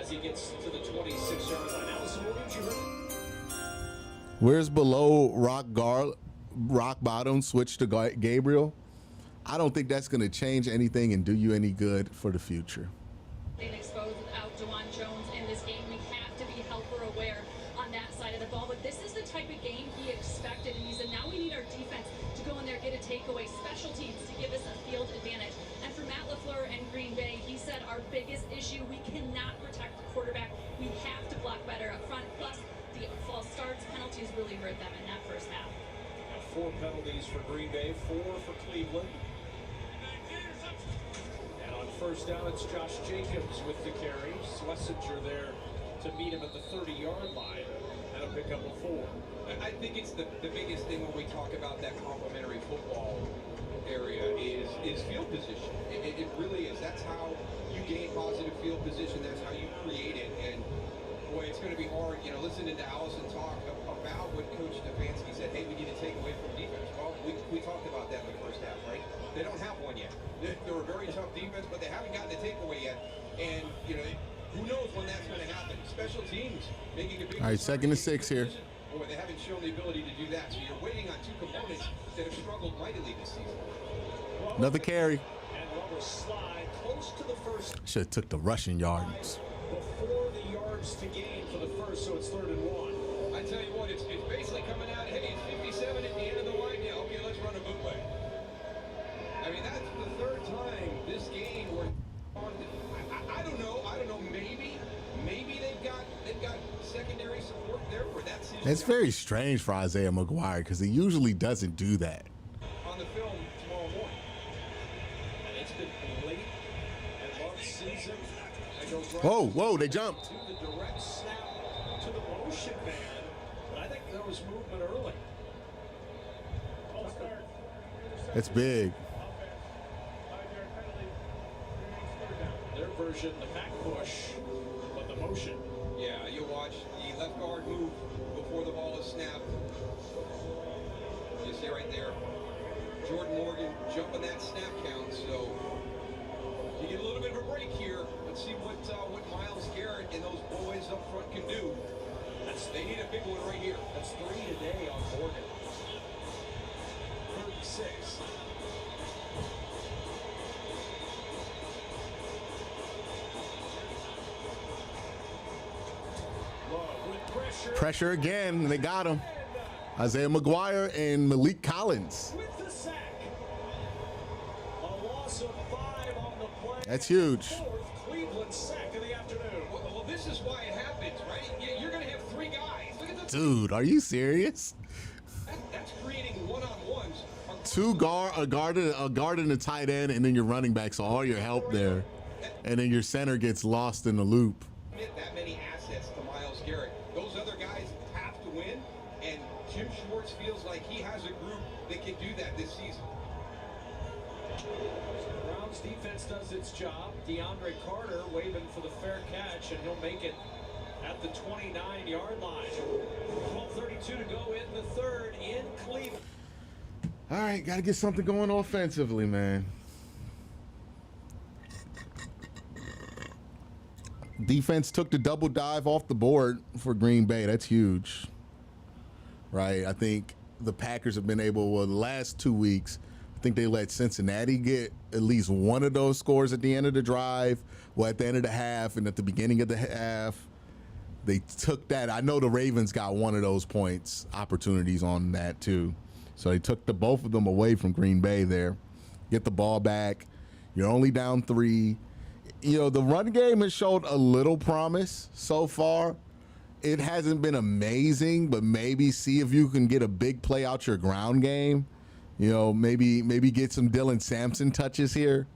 as he gets to the 26-yard line. Allison, what did you heard? Where's below rock bottom, switch to Gabriel? I don't think that's going to change anything and do you any good for the future. Being exposed without DeJuan Jones in this game, we have to be helper aware on that side of the ball. But this is the type of game he expected, and he said, now we need our defense to go in there, get a takeaway, special teams to give us a field advantage. And for Matt LaFleur and Green Bay, he said our biggest issue, we cannot protect the quarterback. We have to block better up front. Plus, the false starts, penalties really hurt them in that first half. 4 penalties for Green Bay, 4 for Cleveland. And on first down, it's Josh Jacobs with the carry. Schlesinger there to meet him at the 30-yard line and a pickup of 4. I think it's the biggest thing when we talk about that complementary football area is field position. It really is. That's how you gain positive field position. That's how you create it. And boy, it's going to be hard, listening to Allison talk about what Coach Stefanski said, hey, we need to take away from defense. Well, we talked about that in the first half, right? They don't have one yet. They're a very tough defense, but they haven't gotten a takeaway yet. And, who knows when that's going to happen. Special teams making a big... All right, 2nd and 6 here. Boy, they haven't shown the ability to do that. So you're waiting on 2 components that have struggled mightily this season. Another carry. And rubber slide close to the first. Should have took the rushing yards. Before the yards to gain for the first, so it's 3rd and 1. I tell you what, it's basically coming out, hey, it's 57 at the end of the line. Yeah, okay, let's run a bootleg. I mean, that's the 3rd time this game where I don't know, maybe they've got secondary support there for that season. It's very strange for Isaiah McGuire because he usually doesn't do that. On the film tomorrow morning. And it's been late and long season. Whoa, they jumped. To the direct snap to the motion man. But I think there was movement early. That's big. Their version, the back push, but the motion. Yeah, you watch the left guard move before the ball is snapped. You see right there, Jordan Morgan jumping that snap count. So you get a little bit of a break here. Let's see what Myles Garrett and those boys up front can do. They need a big one right here. That's 3 today on Morgan. 36. Pressure again. They got him. Isaiah McGuire and Malik Collins. With the sack. A loss of 5 on the play. That's huge. 4th Cleveland sack of the afternoon. Well, this is why it happens, right? You're going to have 3 guys. Look at the Dude, are you serious? That's creating one-on-ones. 2 a guard and a tight end, and then your running back. So all your help there, and then your center gets lost in the loop. That many assets to Myles Garrett. Those other guys have to win, and Jim Schwartz feels like he has a group that can do that this season. Browns defense does its job. DeAndre Carter waving for the fair catch, and he'll make it at the 29-yard line. 12:32 to go in the 3rd in Cleveland. All right, got to get something going offensively, man. Defense took the double dive off the board for Green Bay. That's huge, right? I think the Packers have been able, the last 2 weeks, I think they let Cincinnati get at least one of those scores at the end of the drive, at the end of the half, and at the beginning of the half. They took that. I know the Ravens got one of those opportunities on that too. So they took both of them away from Green Bay there. Get the ball back. You're only down 3. the run game has showed a little promise so far. It hasn't been amazing, but maybe see if you can get a big play out your ground game. Maybe get some Dylan Sampson touches here.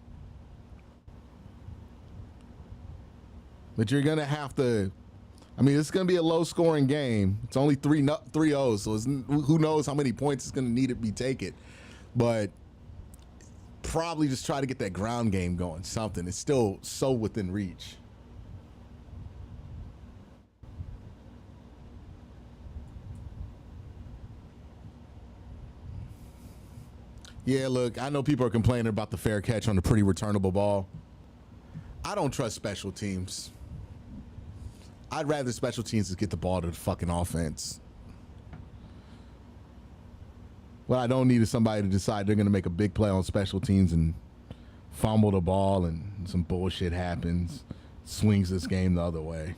But you're going to have to, it's going to be a low-scoring game. It's only 3-0, so who knows how many points it's going to need to be taken. But probably just try to get that ground game going, something. It's still so within reach. Yeah, look, I know people are complaining about the fair catch on the pretty returnable ball. I don't trust special teams. I'd rather special teams just get the ball to the fucking offense. What I don't need is somebody to decide they're going to make a big play on special teams and fumble the ball and some bullshit happens, swings this game the other way.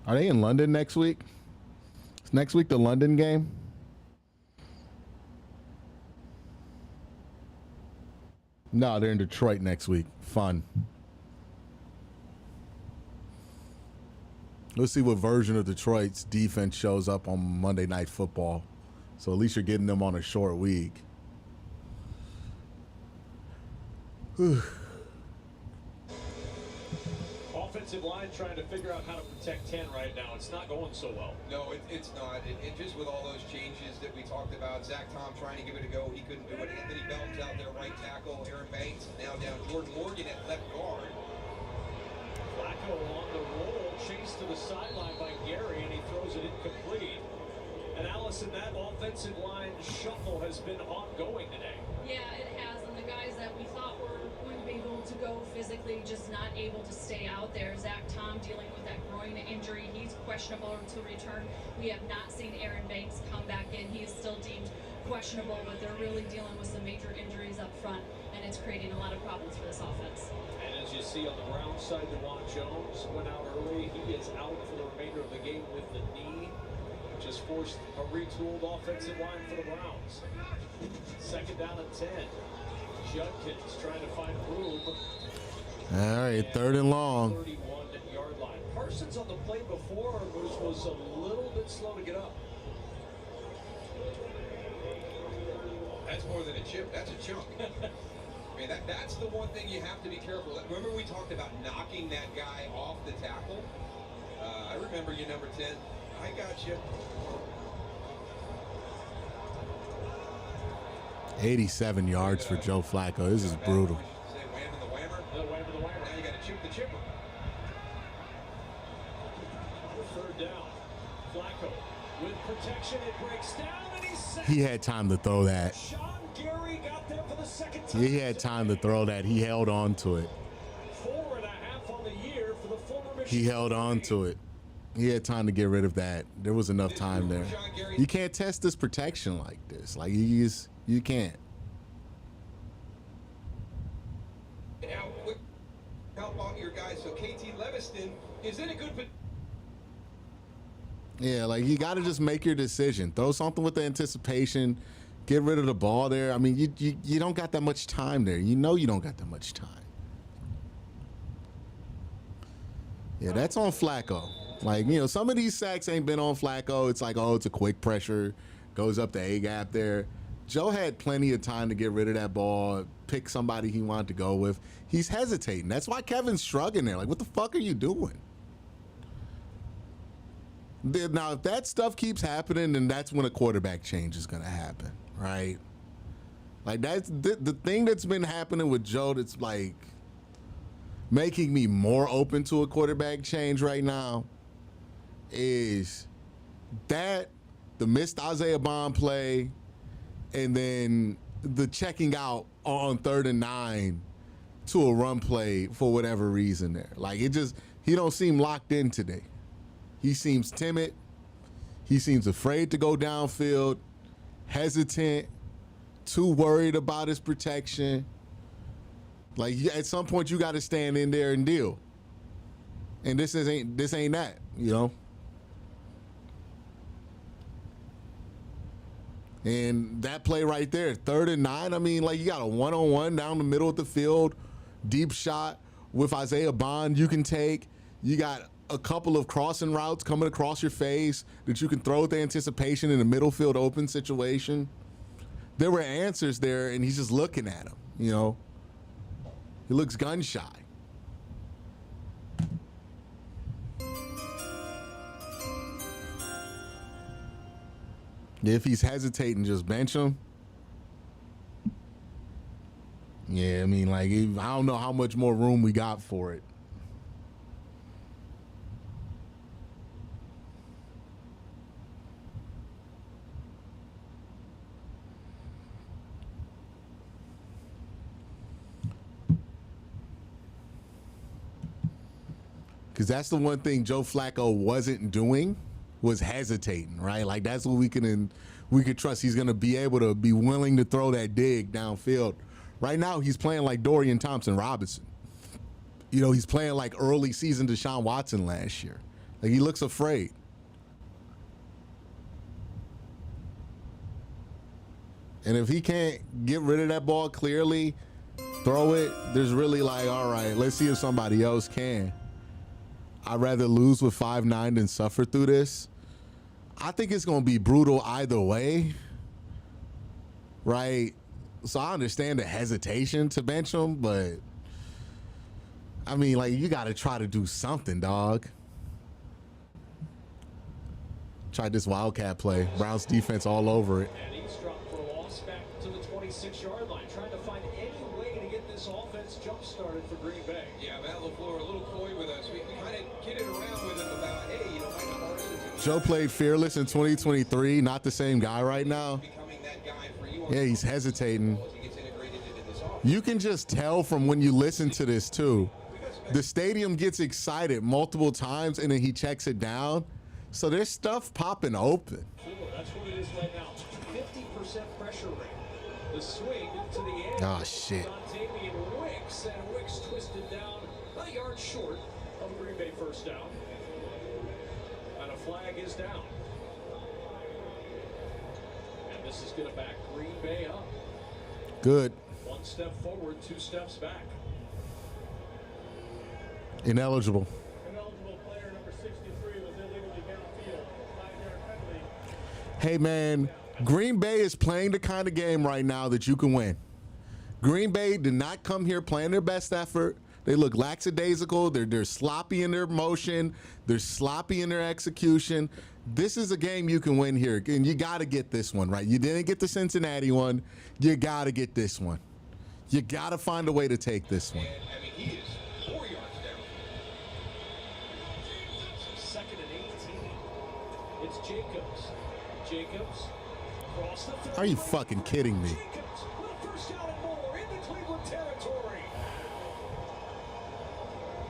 Are they in London next week? Is next week the London game? No, they're in Detroit next week. Fun. Let's see what version of Detroit's defense shows up on Monday Night Football. So at least you're getting them on a short week. Offensive line trying to figure out how to protect 10 right now. It's not going so well. No, it's not. It just with all those changes that we talked about, Zach Tom trying to give it a go, he couldn't do it. Anthony Bell's out there right tackle. Aaron Banks now down. Jordan Morgan at left guard. Flacco on the roll, chased to the sideline by Gary, and he throws it incomplete. And Allison, that offensive line shuffle has been ongoing today. Yeah, it has, and the guys that we thought were going to be able to go physically, just not able to stay out there. Zach Tom dealing with that groin injury. He's questionable to return. We have not seen Aaron Banks come back in. He is still deemed questionable, but they're really dealing with some major injuries up front, and it's creating a lot of problems for this offense. And as you see on the Browns side, DeJuan Jones went out early. He is out for the remainder of the game with the knee, which has forced a retooled offensive line for the Browns. Second down and 10. Judkins trying to find room. All right, third and long. 31-yard line. Parsons on the play before was a little bit slow to get up. That's more than a chip. That's a chunk. I mean, that's the one thing you have to be careful. Remember we talked about knocking that guy off the tackle? I remember you, number 10. I got you. 87 yards for Joe Flacco. This is brutal. Say wham the whammer. Now you got to chip the chipper. Third down. Flacco with protection. It breaks down and he's sacked. He had time to throw that. Sean Gary got there for the second time. He had time to throw that. He held on to it. 4.5 on the year for the former Michigan. He held on to it. He had time to get rid of that. There was enough time there. You can't test this protection like this. Like you can't. Now, quick help out your guys. So KT Leviston is in a good position. Yeah, like you got to just make your decision. Throw something with the anticipation. Get rid of the ball there. I mean, you don't got that much time there. You know you don't got that much time. Yeah, that's on Flacco. Like, some of these sacks ain't been on Flacco. It's like, oh, it's a quick pressure. Goes up the A-gap there. Joe had plenty of time to get rid of that ball, pick somebody he wanted to go with. He's hesitating. That's why Kevin's shrugging there. Like, what the fuck are you doing? Now, if that stuff keeps happening, then that's when a quarterback change is going to happen, right? Like, that's the thing that's been happening with Joe that's, like, making me more open to a quarterback change right now is that the missed Isaiah Bond play and then the checking out on 3rd and 9 to a run play for whatever reason there. Like, he don't seem locked in today. He seems timid. He seems afraid to go downfield, hesitant, too worried about his protection. Like, at some point, you got to stand in there and deal. And this ain't that, you know? And that play right there, 3rd and 9, I mean, like, you got a one-on-one down the middle of the field, deep shot with Isaiah Bond you can take. You got a couple of crossing routes coming across your face that you can throw with the anticipation in a middle field open situation. There were answers there, and he's just looking at him, you know? He looks gun-shy. If he's hesitating, just bench him. Yeah, I mean, like, I don't know how much more room we got for it. Because that's the one thing Joe Flacco wasn't doing, was hesitating, right? Like, that's what we could trust. He's going to be able to be willing to throw that dig downfield. Right now, he's playing like Dorian Thompson-Robinson. You know, he's playing like early season Deshaun Watson last year. Like, he looks afraid. And if he can't get rid of that ball clearly, throw it, there's really like, all right, let's see if somebody else can. I'd rather lose with 5-9 than suffer through this. I think it's going to be brutal either way, right? So I understand the hesitation to bench him, but I mean, like, you got to try to do something, dog. Try this Wildcat play. Browns defense all over it. And he's dropped for a loss back to the 26-yard line, trying to find any way to get this offense jump-started for Green Bay. Yeah, Matt LaFleur a little coy with us. We kind of kidded around with him about, hey, you know, Michael Parsons. Joe played fearless in 2023. Not the same guy right now. Yeah, he's hesitating. You can just tell from when you listen to this, too. The stadium gets excited multiple times, and then he checks it down. So there's stuff popping open. That's what it is right now. 50% pressure rate. The swing to the end. Oh, shit. Dontavian Wicks, and Wicks twisted down a yard short of a Green Bay first down. And a flag is down. And this is going to back Green Bay up. Good. 1 step forward, 2 steps back. Ineligible. Ineligible player number 63 was illegally downfield. 5-yard penalty. Hey, man, Green Bay is playing the kind of game right now that you can win. Green Bay did not come here playing their best effort. They look lackadaisical. They're sloppy in their motion. They're sloppy in their execution. This is a game you can win here, and you got to get this one, right? You didn't get the Cincinnati one. You got to get this one. You got to find a way to take this one. I mean, he is 4 yards down. So 2nd and 18. It's Jacobs. Jacobs across the 30. Are you fucking kidding me? Jacobs with a first down and more into Cleveland territory.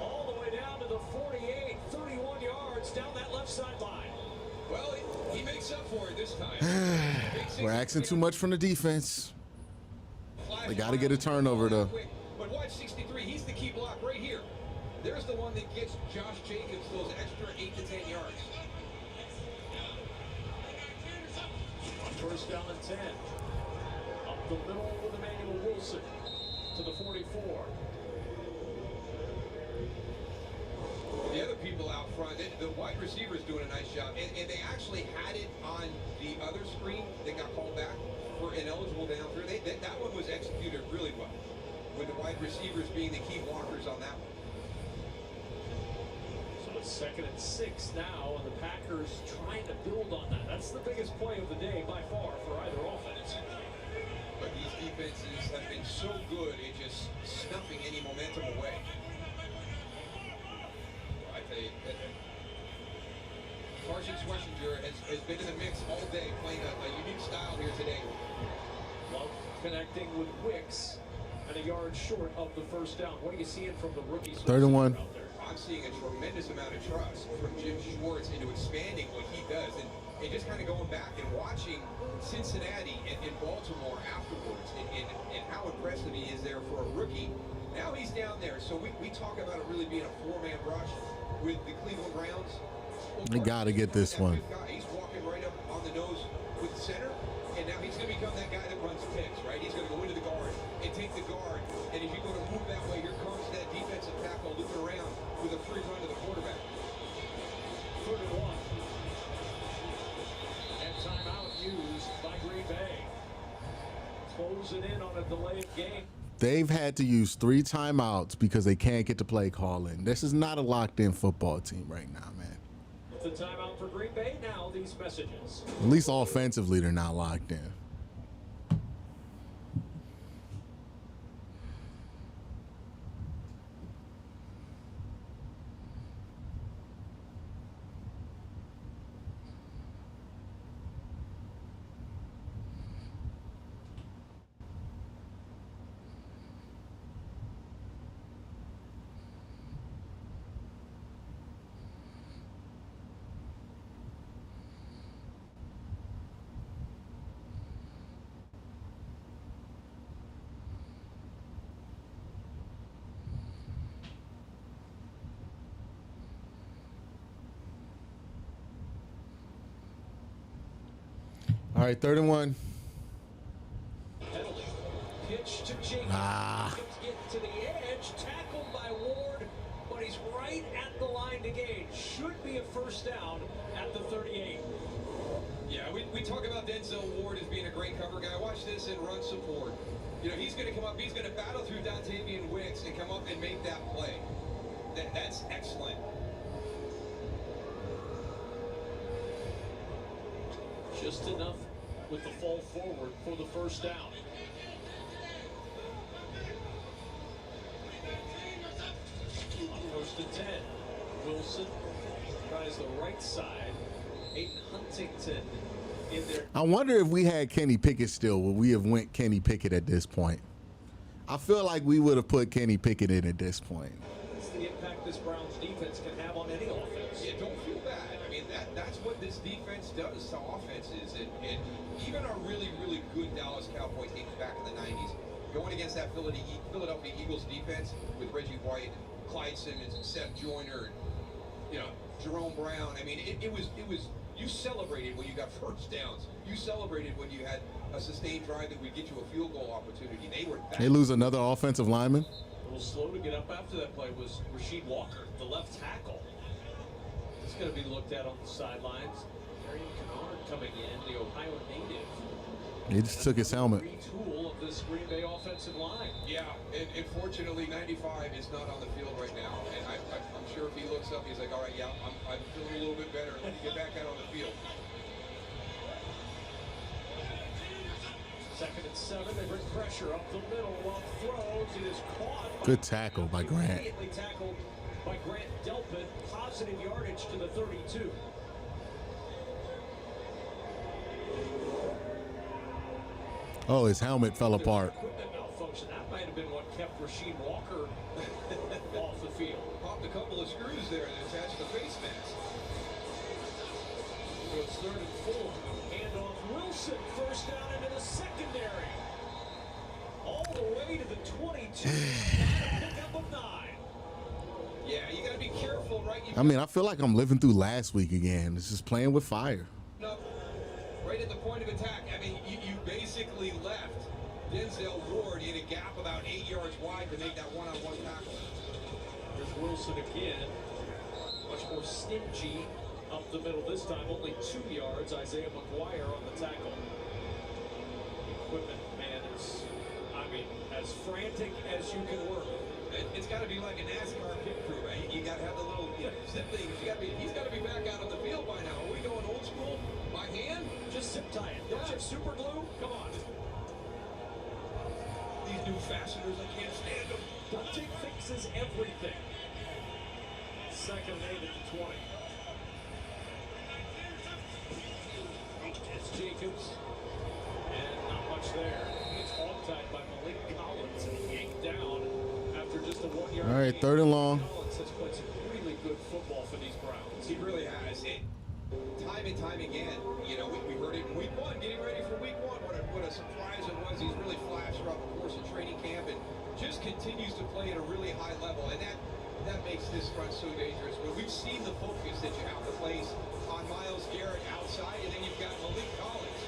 All the way down to the 48, 31 yards down that left sideline. Well, he makes up for it this time. We're asking too much from the defense. They got to get a turnover, though. But watch 63. He's the key block right here. There's the one that gets Josh Jacobs those extra 8 to 10 yards. First down and 10. Up the middle with Emmanuel Wilson to the 44. The other people out front, the wide receiver's doing a nice job. And they actually had it on the other screen that got called back for ineligible downfield. That one was executed really well, with the wide receivers being the key blockers on that one. So it's 2nd and 6 now, and the Packers trying to build on that. That's the biggest play of the day by far for either offense. But these defenses have been so good at just snuffing any momentum away. I tell you, Carson Schwarzenegger has been in the mix all day, playing a unique style here today. Love connecting with Wicks and a yard short of the first down. What are you seeing from the rookies? 3rd and 1. I'm seeing a tremendous amount of trust from Jim Schwartz into expanding what he does, and just kind of going back and watching Cincinnati and Baltimore afterward. and how impressive he is there for a rookie. Now he's down there, so we talk about it really being a four-man rush with the Cleveland Browns. They got to get this one. He's walking right up on the nose with the center, and now he's going to become that guy that runs picks, right? He's going to go into the guard and take the guard, and if you're going to move that way, here comes that defensive tackle looping around with a free run to the quarterback. 3rd and 1. And timeout used by Green Bay. Closing in on a delayed game. They've had to use 3 timeouts because they can't get the play call in. This is not a locked-in football team right now, man. The timeout for Green Bay. Now these messages. At least offensively, they're not locked in. All right, 3rd and 1. Penalty. Pitch to Jacobs. Get to the edge. Tackled by Ward, but he's right at the line to gain. Should be a first down at the 38. Yeah, we talk about Denzel Ward as being a great cover guy. Watch this in run support. You know, he's going to come up, he's going to battle through Dontavian Wicks and come up and make that play. That's excellent. Just enough with the fall forward for the first down. On 1st and 10, Wilson tries the right side. Aiden Huntington in there. I wonder if we had Kenny Pickett still, would we have went Kenny Pickett at this point? I feel like we would have put Kenny Pickett in at this point. That's the impact this Browns defense can have on any offense. Yeah, don't feel bad. I mean, that's what this defense does to offenses. And even our really, really good Dallas Cowboys teams back in the 90s, going against that Philadelphia Eagles defense with Reggie White, and Clyde Simmons, and Seth Joyner, and, you know, Jerome Brown. I mean, it was you celebrated when you got first downs. You celebrated when you had a sustained drive that would get you a field goal opportunity. They lose another offensive lineman. A little slow to get up after that play was Rasheed Walker, the left tackle. It's going to be looked at on the sidelines. Arian Kennard coming in, the Ohio native. He just took his helmet. Retool of this Green Bay offensive line. Yeah, and unfortunately, 95 is not on the field right now. And I'm sure if he looks up, he's like, all right, yeah, I'm feeling a little bit better. Let me get back out on the field. 2nd and 7, they bring pressure up the middle. Long throws. It is caught. Good tackle by Grant. Immediately tackled by Grant Delpit. Positive yardage to the 32. Oh, his helmet fell apart. Equipment malfunction. That might have been what kept Rasheed Walker off the field. Popped a couple of screws there and attached the face mask. So it's 3rd and 4. Handoff Wilson. First down into the secondary. All the way to the 22. Pickup of 9. Yeah, you got to be careful, right? I mean, I feel like I'm living through last week again. It's just playing with fire. Right at the point of attack. I mean, you basically left Denzel Ward in a gap about 8 yards wide to make that one-on-one tackle. Here's Wilson again. Much more stingy up the middle this time. Only 2 yards. Isaiah McGuire on the tackle. Equipment man is, I mean, as frantic as you can work. It's got to be like a NASCAR pit crew, right? You got to have the little zip things. He's got to be back out on the field by now. Are we going old school? By hand? Just zip tie it. Don't you have super glue? Come on. These new fasteners, I can't stand them. Bunting fixes everything. 2nd and 8 at the 20. It's Jacobs. And not much there. It's hog-tied by Malik Collins and yanked down after just a 1 yard. All right, 3rd and long. Collins has played some really good football for these Browns. He really has. Time and time again, you know, we heard it in week 1, getting ready for week 1. What a surprise it was. He's really flashed at a really high level, and that makes this front so dangerous. But we've seen the focus that you have to place on Myles Garrett outside, and then you've got Malik Collins,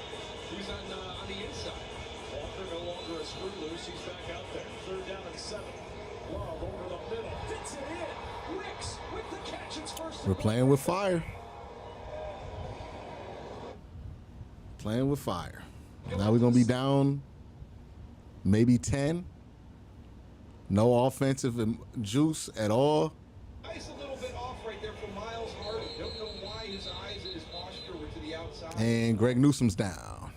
who's on the inside. Walker no longer a screw loose. He's back out there. 3rd down and 7. Love over the middle. Fits it in. Wicks with the catch. It's first. We're playing with fire. Playing with fire. Now we're going to be down maybe 10. No offensive juice at all. Eyes a little bit off right there for Miles Hardy. Don't know why his eyes and his posture were to the outside. And Greg Newsome's down.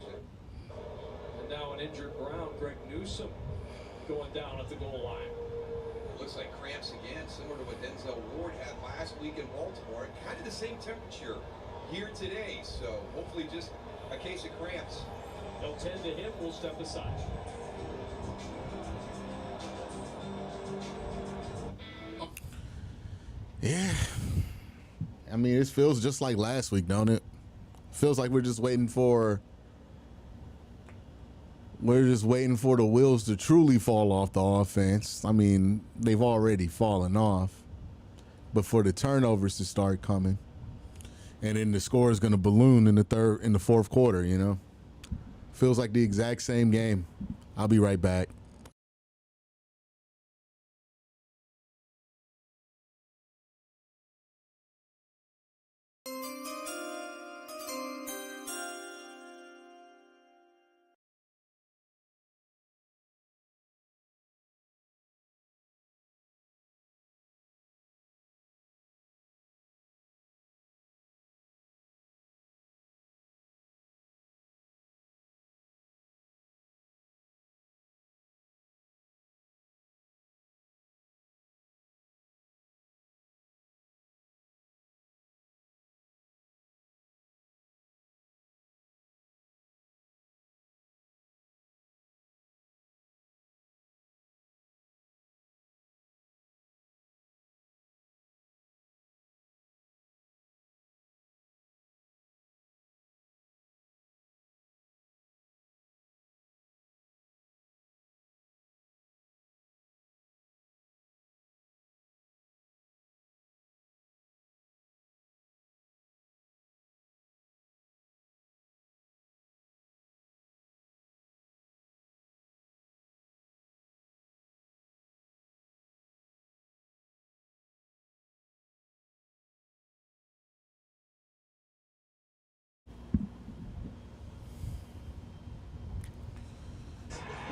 And now an injured Brown, Greg Newsome, going down at the goal line. Looks like cramps again, similar to what Denzel Ward had last week in Baltimore. Kind of the same temperature here today, so hopefully just a case of cramps. They'll tend to him. We'll step aside. Yeah. I mean, it feels just like last week, don't it? Feels like we're just waiting for the wheels to truly fall off the offense. I mean, they've already fallen off. But for the turnovers to start coming. And then the score is going to balloon in the fourth quarter, you know. Feels like the exact same game. I'll be right back.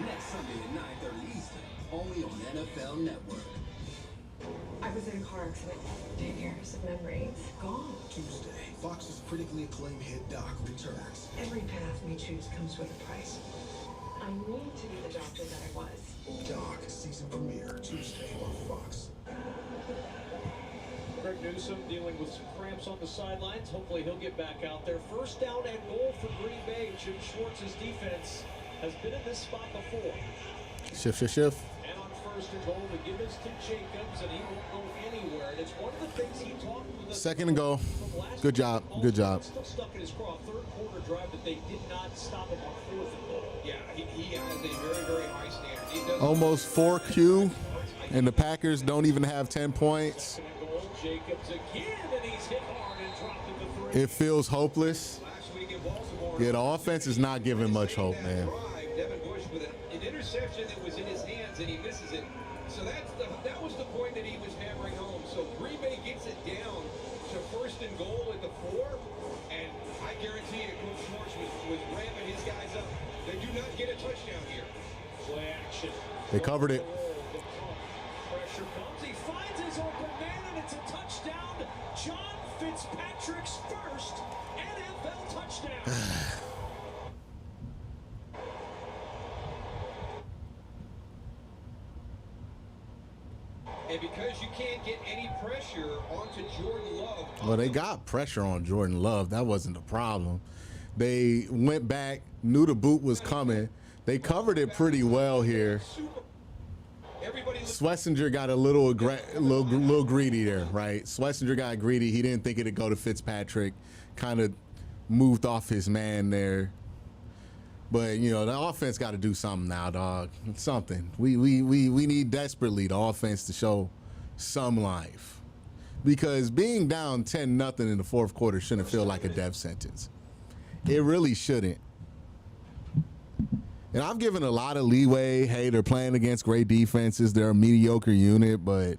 Next Sunday at 9:30 Eastern, only on NFL Network. I was in a car accident. 10 years of memories gone. Tuesday, Fox's critically acclaimed hit doc returns. Every path we choose comes with a price. I need to be the doctor that I was. Doc season premiere Tuesday on Fox. Greg Newsome dealing with some cramps on the sidelines. Hopefully he'll get back out there. 1st down and goal for Green Bay. Jim Schwartz's defense has been in this spot before. Shift. And on 1st and goal, the give is to Jacobs, and he won't go anywhere. And it's one of the things he talked with us. 2nd and goal. Good job. Still stuck in his craw. 3rd quarter drive that they did not stop him on 4th and goal. Yeah, he has a very, very high standard. He does Almost 4Q, and the Packers don't even have 10 points. Jacobs again, and he's hit hard and dropped at the 3. It feels hopeless. Yeah, the offense is not giving much hope, man. Devin Bush with an interception that was in his hands, and he misses it. So that was the point that he was hammering home. So Green Bay gets it down to 1st and goal at the 4, and I guarantee you, Coach Schwartz was ramping his guys up. They do not get a touchdown here. Play action. They covered it. Pressure comes. He finds his open man, and it's a touchdown. John Fitzpatrick's first NFL touchdown. And because you can't get any pressure onto Jordan Love. Well, they got pressure on Jordan Love. That wasn't the problem. They went back, knew the boot was coming. They covered it pretty well here. Schlesinger got a little greedy there, right? Schlesinger got greedy. He didn't think it'd go to Fitzpatrick. Kind of moved off his man there. But you know, the offense got to do something now, dog. Something. We need desperately the offense to show some life, because being down 10-0 in the fourth quarter shouldn't feel like a death sentence. It really shouldn't. And I've given a lot of leeway. Hey, they're playing against great defenses. They're a mediocre unit, but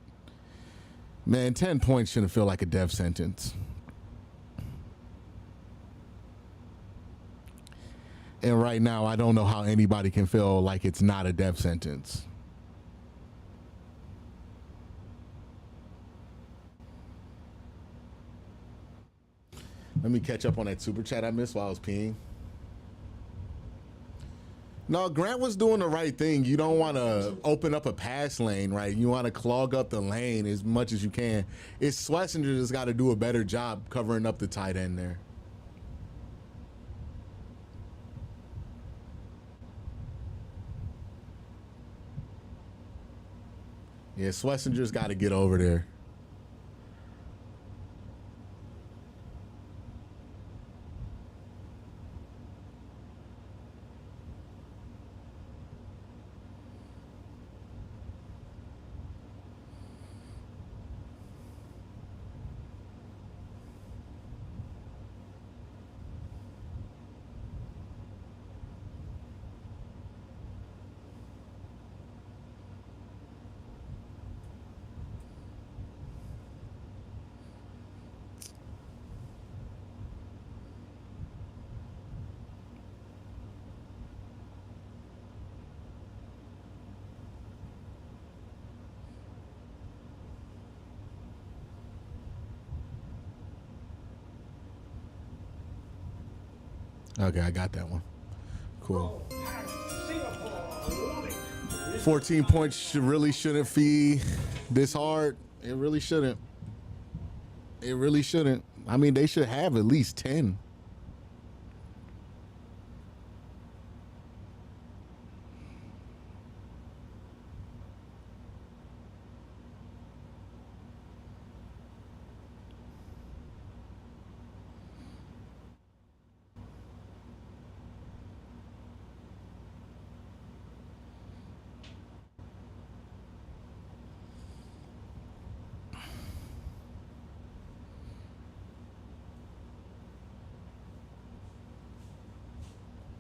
man, 10 points shouldn't feel like a death sentence. And right now, I don't know how anybody can feel like it's not a death sentence. Let me catch up on that super chat I missed while I was peeing. No, Grant was doing the right thing. You don't want to open up a pass lane, right? You want to clog up the lane as much as you can. It's Schlesinger that's got to do a better job covering up the tight end there. Yeah, Schlesinger's got to get over there. Okay, I got that one. Cool. 14 points really shouldn't be this hard. It really shouldn't. It really shouldn't. I mean, they should have at least 10.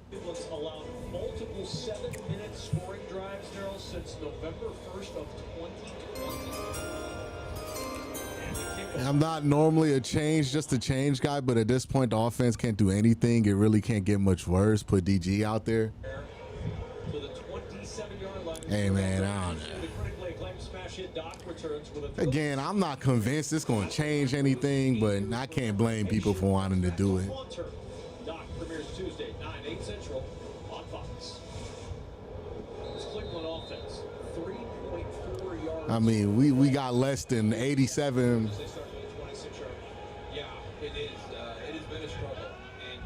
Cleveland's allowed multiple 7-minute scoring drives, Daryl, since November 1st of 2020. I'm not normally just a change guy, but at this point, the offense can't do anything. It really can't get much worse. Put DG out there. To the 27-yard line. Hey, man, I don't know. Again, I'm not convinced it's going to change anything, but I can't blame people for wanting to do it. Doc premieres Tuesday, 9/8 Central on Fox. This Cleveland offense, 3.4 yards. I mean, we got less than 87. Yeah, it is. It has been a struggle, and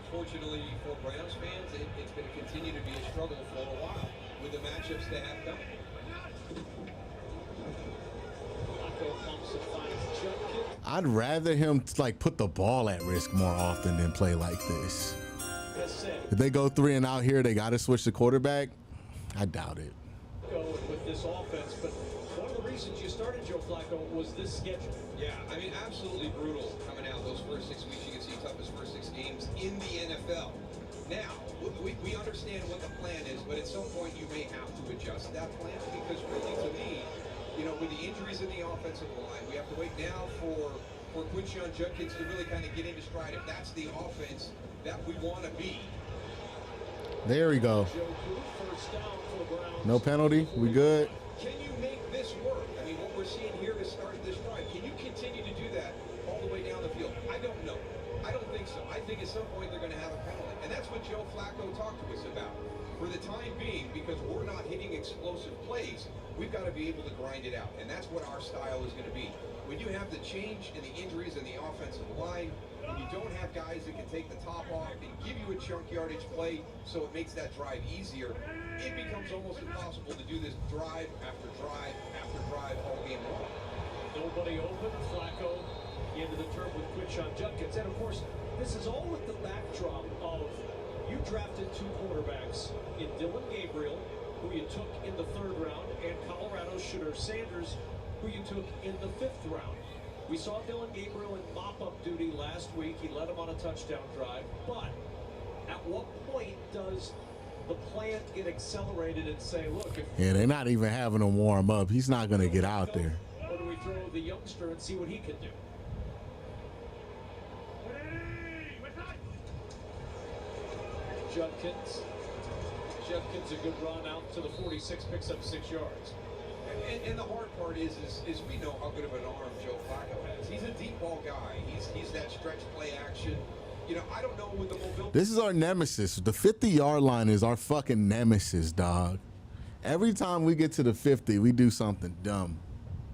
unfortunately for Browns fans, it's going to continue to be a struggle for a while with the matchups they have coming. I'd rather him like put the ball at risk more often than play like this. If they go 3 and out here, they got to switch the quarterback. I doubt it. With this offense, but one of the reasons you started Joe Flacco was this schedule. Yeah, I mean, absolutely brutal coming out those first 6 weeks. You can see toughest first 6 games in the NFL. Now, we understand what the plan is, but at some point you may have to adjust that plan, because really, to me, you know, with the injuries in the offensive line, we have to wait now for Quincy Judkins to really kind of get into stride. If that's the offense that we want to be. There we go. No penalty. We good. Can you make this work? I mean, what we're seeing here to start this drive, can you continue to do that all the way down the field? I don't know. I don't think so. I think at some point they're going to have a penalty. And that's what Joe Flacco talked to us about. For the time being, because we're not hitting explosive plays, we've got to be able to grind it out. And that's what our style is going to be. When you have the change in the injuries in the offensive line, when you don't have guys that can take the top off and give you a chunk yardage play so it makes that drive easier, it becomes almost impossible to do this drive after drive after drive all game long. Nobody open. Flacco into the turf with Quincy Judkins. And of course, this is all with the backdrop of You drafted 2 quarterbacks in Dylan Gabriel, who you took in the 3rd round, and Colorado's Shedeur Sanders, who you took in the 5th round. We saw Dylan Gabriel in mop-up duty last week. He led him on a touchdown drive. But at what point does the plan get accelerated and say, look, if Yeah, they're not even having him warm up. He's not going to get out there. or do we throw the youngster and see what he can do? Judkins. Judkins, a good run out to the 46, picks up 6 yards. And the hard part is we know how good of an arm Joe Flacco has. He's a deep ball guy. He's that stretch play action. You know, I don't know what the mobility. This is our nemesis. The 50-yard line is our fucking nemesis, dog. Every time we get to the 50, we do something dumb.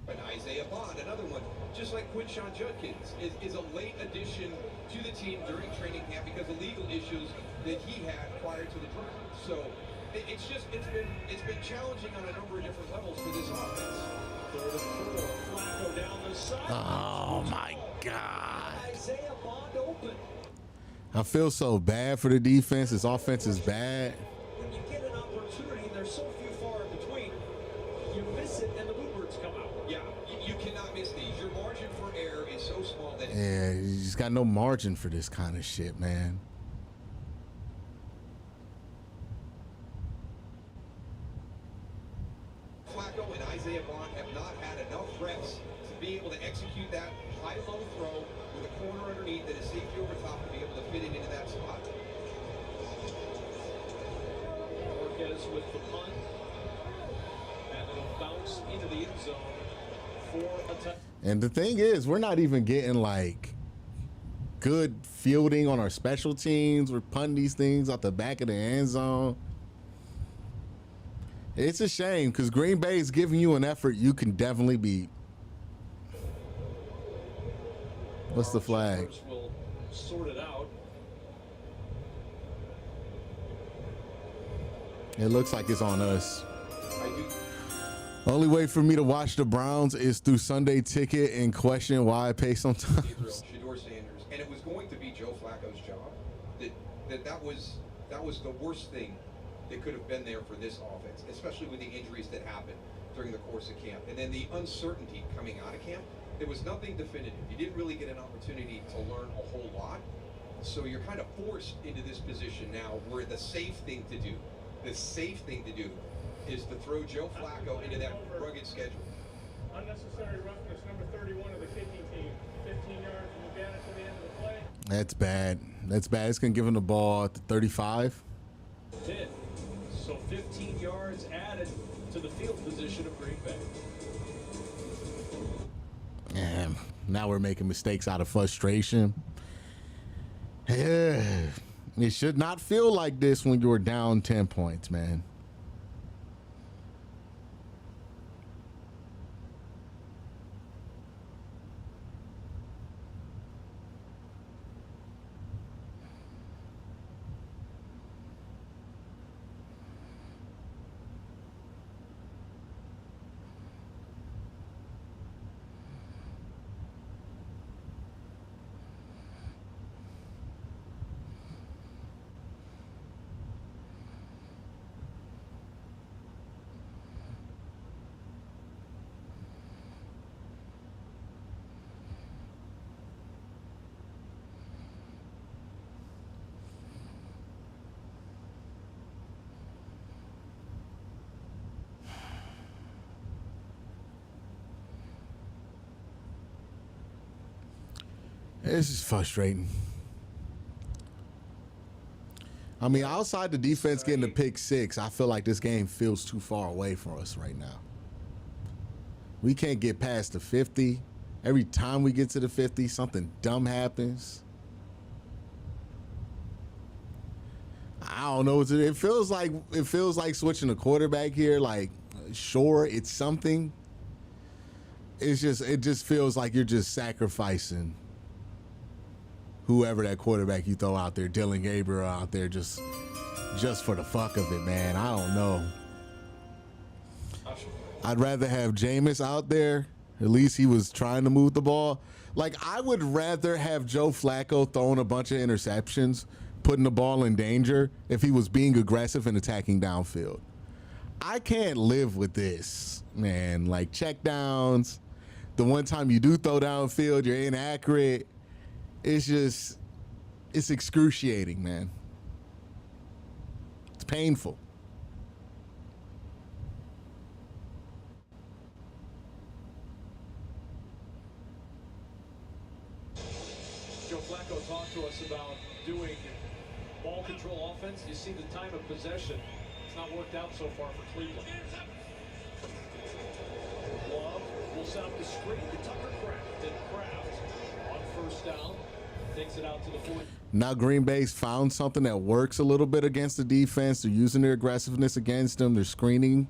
And Isaiah Bond, another one, just like Quincy Judkins, is a late addition to the team during training camp because of legal issues that he had prior to the draft. So it's been challenging on a number of different levels for this offense. 3rd and 4, Flacco down the side. Oh, my God. Isaiah Bond open. I feel so bad for the defense. This offense is bad. When you get an opportunity, there's so few far in between. You miss it, and the Bluebirds come out. Yeah, you cannot miss these. Your margin for error is so small that Yeah, you just got no margin for this kind of shit, man. Flacco and Isaiah Bond have not had enough reps to be able to execute that high-low throw with a corner underneath and a safety over top to be able to fit it into that spot. Marquez with the punt, and it'll bounce into the end zone for a touchdown. And the thing is, we're not even getting like good fielding on our special teams. We're punting these things out the back of the end zone. It's a shame because Green Bay is giving you an effort you can definitely beat. What's the flag? We'll sort it out. It looks like it's on us. Only way for me to watch the Browns is through Sunday Ticket and question why I pay sometimes. Shedeur Sanders, and it was going to be Joe Flacco's job. That was the worst thing that could have been there for this offense, especially with the injuries that happened during the course of camp, and then the uncertainty coming out of camp. There was nothing definitive. You didn't really get an opportunity to learn a whole lot, so you're kind of forced into this position now, where the safe thing to do is to throw Joe Flacco into that rugged schedule. Unnecessary roughness, number 31 of the kicking team. 15 yards and you got it to the end of the play. That's bad. That's bad. It's going to give him the ball at the 35. Did. So 15 yards added to the field position of Green Bay. And now we're making mistakes out of frustration. Yeah. It should not feel like this when you're down 10 points, man. This is frustrating. I mean, outside the defense getting the pick 6, I feel like this game feels too far away from us right now. We can't get past the 50. Every time we get to the 50, something dumb happens. I don't know. It feels like switching a quarterback here. Like, sure, it's something. It just feels like you're just sacrificing whoever that quarterback you throw out there, Dylan Gabriel out there, just for the fuck of it, man. I don't know. I'd rather have Jameis out there. At least he was trying to move the ball. Like, I would rather have Joe Flacco throwing a bunch of interceptions putting the ball in danger if he was being aggressive and attacking downfield. I can't live with this, man. Like check downs, the one time you do throw downfield, you're inaccurate. It's excruciating, man. It's painful. Joe Flacco talked to us about doing ball control offense. You see the time of possession. It's not worked out so far for Cleveland. Love will set up the screen to Tucker Kraft, and Kraft on first down takes it out to the 40. Now Green Bay's found something that works a little bit against the defense. They're using their aggressiveness against them. They're screening.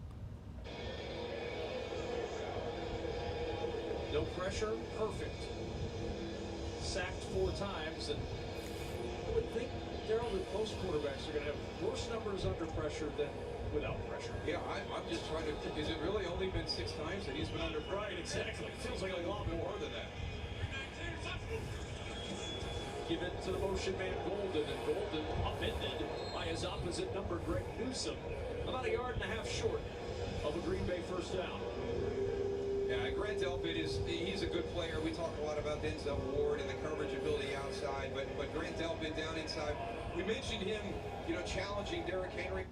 No pressure, perfect. Sacked 4 times, and I would think, Darryl, that most quarterbacks are going to have worse numbers under pressure than without pressure. Yeah, I'm just trying to think, is it really only been 6 times that he's been under pressure? Right, exactly. Feels like a lot more than that. Give it to the motion man Golden, and Golden upended by his opposite number, Greg Newsome. About 1.5 yards short of a Green Bay first down. Yeah, Grant Delpit he's a good player. We talk a lot about Denzel Ward and the coverage ability outside, but Grant Delpit down inside. We mentioned him, challenging Derrick Henry.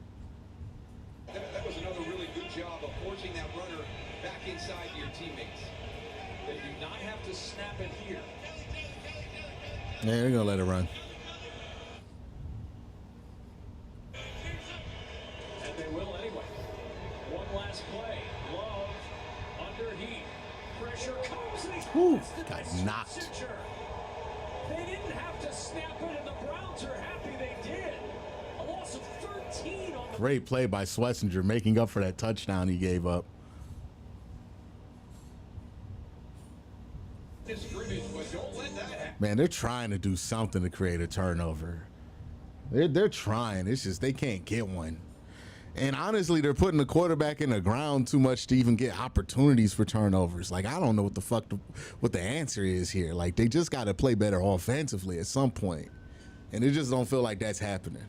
That was another really good job of forcing that runner back inside to your teammates. They do not have to snap it here. Yeah, they're gonna let it run. And they will anyway. One last play. Love under heat. Pressure comes and he got knocked. They didn't have to snap it, and the Browns are happy they did. A loss of 13 on the Great play by Schlesinger, making up for that touchdown he gave up. Man, they're trying to do something to create a turnover. They're trying. It's just they can't get one. And honestly, they're putting the quarterback in the ground too much to even get opportunities for turnovers. Like, I don't know what the fuck what the answer is here. Like, they just got to play better offensively at some point. And it just don't feel like that's happening.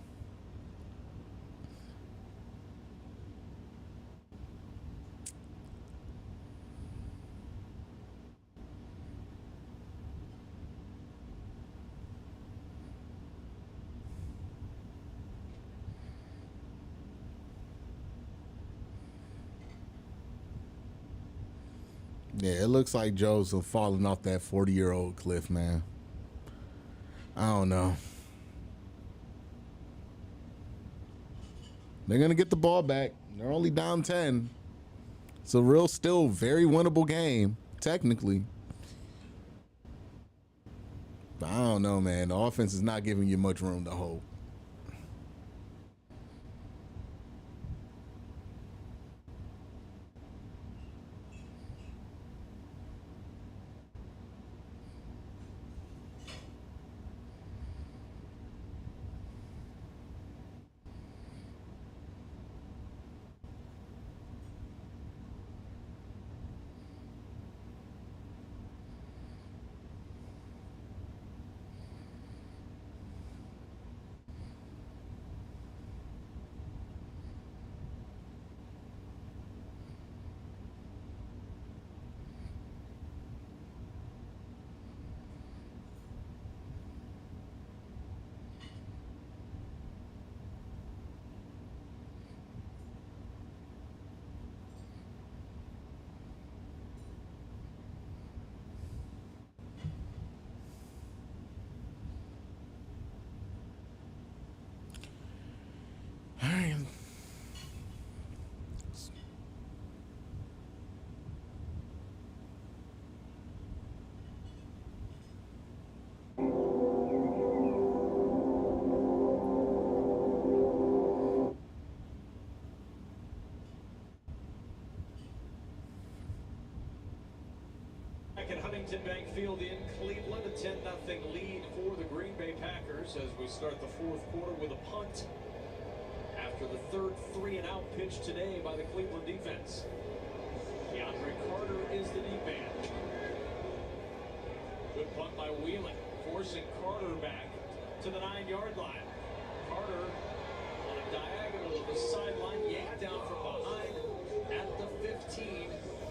Yeah, it looks like Joe's falling off that 40-year-old cliff, man. I don't know. They're going to get the ball back. They're only down 10. It's a still very winnable game, technically. But I don't know, man. The offense is not giving you much room to hope. At Huntington Bank Field in Cleveland, a 10-0 lead for the Green Bay Packers as we start the fourth quarter with a punt after the third 3-and-out pitch today by the Cleveland defense. DeAndre Carter is the deep man. Good punt by Wheeling, forcing Carter back to the 9-yard line. Carter on a diagonal to the sideline, yanked down from behind at the 15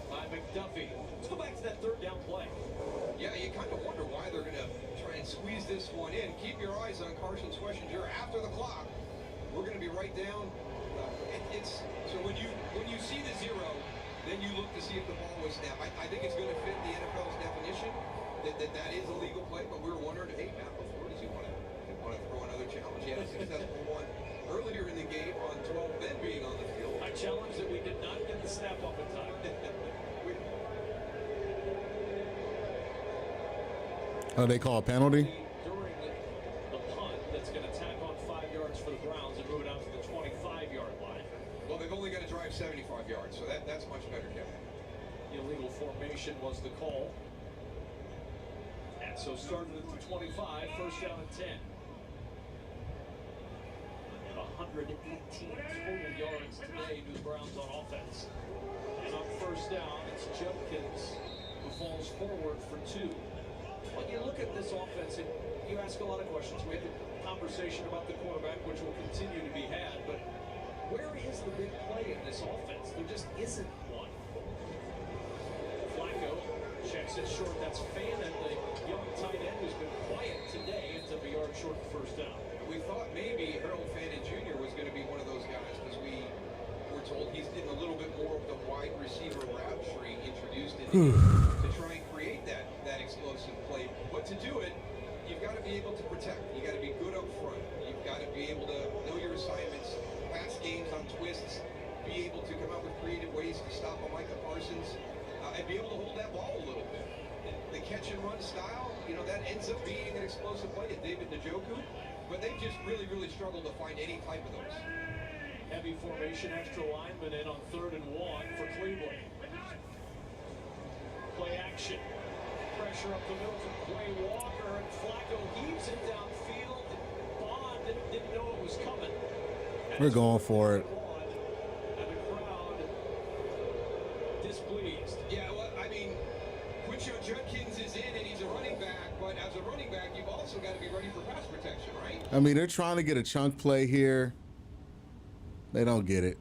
by McDuffie. Let's go back to that third down play. Yeah, you kind of wonder why they're going to try and squeeze this one in. Keep your eyes on Carson Schwessinger after the clock. We're going to be right down. So when you see the 0, then you look to see if the ball was snapped. I think it's going to fit the NFL's definition that is a legal play. But we were wondering, hey, Matt LaFleur, does he want to throw another challenge? He had a successful one earlier in the game on 12 men being on the field. I challenge that we did not get the snap up in time. Oh, they call a penalty? During the punt, that's going to tack on 5 yards for the Browns and move it out to the 25-yard line. Well, they've only got to drive 75 yards, so that's much better, Kevin. Illegal formation was the call. And so started at the 25, first down and 10. And 118 total yards today to the Browns on offense. And on first down, it's Judkins who falls forward for 2. When you look at this offense, you ask a lot of questions. We had a conversation about the quarterback, which will continue to be had, but where is the big play in this offense? There just isn't one. Flacco checks it short. That's Fannin, the young tight end who's been quiet today, and took a yard short the first down. We thought maybe Harold Fannin Jr. was going to be one of those guys because we were told he's getting a little bit more of the wide receiver route tree introduced in to try and create that explosive play. But to do it, you've got to be able to protect. You got to be good up front. You've got to be able to know your assignments, pass games on twists, be able to come up with creative ways to stop a Micah Parsons, and be able to hold that ball a little bit. The catch and run style, that ends up being an explosive play to David Njoku, but they've just really, really struggled to find any type of those. Heavy formation, extra lineman in on 3rd and 1 for Cleveland. Play action. Pressure up the middle from Quay Walker, and Flacco heaves it downfield. Bond didn't know it was coming. We're going for it. And the crowd displeased. Yeah, well, I mean, Quincy Judkins is in and he's a running back, but as a running back, you've also got to be ready for pass protection, right? I mean, they're trying to get a chunk play here. They don't get it.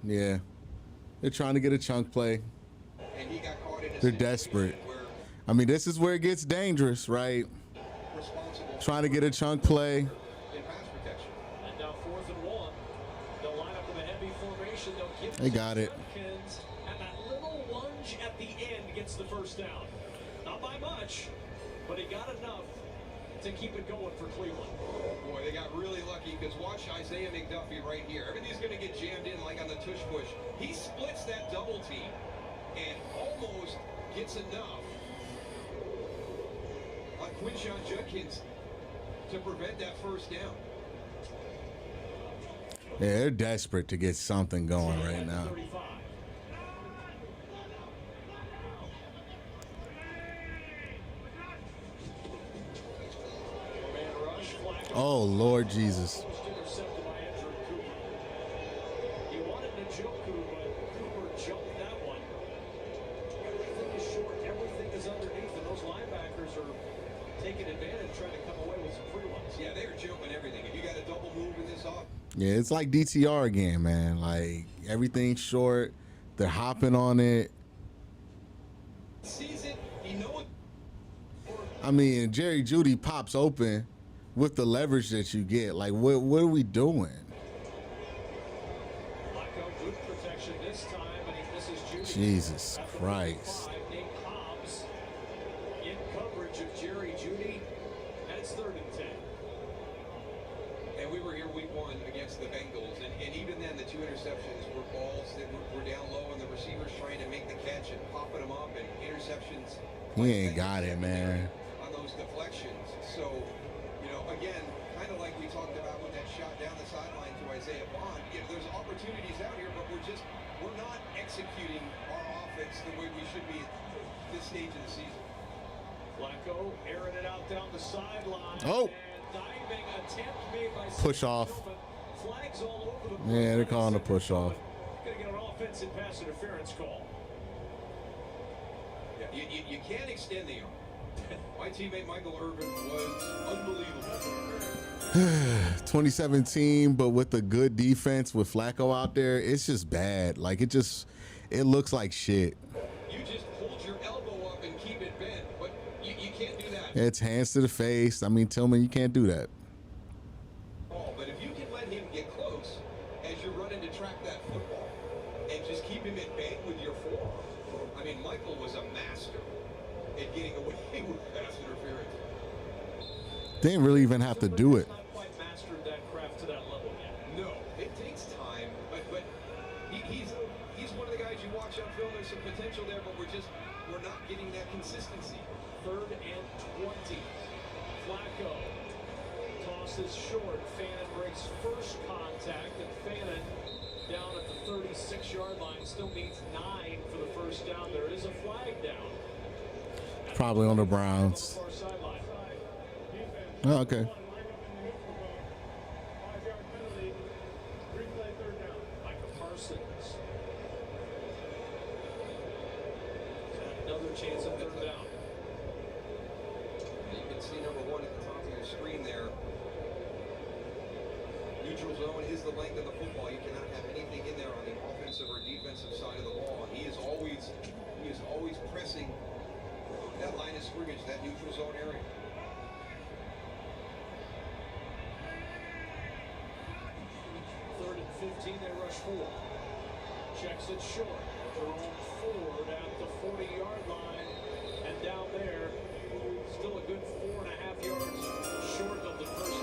Yeah. They're trying to get a chunk play. And he got caught in a They're desperate. I mean, this is where it gets dangerous, right? Trying to get a chunk play. In pass protection. And now 4th and 1. They'll line up with a heavy formation. They'll give They got it. Judkins, and that little lunge at the end gets the first down. Not by much, but he got enough to keep it going for Cleveland. Boy, they got really lucky because watch Isaiah McDuffie right here. Everything's going to get jammed in like on the tush push. He splits that double team and almost gets enough on Quincy Judkins to prevent that first down. Yeah, they're desperate to get something going right now. Oh, Lord Jesus. He wanted Njoku, but Cooper jumped that one. Everything is short, everything is underneath, and those linebackers are taking advantage, trying to come away with some free ones. Yeah, they are jumping everything. If you got a double move in this off. Yeah, it's like DTR again, man. Like, everything's short. They're hopping on it. Sees it, he knows. I mean, Jerry Jeudy pops open with the leverage that you get. Like, what are we doing? Flacco, good protection this time, and he misses Jeudy. Jesus Christ. Nate Hobbs in coverage of Jerry Jeudy, and it's 3rd and 10. And we were here week 1 against the Bengals, and even then the 2 interceptions were balls that were down low, and the receivers trying to make the catch and popping them up, and interceptions. He ain't got it, man. On those deflections. So, again, kind of like we talked about with that shot down the sideline to Isaiah Bond, there's opportunities out here, but we're not executing our offense the way we should be at this stage of the season. Flacco airing it out down the sideline. Oh. And diving attempt made by Push off. Flags all over the place. Yeah, they're calling a push off. Gonna get an offensive pass interference call. Yeah, you can't extend the arm. My teammate Michael Irvin was unbelievable. 2017, but with a good defense with Flacco out there, it's just bad. Like it looks like shit. You just hold your elbow up and keep it bent, but you can't do that. It's hands to the face. I mean, Tillman, you can't do that. But if you can let him get close as you're running to track that football and just keep him at bay with your forearm. I mean, Michael was a master at getting away with pass interference. They didn't really even have to do it. Not quite mastered that craft to that level yet. No, it takes time, but he's one of the guys you watch on film. There's some potential there, but we're not getting that consistency. 3rd and 20. Flacco tosses short. Fannin breaks first contact, and Fannin down at the 36-yard line. Still needs 9 for the first down. There is a flag down. Probably on the Browns. Far sideline. Oh, okay. Micah Parsons. Another chance at 3rd down. You can see number 1 at the top of your screen there. Neutral zone is the length of the football. You cannot have anything in there on the offensive or defensive side of the ball. And he is always pressing that line of scrimmage, that neutral zone area. Third and 15, they rush 4. Checks it short. Jerome Ford at the 40-yard line. And down there, still a good 4.5 yards short of the first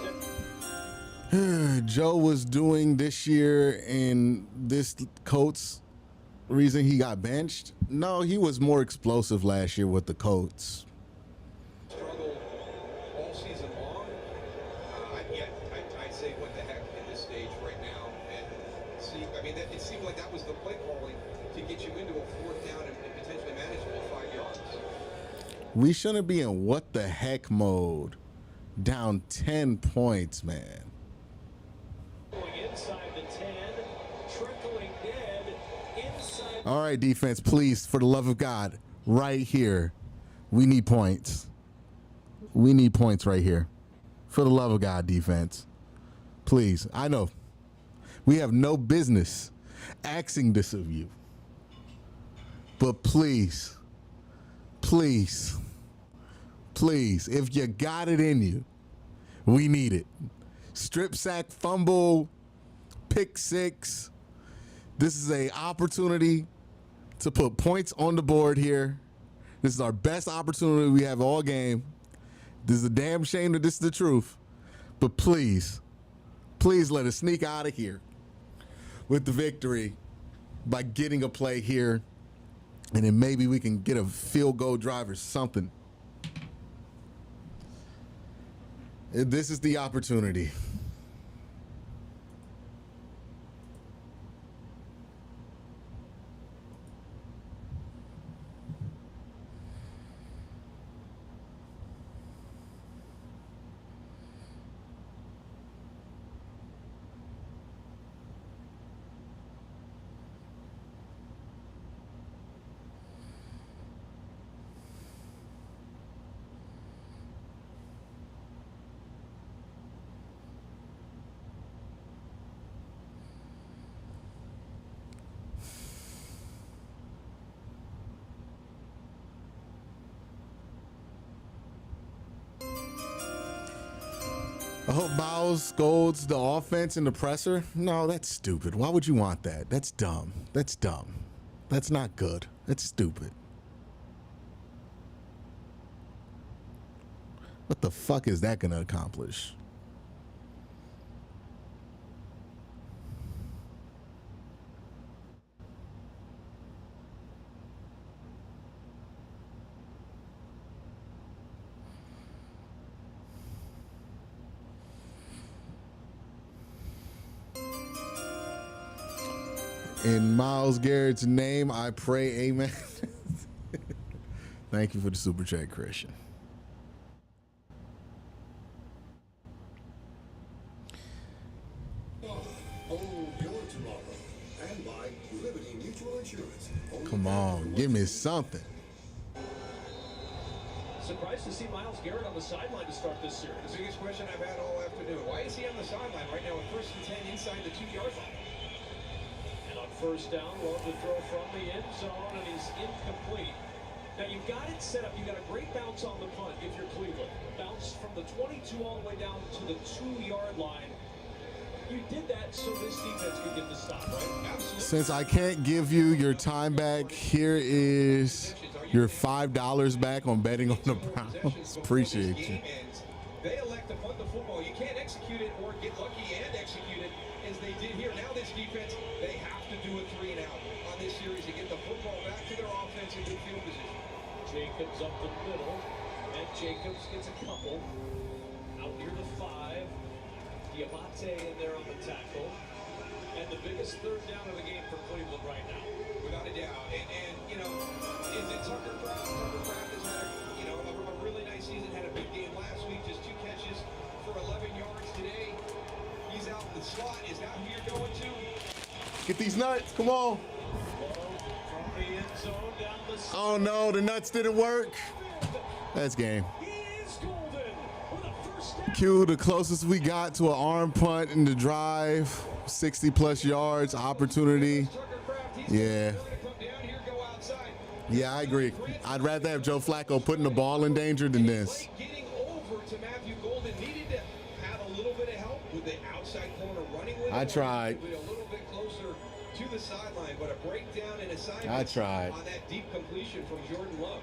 step. Joe was doing this year, and this Colts reason he got benched? No, he was more explosive last year with the Colts. Struggled all season long. I'd say what the heck at this stage right now. And see, I mean, it seemed like that was the play calling to get you into a 4th down and potentially manageable 5 yards. We shouldn't be in what the heck mode. Down 10 points, man. Going inside the 10, trickling dead inside. All right, defense, please, for the love of God, right here. We need points. We need points right here. For the love of God, defense. Please. I know we have no business asking this of you. But please, please, please, if you got it in you, we need it. Strip sack, fumble, pick 6. This is an opportunity to put points on the board here. This is our best opportunity we have all game. This is a damn shame that this is the truth. But please, please let us sneak out of here with the victory by getting a play here. And then maybe we can get a field goal drive or something. This is the opportunity. I hope Miles scolds the offense and the presser. No, that's stupid. Why would you want that? That's dumb. That's dumb. That's not good. That's stupid. What the fuck is that going to accomplish? In Myles Garrett's name, I pray, amen. Thank you for the super chat, Christian. Come on, give me something. Surprised to see Myles Garrett on the sideline to start this series. The biggest question I've had all afternoon. Why is he on the sideline right now at 1st and 10 inside the 2-yard line? And on first down, love to throw from the end zone, and he's incomplete. Now, you've got it set up. You've got a great bounce on the punt if you're Cleveland. Bounce from the 22 all the way down to the 2-yard line. You did that so this defense could get the stop, right? Absolutely. Since I can't give you your time back, here is your $5 back on betting on the Browns. Appreciate you. They elect to punt the football. You can't execute it or get lucky and execute it as they did here. Now this defense, they have to do a 3 and out on this series to get the football back to their offense in good field position. Jacobs up the middle, and Jacobs gets a couple. Out near the 5. Diamante in there on the tackle. And the biggest third down of the game for Cleveland right now. Without a doubt. And you know, is it Tucker Craft? Tucker Craft has had a really nice season, had a big game last week, just 2 catches for 11 yards today. He's out in the slot. Is that who you're going to? Get these nuts. Come on. From the end zone down the side. Oh, no. The nuts didn't work. That's game. Q, the closest we got to an arm punt in the drive, 60-plus yards, opportunity. Yeah. Yeah, I agree. I'd rather have Joe Flacco putting the ball in danger than this. Getting over to Matthew Golden needed to have a little bit of help with the outside corner running with him. I tried. A little bit closer to the sideline, but a breakdown in assignment I tried. on that deep completion from Jordan Love.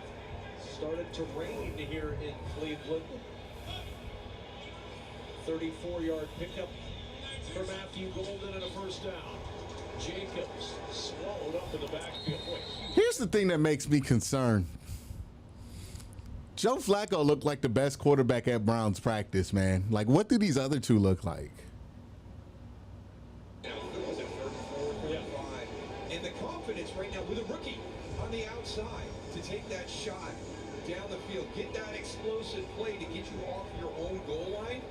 Started to rain here in Cleveland. 34-yard pickup for Matthew Golden and a first down. Jacobs swallowed up in the backfield. Here's the thing that makes me concerned. Joe Flacco looked like the best quarterback at Browns practice, man. Like, what do these other two look like? And the confidence right now with a rookie on the outside to take that shot down the field, get that explosive play to get you off your own goal line.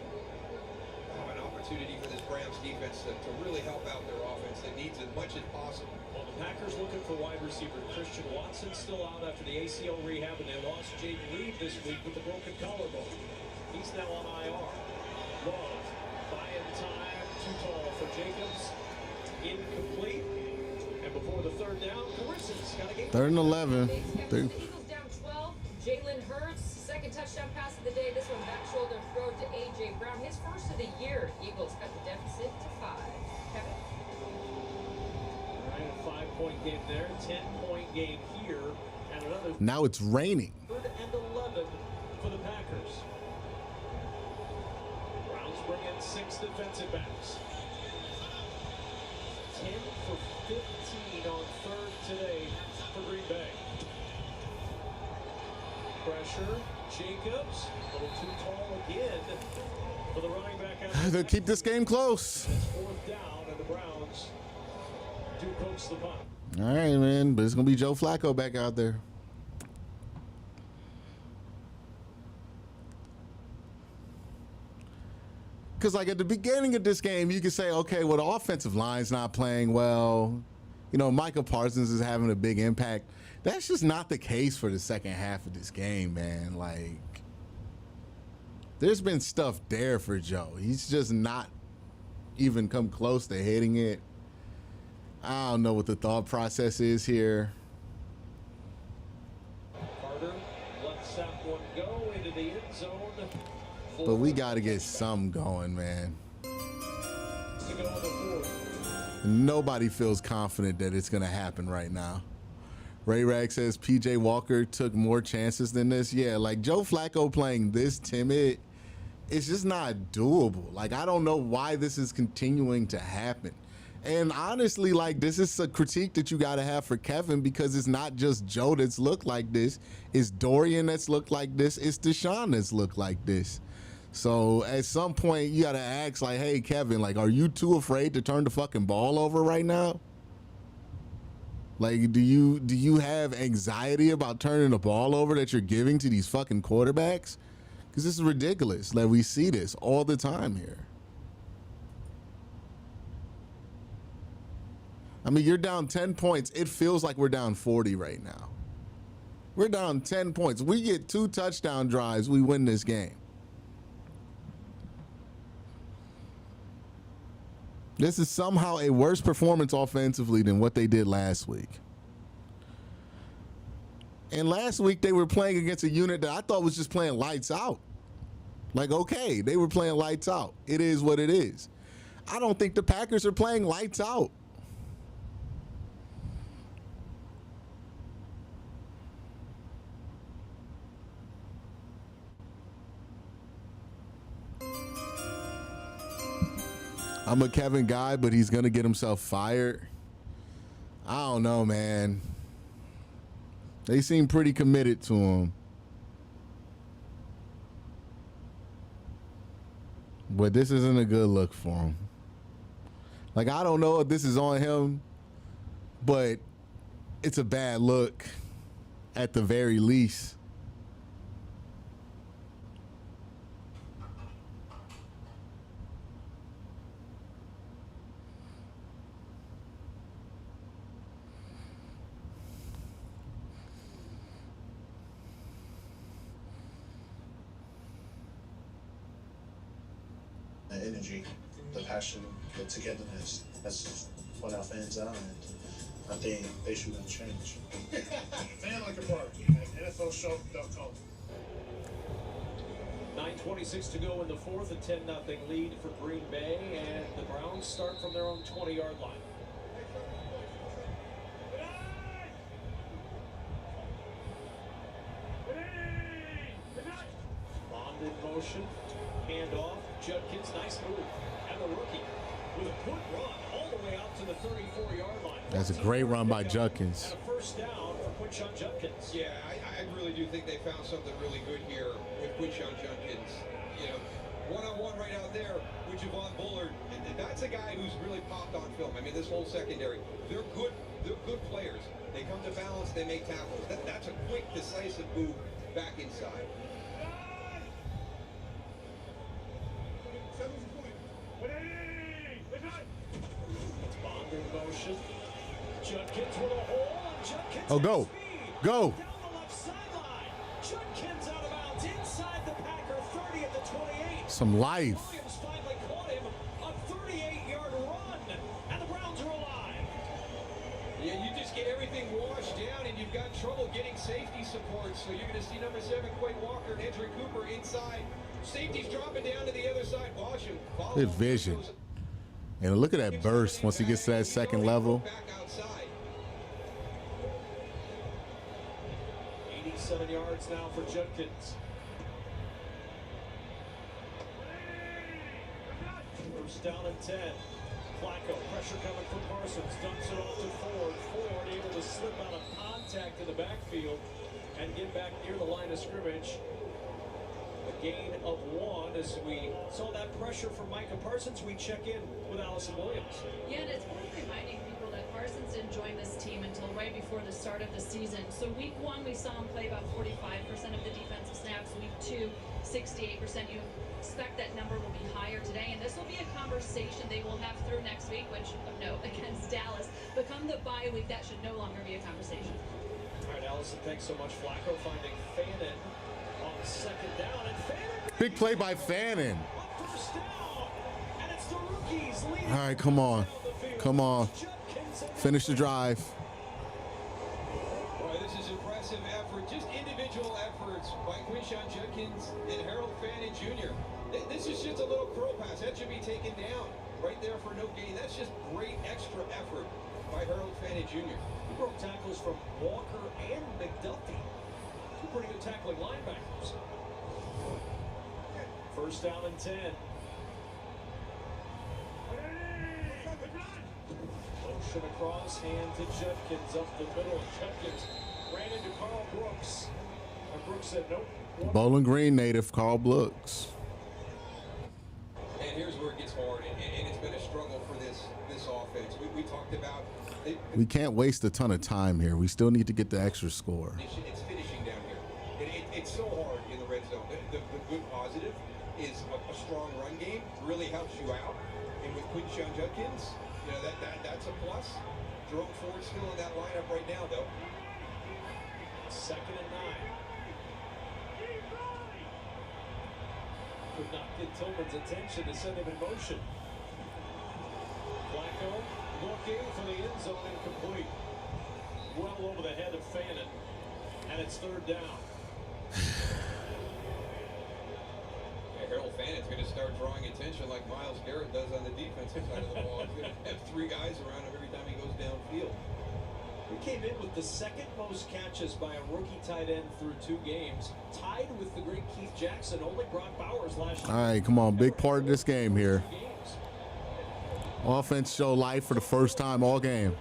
An opportunity for this Browns defense to really help out their offense that needs as much as possible. Well, the Packers looking for wide receiver. Christian Watson still out after the ACL rehab, and they lost Jaden Reed this week with the broken collarbone. He's now on IR. Love, buying time, too tall for Jacobs. Incomplete. And before the third down, Carissa's got a game. 3rd and 11. The Eagles down 12. Jalen Hurts, second touchdown pass of the day. This one back shoulder throw to A.J. Brown. His first of the year. Eagles cut the deficit to 5. Kevin? All right, a 5-point game there. 10-point game here. And another. Now it's raining. 3rd and 11 for the Packers. Browns bring in 6 defensive backs. 10 for 15 on 3rd today for Green Bay. Pressure, Jacobs, a little too tall again for the running back. They'll keep this game close. It's 4th down, and the Browns do coach the punt. All right, man, but it's going to be Joe Flacco back out there. Because, like, at the beginning of this game, you could say, okay, well, the offensive line's not playing well. You know, Micah Parsons is having a big impact. That's just not the case for the second half of this game, man. Like, there's been stuff there for Joe. He's just not even come close to hitting it. I don't know what the thought process is here. Carter lets that one go into the end zone. But we got to get something going, man. Nobody feels confident that it's going to happen right now. Ray Rag says P.J. Walker took more chances than this. Yeah, like Joe Flacco playing this timid, it's just not doable. Like, I don't know why this is continuing to happen. And honestly, like, this is a critique that you got to have for Kevin, because it's not just Joe that's looked like this. It's Dorian that's looked like this. It's Deshaun that's looked like this. So at some point, you got to ask, like, hey, Kevin, like, are you too afraid to turn the fucking ball over right now? Like, do you have anxiety about turning the ball over that you're giving to these fucking quarterbacks? Because this is ridiculous. Like, we see this all the time here. I mean, you're down 10 points. It feels like we're down 40 right now. We're down 10 points. We get 2 touchdown drives, we win this game. This is somehow a worse performance offensively than what they did last week. And last week they were playing against a unit that I thought was just playing lights out. Like, okay, they were playing lights out. It is what it is. I don't think the Packers are playing lights out. I'm a Kevin guy, but he's going to get himself fired. I don't know, man. They seem pretty committed to him. But this isn't a good look for him. Like, I don't know if this is on him, but it's a bad look at the very least. The energy, the passion, the togetherness. That's what our fans are, and I think they should have change. Fan like a barbecue, NFLShow.com. 9:26 to go in the fourth, a 10-0 lead for Green Bay, and the Browns start from their own 20-yard line. Bond in motion, handoff, Judkins, nice move, and the rookie with a quick run all the way out to the 34-yard line. That's a great run by Judkins. And a first down for Quincy Judkins. Yeah, I really do think they found something really good here with Quincy Judkins. You know, one-on-one right out there with Javon Bullard. And that's a guy who's really popped on film. I mean, this whole secondary, they're good players. They come to balance, they make tackles. That's a quick, decisive move back inside. Bond in motion. Judkins with a hole. Judkins Oh, go. Go. down the left sideline. Judkins out of bounds inside the Packer 30 at the 28. Some life. Williams finally caught him. A 38-yard run, and the Browns are alive. Yeah, you just get everything washed down, and you've got trouble getting safety support. So you're going to see number 7, Quay Walker, and Andrew Cooper inside. Safety's dropping down to the other side. Wash him. His vision. And look at that burst once he gets to that second level. Back outside. 87 yards now for Judkins. First down and 10. Flacco, pressure coming from Parsons, dumps it off to Ford. Ford able to slip out of contact in the backfield and get back near the line of scrimmage. A gain of 1 as we saw that pressure from Micah Parsons. We check in with Allison Williams. Yeah, and it's worth reminding people that Parsons didn't join this team until right before the start of the season. So week 1, we saw him play about 45% of the defensive snaps. Week 2, 68%. You expect that number will be higher today, and this will be a conversation they will have through next week, which, of note, against Dallas. But come the bye week, that should no longer be a conversation. All right, Allison, thanks so much. Flacco finding Fannin on second down, and Fannin. Big play by Fannin. First down, and it's the rookies leading. All right, come on. Come on. Finish the drive. Boy, this is impressive effort. Just individual efforts by Quincy Judkins and Harold Fannin Jr. This is just a little curl pass. That should be taken down right there for no gain. That's just great extra effort by Harold Fannin Jr. He broke tackles from Walker and McDuffie. Two pretty good tackling linebackers. First down and 10. Motion across, hand to Judkins up the middle. Judkins ran into Carl Brooks. And Brooks said nope. Bowling Green native Carl Brooks. And here's where it gets hard, and it's been a struggle for this offense. We talked about We can't waste a ton of time here. We still need to get the extra score. It's finishing down here. It's so hard in the red zone. The good positive is a strong run game really helps you out. And with Quincy Judkins, you know that's a plus. Jerome Ford's still in that lineup right now, though. Second and 9. Could not get Tillman's attention to send him in motion. Flacco looking for the end zone, incomplete. Well over the head of Fannin, and it's third down. Harold Fannin's going to start drawing attention like Myles Garrett does on the defensive side of the ball. He's going to have 3 guys around him every time he goes downfield. He came in with the second most catches by a rookie tight end through 2 games, tied with the great Keith Jackson, only Brock Bowers last year. All right, come on, big part of this game here. Offense show life for the first time all game.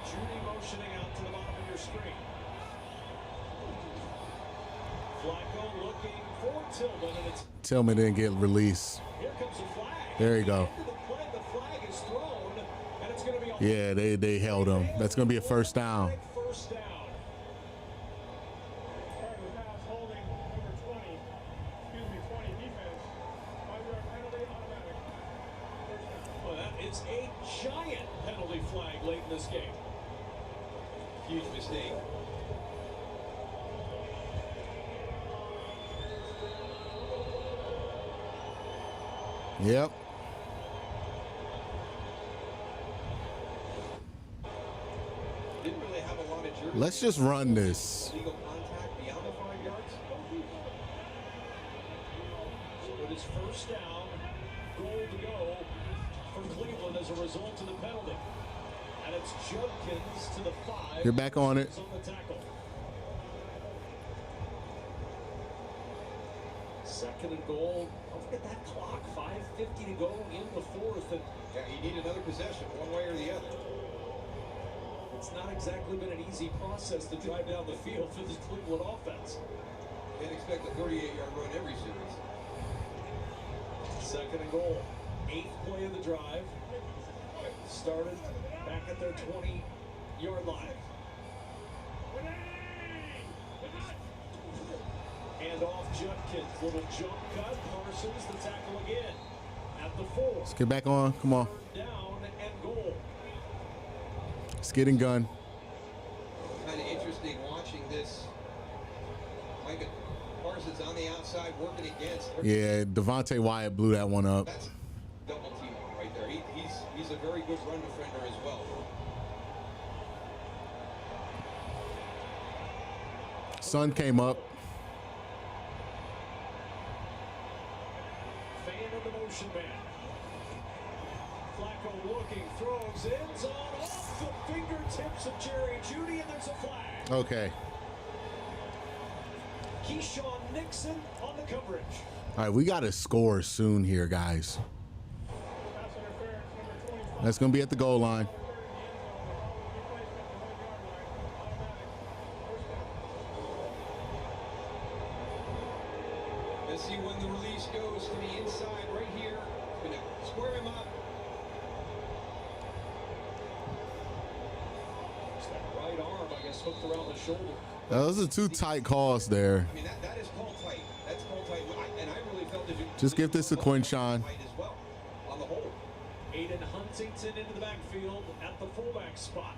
Judy motioning out to the bottom of your screen. Flacco looking for Tillman, and it's Tillman didn't get released. here comes a flag. There you go. The flag is thrown, and it's going to be Yeah, they held him. That's going to be a first down. first down. Holding number 20, 20 defense. 5-yard penalty, automatic. Well, that is a giant penalty flag late in this game. Huge mistake. Yep. Didn't really have a lot of jerseys. Let's just run this. Legal contact beyond the 5 yards. So it is first down, goal to go for Cleveland as a result of the penalty. And it's Judkins to the 5. You're back on it. On the tackle. Second and goal. Don't forget that clock. 5:50 to go in the 4th. And Yeah, you need another possession, one way or the other. it's not exactly been an easy process to drive down the field for this Cleveland offense. Can't expect a 38-yard run every series. Second and goal. 8th play of the drive. Started back at their 20-yard line. And off Judkins. Little jump cut. Parsons the tackle again. At the 4. Let's get back on. Come on. Down and goal. Let's get in gun. Kind of interesting watching this. Micah Parsons on the outside working against. Yeah, Devontae Wyatt blew that one up. That's double team right there. He's a very good run defender as well. Sun came up. Fan in the motion man. Flacco looking, throws, ends on off the fingertips of Jerry Jeudy, and there's a flag. Okay. Keyshawn Nixon on the coverage. All right, we got to score soon here, guys. That's going to be at the goal line. Let's see when the release goes to the inside right here. Going to square him up. It's that right arm, I guess, hooked around the shoulder. Those are 2 tight calls there. I mean, that is called tight. That's called tight. And I really felt that Just give this to Quinshawn. tight as well on the whole. Aiden Huntington into the backfield at the fullback spot.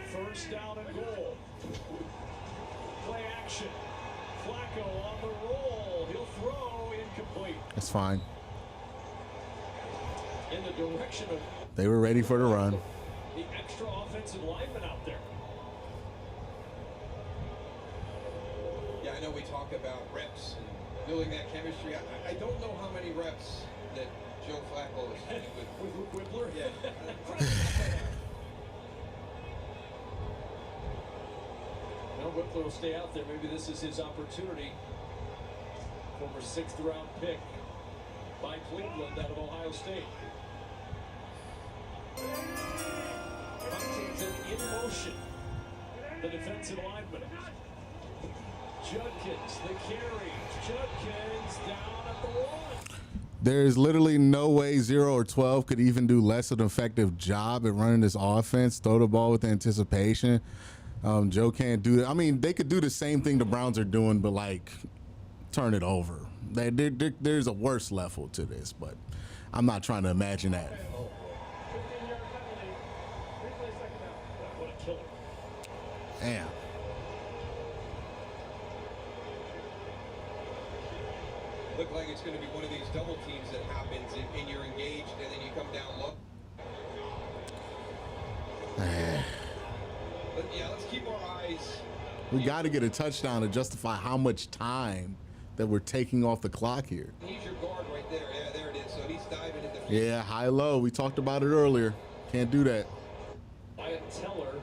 First down and goal. Play action. Flacco on the roll. He'll throw incomplete. That's fine. In the direction of They were ready for the run. the extra offensive lineman out there. Yeah, I know we talk about reps and building that chemistry. I don't know how many reps that Joe Flacco is having with Whippler. Yeah. Well, Whippler will stay out there. Maybe this is his opportunity. Former 6th round pick by Cleveland out of Ohio State. Huntington in motion. The defensive lineman. Judkins, the carry. Judkins down at the 1. There's literally no way 0 or 12 could even do less of an effective job at running this offense, throw the ball with anticipation. Joe can't do that. I mean, they could do the same thing the Browns are doing, but, like, turn it over. There's a worse level to this, but I'm not trying to imagine that. What a killer. Damn. Look like it's going to be one of these double teams that happens, and you're engaged, and then you come down low. But yeah, let's keep our eyes. We got to get a touchdown to justify how much time that we're taking off the clock here. He's your guard right there. Yeah, there it is. So he's diving into. Yeah, high-low. We talked about it earlier. Can't do that. Wyatt Teller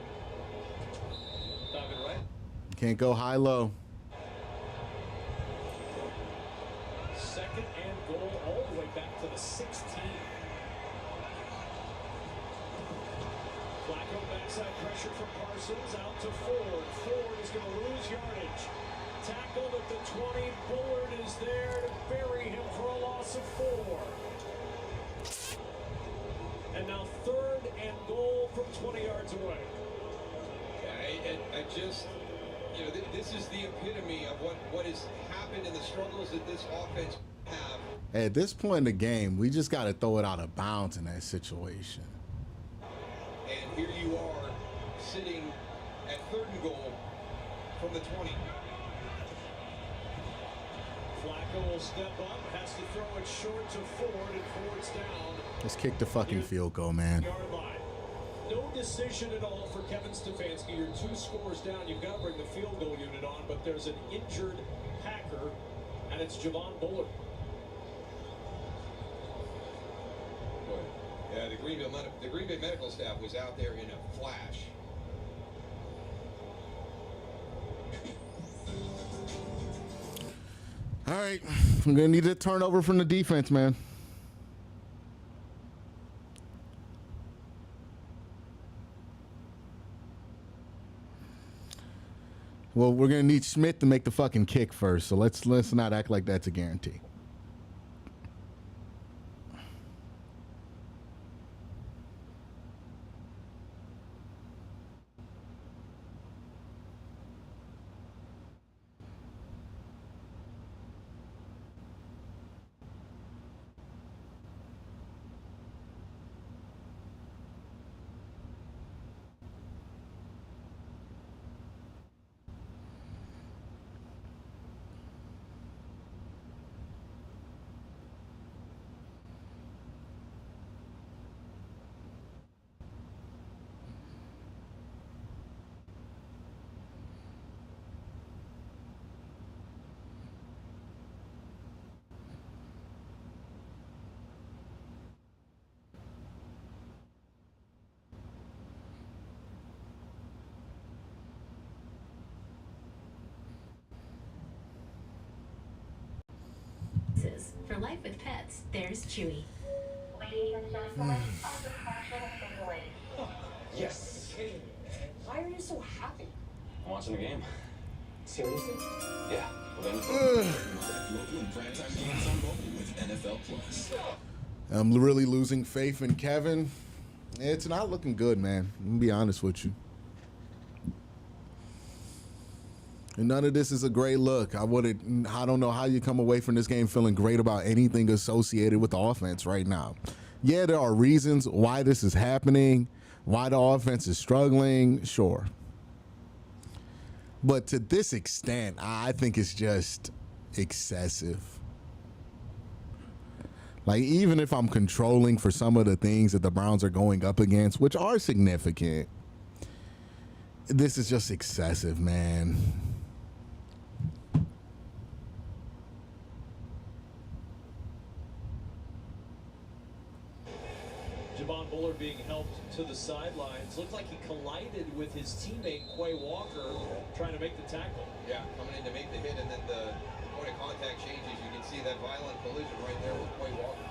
diving right. Can't go high-low. Second and goal all the way back to the 16. Flacco backside pressure from Parsons out to Ford. Ford is going to lose yardage. Tackled at the 20. Bullard is there to bury him for a loss of 4. And now third and goal from 20 yards away. I just, you know, this is the epitome of what has happened and the struggles that this offense have. At this point in the game, we just got to throw it out of bounds in that situation. And here you are sitting at third and goal from the 20. Flacco will step up, has to throw it short to Ford, and Ford's down. Let's kick the fucking field goal, man. Yard line. No decision at all for Kevin Stefanski. You're 2 scores down. You've got to bring the field goal unit on, but there's an injured Packer, and it's Javon Bullard. Yeah, the Green Bay medical staff was out there in a flash. All right, we're gonna need a turnover from the defense, man. Well, we're gonna need Smith to make the fucking kick first, so let's not act like that's a guarantee. For life with pets, there's Chewy. Ladies and gentlemen, of the fashion family. Yes. Why are you so happy? I'm watching the game. Seriously? Yeah. Local and primetime games on mobile with NFL Plus. I'm really losing faith in Kevin. It's not looking good, man. I'm gonna be honest with you. And none of this is a great look. I don't know how you come away from this game feeling great about anything associated with the offense right now. Yeah, there are reasons why this is happening, why the offense is struggling, sure. But to this extent, I think it's just excessive. Like, even if I'm controlling for some of the things that the Browns are going up against, which are significant, this is just excessive, man. Javon Bullard being helped to the sidelines. Looked like he collided with his teammate, Quay Walker, trying to make the tackle. Yeah, coming in to make the hit, and then the point of contact changes. You can see that violent collision right there with Quay Walker.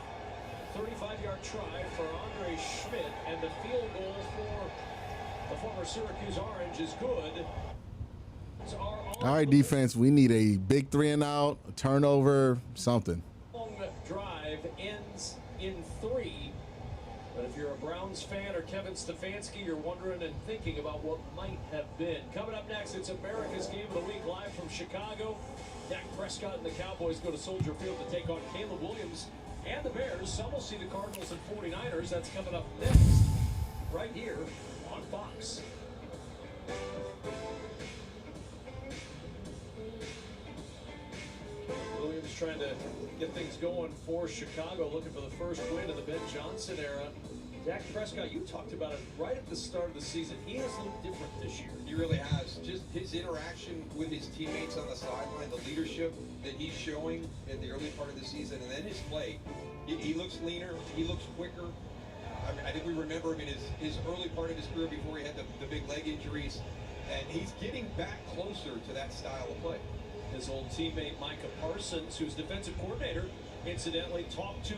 35-yard try for Andre Schmidt, and the field goal for the former Syracuse Orange is good. All right, defense, we need a big 3-and-out, a turnover, something. Long drive ends in 3. But if you're a Browns fan or Kevin Stefanski, you're wondering and thinking about what might have been. Coming up next, it's America's Game of the Week live from Chicago. Dak Prescott and the Cowboys go to Soldier Field to take on Caleb Williams and the Bears. Some will see the Cardinals and 49ers. That's coming up next, right here on Fox. Williams trying to get things going for Chicago, looking for the first win in the Ben Johnson era. Dak Prescott, you talked about it right at the start of the season. He has looked different this year. He really has. Just his interaction with his teammates on the sideline, the leadership that he's showing in the early part of the season, and then his play. He looks leaner. He looks quicker. I think we remember him in his early part of his career before he had the big leg injuries. And he's getting back closer to that style of play. His old teammate Micah Parsons, who's defensive coordinator, incidentally talked to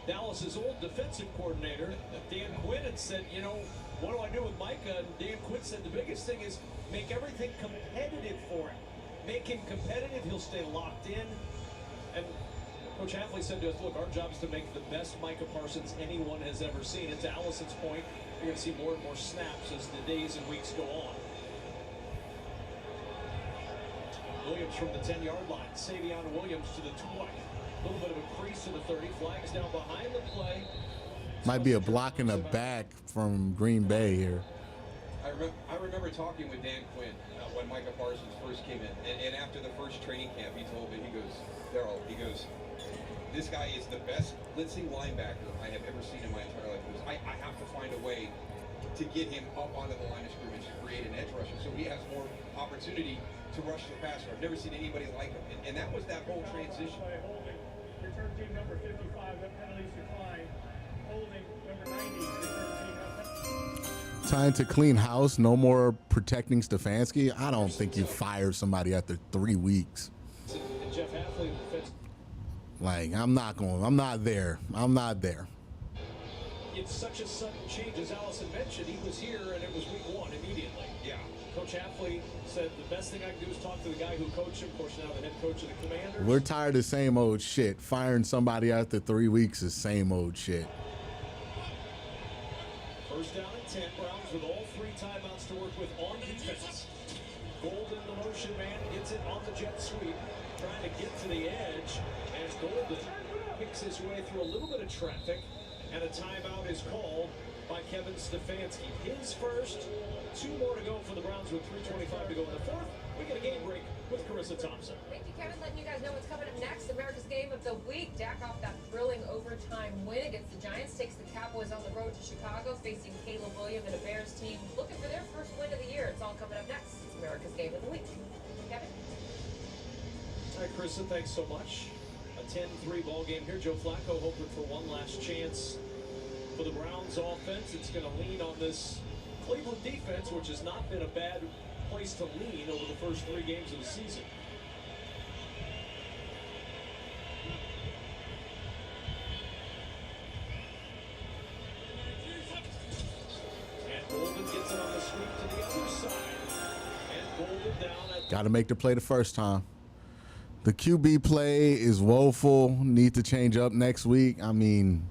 Dallas's old defensive coordinator, Dan Quinn, and said, you know, what do I do with Micah? And Dan Quinn said the biggest thing is make everything competitive for him. Make him competitive, he'll stay locked in. And Coach Hafley said to us, look, our job is to make the best Micah Parsons anyone has ever seen. And to Allison's point, you're going to see more and more snaps as the days and weeks go on. Williams from the 10-yard line. Savion Williams to the 20. A little bit of a crease to the 30. Flags down behind the play. Might be a block in the back from Green Bay here. I remember talking with Dan Quinn when Micah Parsons first came in. And after the first training camp, he told me, he goes, Darryl, he goes, this guy is the best blitzing linebacker I have ever seen in my entire life. He goes, I have to find a way to get him up onto the line of scrimmage to create an edge rusher so he has more opportunity to rush the passer. I've never seen anybody like him. And that was that whole transition. Holding, return team number 55, that penalties decline. Holding number 90, return team. Time to clean house. No more protecting Stefanski. I don't think you fire somebody after 3 weeks. And Jeff Hafley, defense. Like, I'm not there. I'm not there. It's such a sudden change. As Allison mentioned, he was here and it was week 1 immediately. Yeah. Coach Hafley said the best thing I can do is talk to the guy who coached him. Of course, now the head coach of the Commanders. We're tired of the same old shit. Firing somebody after 3 weeks is same old shit. First down and 10. Browns with all 3 timeouts to work with on defense. Golden, the motion man, gets it on the jet sweep. Trying to get to the edge. And Golden picks his way through a little bit of traffic. And a timeout is called by Kevin Stefanski. His first. 2 more to go for the Browns with 3:25 to go in the 4th. We get a game break with Carissa Thompson. Thank you, Kevin. Letting you guys know what's coming up next. America's game of the week. Dak off that thrilling overtime win against the Giants. Takes the Cowboys on the road to Chicago, facing Caleb Williams and a Bears team looking for their first win of the year. It's all coming up next. It's America's game of the week. Kevin? All right, Carissa, thanks so much. A 10-3 ball game here. Joe Flacco hoping for one last chance for the Browns offense. It's going to lean on this Cleveland defense, which has not been a bad place to lean over the first 3 games of the season. And Golden gets it on the sweep to the other side. And Golden down at... Got to make the play the first time. The QB play is woeful. Need to change up next week. I mean...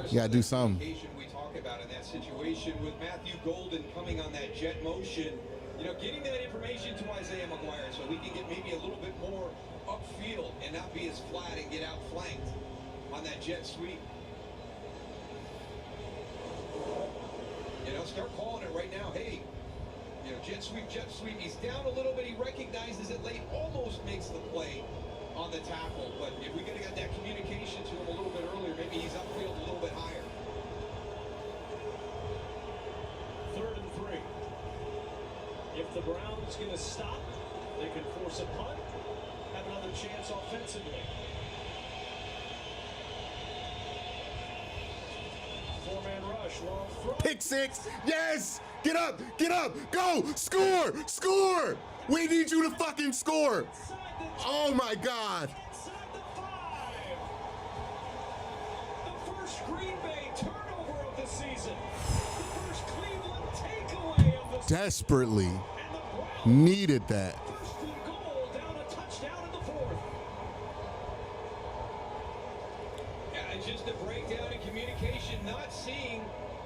You gotta do something. We talk about in that situation with Matthew Golden coming on that jet motion, you know, getting that information to Isaiah McGuire so he can get maybe a little bit more upfield and not be as flat and get outflanked on that jet sweep. You know, start calling it right now. Hey, you know, jet sweep, jet sweep. He's down a little bit. He recognizes it late, almost makes the play on the tackle, but if we could have got that communication to him a little bit earlier, maybe he's upfield a little bit higher. 3rd and 3. If the Browns going to stop, they can force a punt, have another chance offensively. 4-man rush, long throw. Pick 6. Yes. Get up. Get up. Go. Score. Score. We need you to fucking score. Oh, my God. The first Green Bay turnover of the season. The first Cleveland takeaway of the season. Desperately needed that. First and goal, down a touchdown in the 4th. Yeah, just a breakdown in communication, not seeing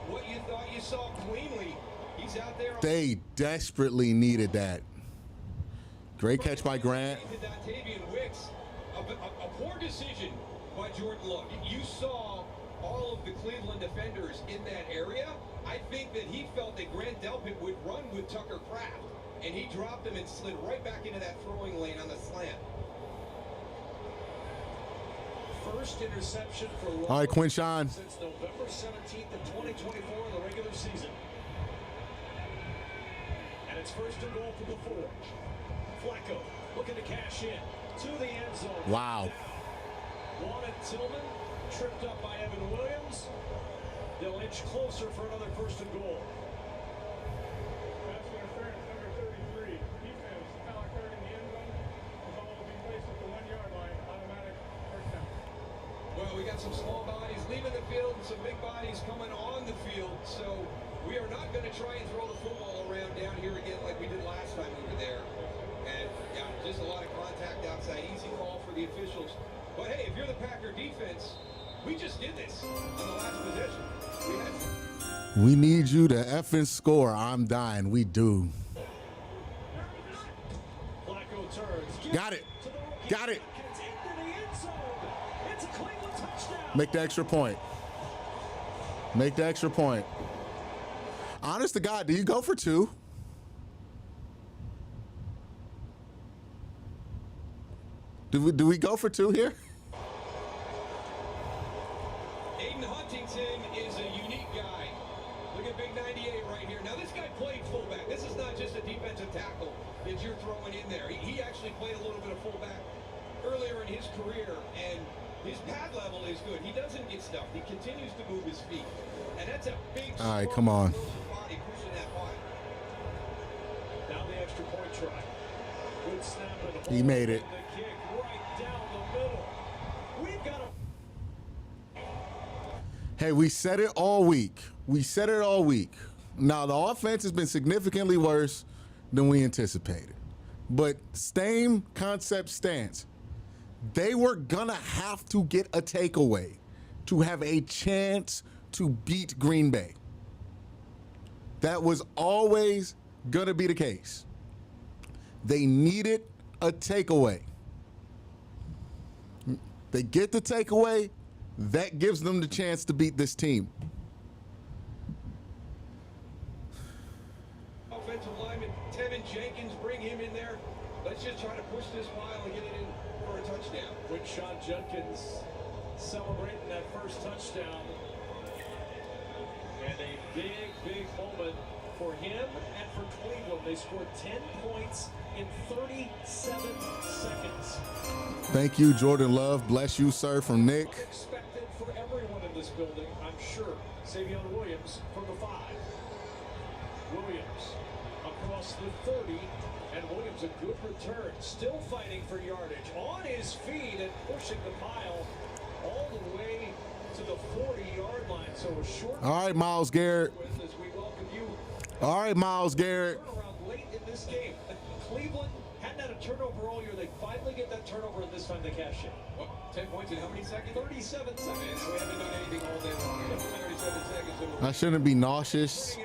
what you thought you saw cleanly. He's out there. They desperately needed that. Great catch by Grant. A poor decision by Jordan Love. You saw all of the Cleveland defenders in that area. I think that he felt that Grant Delpit would run with Tucker Kraft, and he dropped him and slid right back into that throwing lane on the slant. First interception for Love. All right, Quincy. Since November 17th of 2024 in the regular season. And it's first and goal from the 4. Flacco looking to cash in to the end zone. Wow. Wanted Tillman, tripped up by Evan Williams. They'll inch closer for another first and goal. Pass interference, number 33. Defense, foul occurred in the end zone. The ball will be placed at the 1-yard line. Automatic first down. Well, we got some small bodies leaving the field and some big bodies coming on the field. So we are not going to try and throw the football around down here again like we did last time we were there. And yeah, just a lot of contact outside. Easy call for the officials. But hey, if you're the Packer defense, we just did this on the last possession. We need you to effing score. I'm dying. We do. Flacco turns. Got it. Got it. Make the extra point. Make the extra point. Honest to God, do you go for 2? Do we go for 2 here? Aiden Huntington is a unique guy. Look at big 98 right here. Now this guy played fullback. This is not just a defensive tackle that you're throwing in there. He actually played a little bit of fullback earlier in his career, and his pad level is good. He doesn't get stuffed. He continues to move his feet. And that's a big All right, come on. body pushing that body. Now the extra point try. Good snap of the ball. He made it. The kick right down the middle. We've got a Hey, we said it all week. We said it all week. Now, the offense has been significantly worse than we anticipated. But same concept stands. They were going to have to get a takeaway to have a chance to beat Green Bay. That was always going to be the case. They needed a takeaway. They get the takeaway, that gives them the chance to beat this team. Offensive lineman Tevin Jenkins, bring him in there. Let's just try to push this mile and get it in for a touchdown. Quincy Jenkins celebrating that first touchdown. And a big moment for him and for Cleveland. They scored 10 points in 37 seconds. Thank you, Jordan Love. Bless you, sir, from Nick. Unexpected for everyone in this building, I'm sure. Savion Williams from the 5. Williams across the 30. And Williams, a good return. Still fighting for yardage. On his feet and pushing the pile all the way to the 40-yard line. So a short. All right, Myles Garrett. As we welcome you. All right, Myles Garrett. Turnaround late in this game. Cleveland hadn't had a turnover all year. They finally get that turnover, and this time they cash in. What, 10 points in how many seconds? 37 seconds. We haven't done anything all day long. 37 seconds. So I shouldn't be nauseous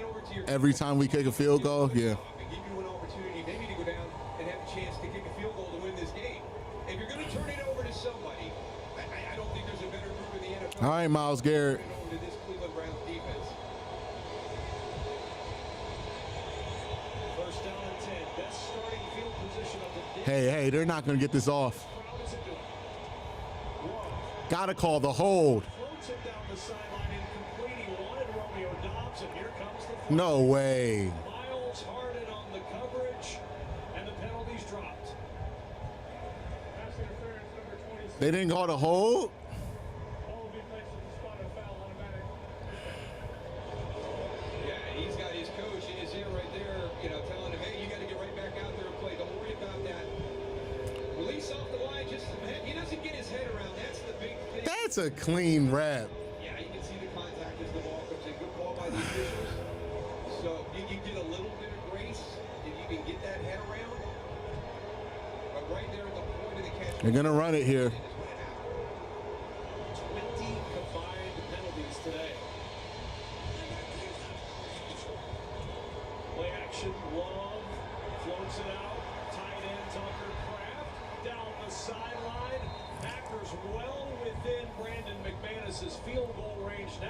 every time we kick a field goal. Yeah. give you an opportunity maybe to go down and have a chance to kick a field goal to win this game. If you're going to turn it over to somebody, I don't think there's a better group in the NFL. All right, Myles Garrett. Turn it over to this Cleveland Browns defense. First down and 10. Best starting field position of the day. Hey, they're not going to get this off. Gotta call the hold. Floats it down the sideline incomplete. He wanted Romeo Dobbs, and here comes the No way. Miles Harden on the coverage, and the penalties dropped. Pass interference, number 26. They didn't call the hold? Ball will be placed at the spot of foul. Automatic. Yeah, he's got his coach in his ear right there, telling him, hey, you got to get right back out there and play. Don't worry about that. Release off the line. He doesn't get his head around. That's the big thing. That's a clean wrap. Yeah, you can see the contact as the ball comes in. Good call by the officials. So you get a little bit of grace if you can get that head around. But right there at the point of the catch. They're going to run it here. 20 combined penalties today. Play action, Love floats it out. Tight end Tucker Kraft down the sideline. Packers well within Brandon McManus. misses field goal range now.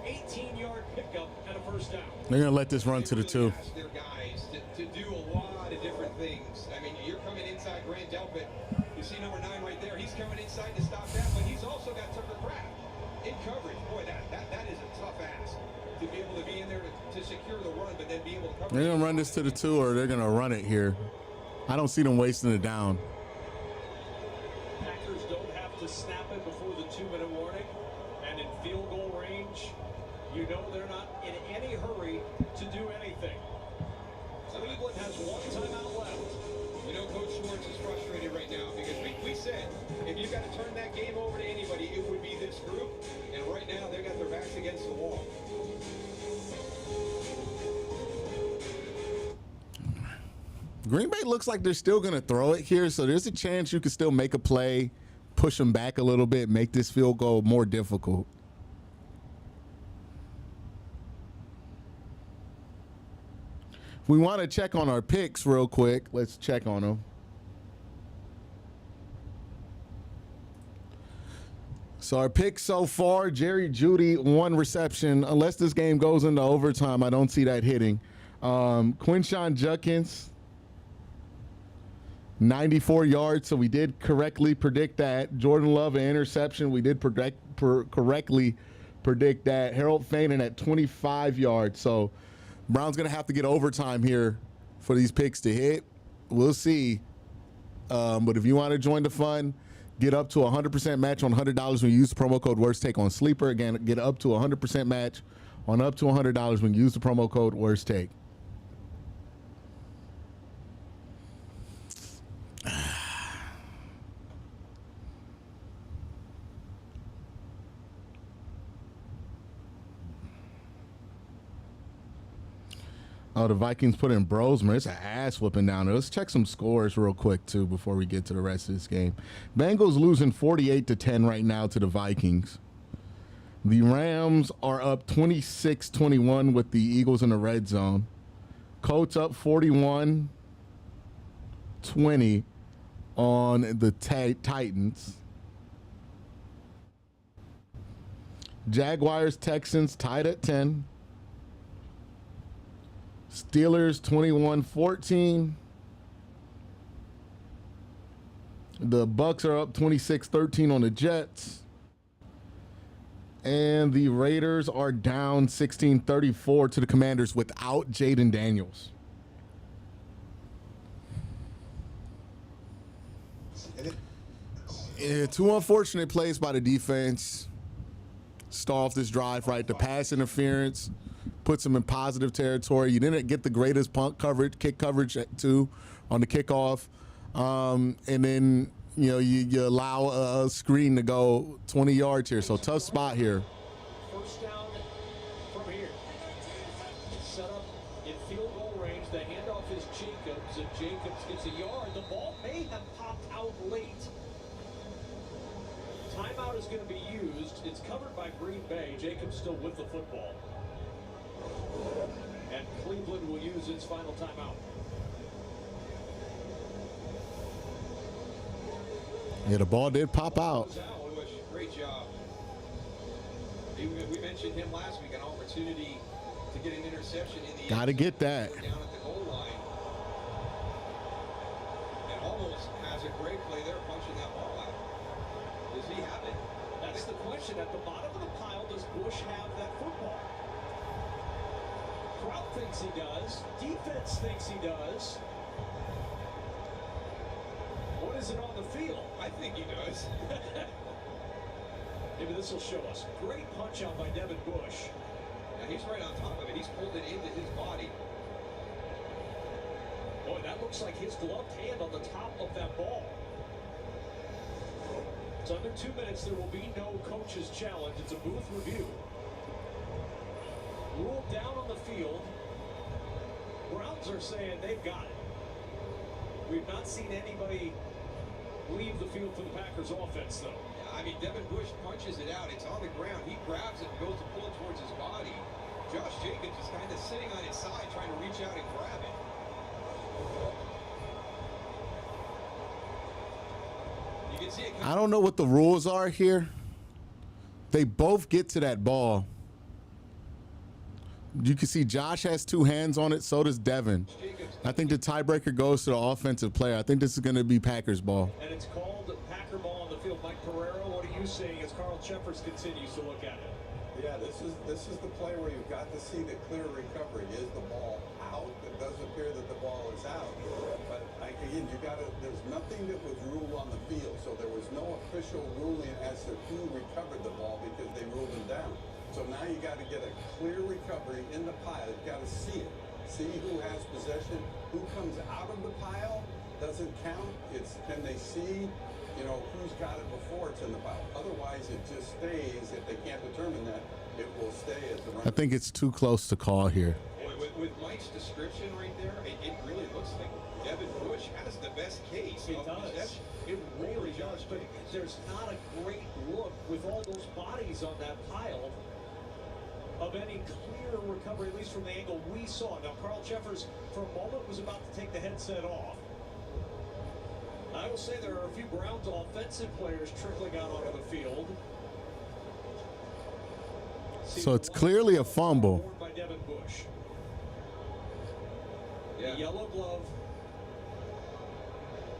18-yard pickup and a first down. They're going to let this run to the 2. Ask their guys to do a lot of different things. I mean, you're coming inside Grant Delpit. You see number 9 right there. He's coming inside to stop that, but he's also got Tucker Kraft in coverage. Boy, that is a tough ask to be able to be in there to secure the run, but then be able to cover. They're going to run this to the 2, or they're going to run it here. I don't see them wasting it down. Packers don't have to snap it before the 2-minute warning, and in field goal range, you know they're not in any hurry to do anything. Cleveland has 1 timeout left. You know, Coach Schwartz is frustrated right now because we said if you got to turn that game over to anybody, it would be this group. And right now, they got their backs against the wall. Green Bay looks like they're still going to throw it here, so there's a chance you could still make a play, push them back a little bit, make this field goal more difficult. We want to check on our picks real quick. Let's check on them. So our picks so far, Jerry Jeudy, 1 reception. Unless this game goes into overtime, I don't see that hitting. Quincy Judkins, 94 yards, so we did correctly predict that. Jordan Love, an interception, we did correctly predict that. Harold Faden at 25 yards, so Brown's going to have to get overtime here for these picks to hit. We'll see. But if you want to join the fun, get up to a 100% match on $100 when you use the promo code WORSTTAKE on Sleeper. Again, get up to a 100% match on up to $100 when you use the promo code WORSTTAKE. Oh, the Vikings put in Brosmer. It's an ass whooping down there. Let's check some scores real quick, too, before we get to the rest of this game. Bengals losing 48-10 right now to the Vikings. The Rams are up 26-21 with the Eagles in the red zone. Colts up 41-20 on the Titans. Jaguars, Texans tied at 10. Steelers 21-14. The Bucks are up 26-13 on the Jets. And the Raiders are down 16-34 to the Commanders without Jaden Daniels. Yeah, 2 unfortunate plays by the defense. Start off this drive, right? The pass interference puts them in positive territory. You didn't get the greatest punt coverage, kick coverage too on the kickoff. And then, you know, you allow a screen to go 20 yards here. So tough spot here. First down from here. Set up in field goal range. The handoff is Jacobs, and Jacobs gets a yard. The ball may have popped out late. Timeout is going to be used. It's covered by Green Bay. Jacobs still with the football. And Cleveland will use its final timeout. Yeah, the ball did pop out. Great job. We mentioned him last week, an opportunity to get an interception in the Got to get that. down at the goal line. And almost has a great play there, punching that ball out. Does he have it? That's the question. At the bottom of the pile, does Bush have that football? Crowd thinks he does. Defense thinks he does. What is it on the field? I think he does. Maybe this will show us. Great punch out by Devin Bush. Now he's right on top of it. He's pulled it into his body. Boy, that looks like his gloved hand on the top of that ball. It's under 2 minutes. There will be no coach's challenge. It's a booth review. Ruled down on the field. Browns are saying they've got it. We've not seen anybody leave the field for the Packers offense, though. I mean, Devin Bush punches it out. It's on the ground. He grabs it and goes to pull it towards his body. Josh Jacobs is kind of sitting on his side trying to reach out and grab it. You can see it. I don't know what the rules are here. They both get to that ball. You can see Josh has 2 hands on it. So does Devin. I think the tiebreaker goes to the offensive player. I think this is going to be Packers ball. And it's called Packer ball on the field. Mike Pereira, what are you seeing as Carl Cheffers continues to look at it? Yeah, this is the play where you've got to see the clear recovery. Is the ball out? It does appear that the ball is out. But again, there's nothing that was ruled on the field, so there was no official ruling as to who recovered the ball because they ruled him down. So now you got to get a clear recovery in the pile. You've got to see it. See who has possession. Who comes out of the pile doesn't count. It's can they see, who's got it before it's in the pile. Otherwise, it just stays. If they can't determine that, it will stay as the run. I think it's too close to call here. With Mike's description right there, it really looks like Devin Bush has the best case. It does. It really does. But there's not a great look with all those bodies on that pile of any clear recovery, at least from the angle we saw. Now, Carl Cheffers, for a moment, was about to take the headset off. I will say there are a few Browns offensive players trickling out onto the field. So it's clearly a fumble. By Devin Bush. Yeah. The yellow glove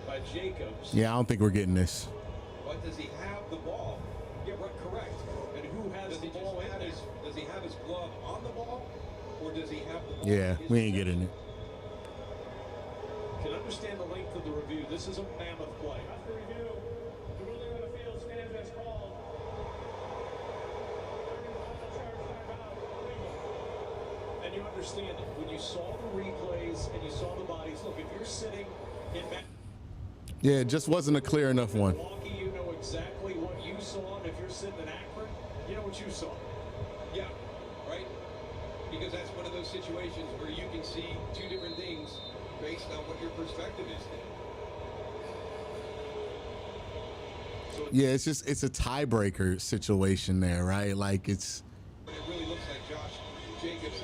by Jacobs. Yeah, I don't think we're getting this. But does he have the ball? Yeah, right, correct. And who has the ball in there? Does he have his glove on the ball, or does he have the ball? Yeah, we ain't getting it. Can understand the length of the review. This is a mammoth play. After review, the ruling on the field stands as called. And you understand it. When you saw the replays and you saw the bodies, look, if you're sitting in Yeah, it just wasn't a clear enough one. Milwaukee, you know exactly what you saw. And if you're sitting in Akron, you know what you saw. Yeah, right? Because that's one of those situations where you can see two different things based on what your perspective is there. Yeah, it's a tiebreaker situation there, right? Like it's. It really looks like Josh Jacobs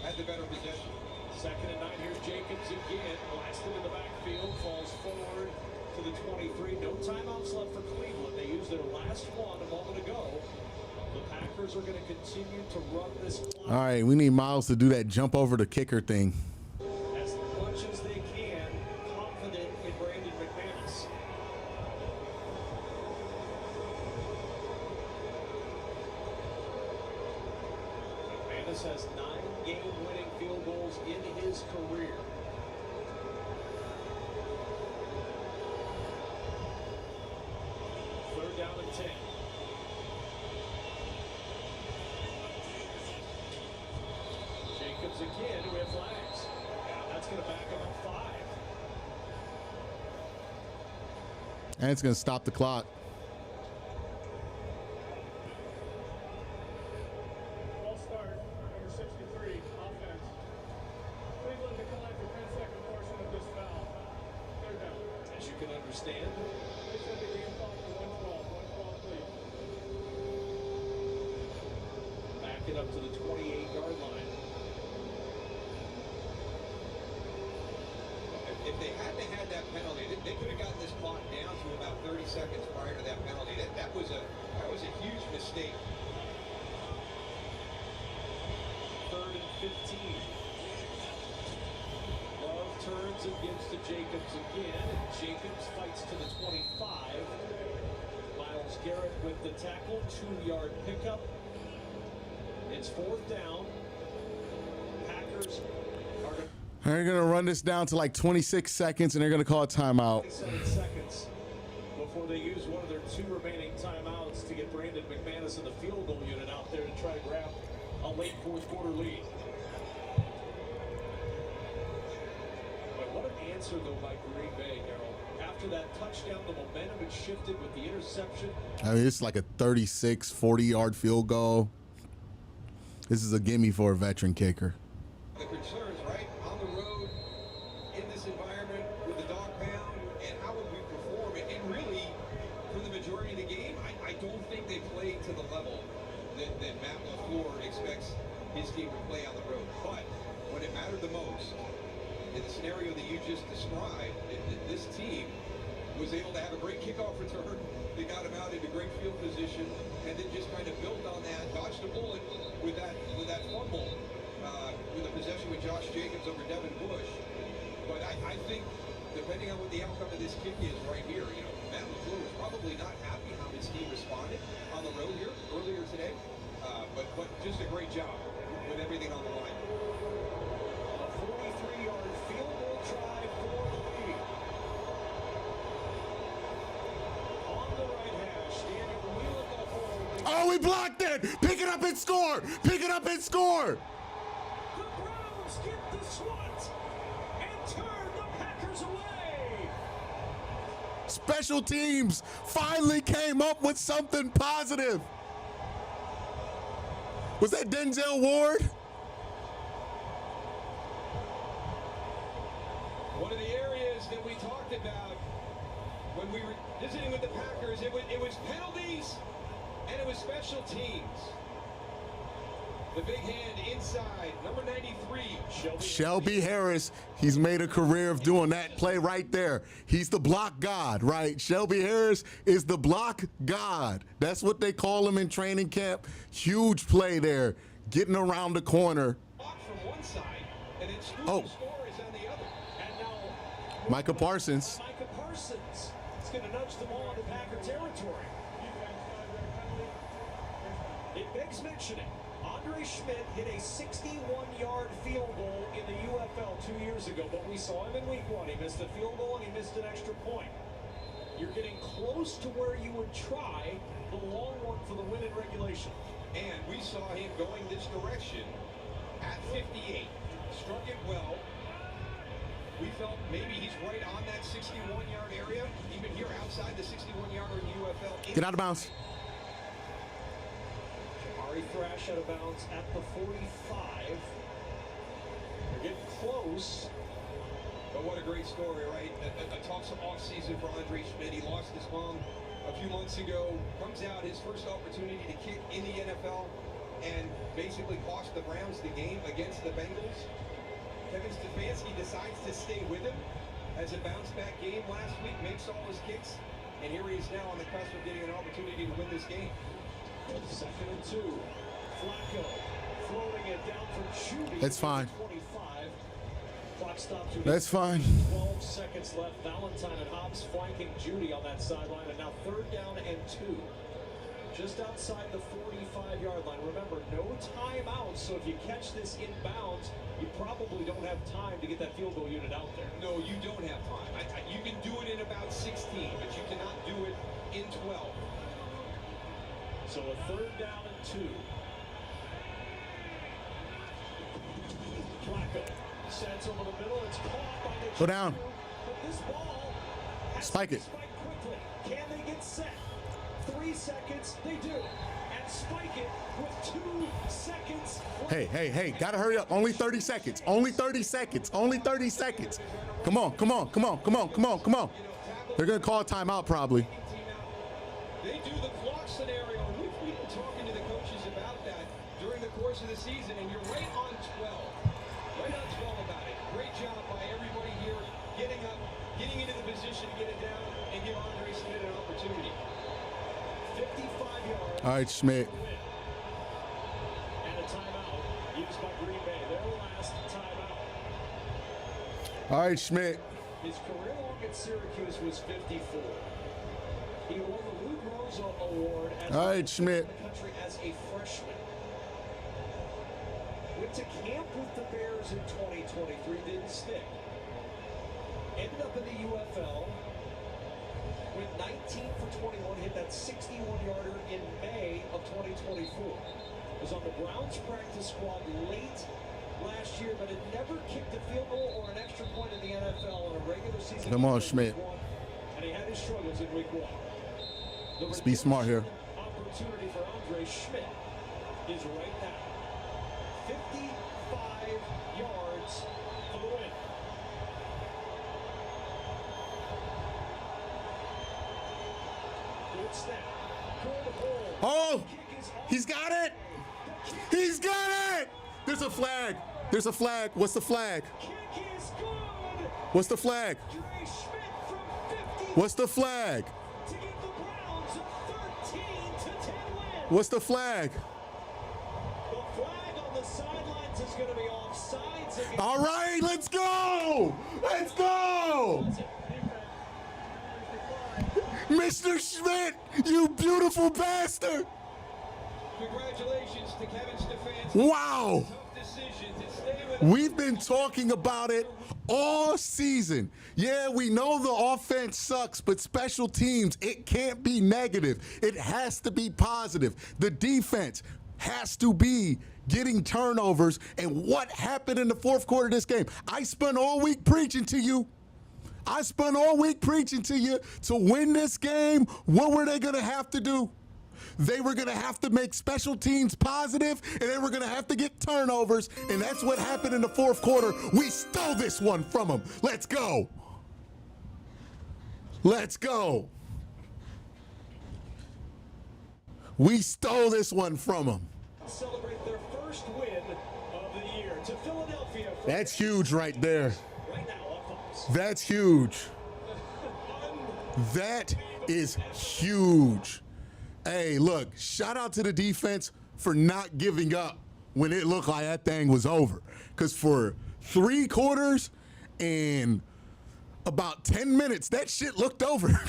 had the better possession. 2nd and 9. Here's Jacobs again, blasted in the backfield, falls forward to the 23. No timeouts left for Cleveland. They used their last one a moment ago. The Packers are going to continue to run this clock. All right, we need Miles to do that jump over the kicker thing. As much as they can, confident in Brandon McManus. McManus has 9 game-winning field goals in his career. Third down and 10. Jacobs again, we have flags. Yeah, that's going to back him up 5. And it's going to stop the clock. Ball start, number 63, offense. Cleveland declined the 10-second portion of this foul. Third down. As you can understand. They said the game clock for 112. 112, please. Back it up to the 28-yard line. If they hadn't had that penalty, they could have gotten this clock down to about 30 seconds prior to that penalty. That was a huge mistake. 3rd and 15. Love turns and gives to Jacobs again. Jacobs fights to the 25. Myles Garrett with the tackle, 2-yard pickup. It's 4th down. Packers are going to... They're going to run this down to like 26 seconds, and they're going to call a timeout. 27 seconds before they use one of their 2 remaining timeouts to get Brandon McManus and the field goal unit out there to try to grab a late 4th quarter lead. But what an answer, though, by Green Bay, Harold. After that touchdown, the momentum had shifted with the interception. I mean, it's like a 36, 40-yard field goal. This is a gimme for a veteran kicker. The concerns, right? On the road, in this environment, with the dog pound, and how would we perform? And really, for the majority of the game, I don't think they played to the level that Matt LaFleur expects his team to play on the road. But when it mattered the most, in the scenario that you just described, this team was able to have a great kickoff return, They got him out into great field position, and then just kind of built on that, dodged a bullet with that fumble, with a possession with Josh Jacobs over Devin Bush. But I think, depending on what the outcome of this kick is right here, Matt LaFleur was probably not happy how his team responded on the road here earlier today. But just a great job with everything on the line. A 43-yard field goal try for the lead. On the right hash, Daniel Wheeler got a hold. Oh, we blocked it! Pick it up and score! Pick it up and score! The Browns get the swat and turn the Packers away. Special teams finally came up with something positive. Was that Denzel Ward? One of the areas that we talked about when we were visiting with the Packers, it was penalties and it was special teams. The big hand inside, number 93, Shelby Harris. He's made a career of doing that play right there. He's the block god, right? Shelby Harris is the block god. That's what they call him in training camp. Huge play there, getting around the corner. Block from one side, and then Oh. score is on the other. And now Micah Parsons. Micah Parsons is going to nudge them all into Packer territory. It begs mentioning, Andre Schmidt hit a 61-yard field goal in the UFL 2 years ago, but we saw him in week 1. He missed a field goal and he missed an extra point. You're getting close to where you would try the long one for the win in regulation. And we saw him going this direction at 58. Struck it well. We felt maybe he's right on that 61-yard area, even here outside the 61-yard in the UFL. Get out of bounds. Ari Thrash out of bounds at the 45. They're getting close. But what a great story, right? A tough offseason for Andre Schmidt. He lost his mom a few months ago. Comes out his first opportunity to kick in the NFL and basically cost the Browns the game against the Bengals. Kevin Stefanski decides to stay with him as a bounce-back game last week, makes all his kicks, and here he is now on the cusp of getting an opportunity to win this game. 2nd and 2. Flacco floating it down for Judy. That's fine. 25. Clock stopped. That's fine. 12 seconds left. Valentine and Hobbs flanking Judy on that sideline, and now 3rd down and 2. Just outside the 45-yard line. Remember, no timeouts, so if you catch this in bounds, you probably don't have time to get that field goal unit out there. No, you don't have time. You can do it in about 16, but you cannot do it in 12. So a 3rd down and 2. Flacco sets over the middle. It's caught by the Go down. But this ball has Spike to it. spike quickly. Can they get set? 3 seconds. They do. And spike it with 2 seconds. Hey, gotta hurry up. Only 30 seconds. Only 30 seconds. Only 30 seconds. Come on. They're gonna call a timeout probably. They do the clock scenario. We've been talking to the coaches about that during the course of the season, and you're right on 12. Right on 12 about it. Great job by everybody here getting up, getting into the position to get it down, and give Andre Schmidt an opportunity. 55 yards. All right, Schmidt. And a timeout used by Green Bay. Their last timeout. All right, Schmidt. His career long at Syracuse was 54. He won the Lou Groza Award as All right, Schmidt. in the country as a freshman. Went to camp with the Bears in 2023, didn't stick. Ended up in the UFL. Went 19 for 21, hit that 61-yarder in May of 2024. Was on the Browns practice squad late last year, but had never kicked a field goal or an extra point in the NFL in a regular season. Come on, Schmidt. And he had his struggles in week 1. Let's be smart here. Opportunity for Andre Schmidt is right now. 55 yards for the win. Good snap. Good hold. Oh, he's got it. He's got it. There's a flag. There's a flag. What's the flag? What's the flag? What's the flag? To give the Browns What's the flag? The flag on the sidelines is going to be offsides again. All right, let's go. Let's go. Mr. Schmidt, you beautiful bastard. Congratulations to Kevin Stefanski. Wow. Tough decision to stay with. We've been talking about it all season. Yeah, we know the offense sucks, but special teams, it can't be negative. It has to be positive. The defense has to be getting turnovers. And what happened in the fourth quarter of this game? I spent all week preaching to you. To win this game. What were they going to have to do? They were going to have to make special teams positive, and they were going to have to get turnovers, and that's what happened in the fourth quarter. We stole this one from them. Let's go. Let's go. We stole this one from them. Celebrate their first win of the year to Philadelphia. That's huge right there. Right now on Fox. That's huge. That is huge. Hey, look, shout out to the defense for not giving up when it looked like that thing was over. Because for 3 quarters and about 10 minutes, that shit looked over.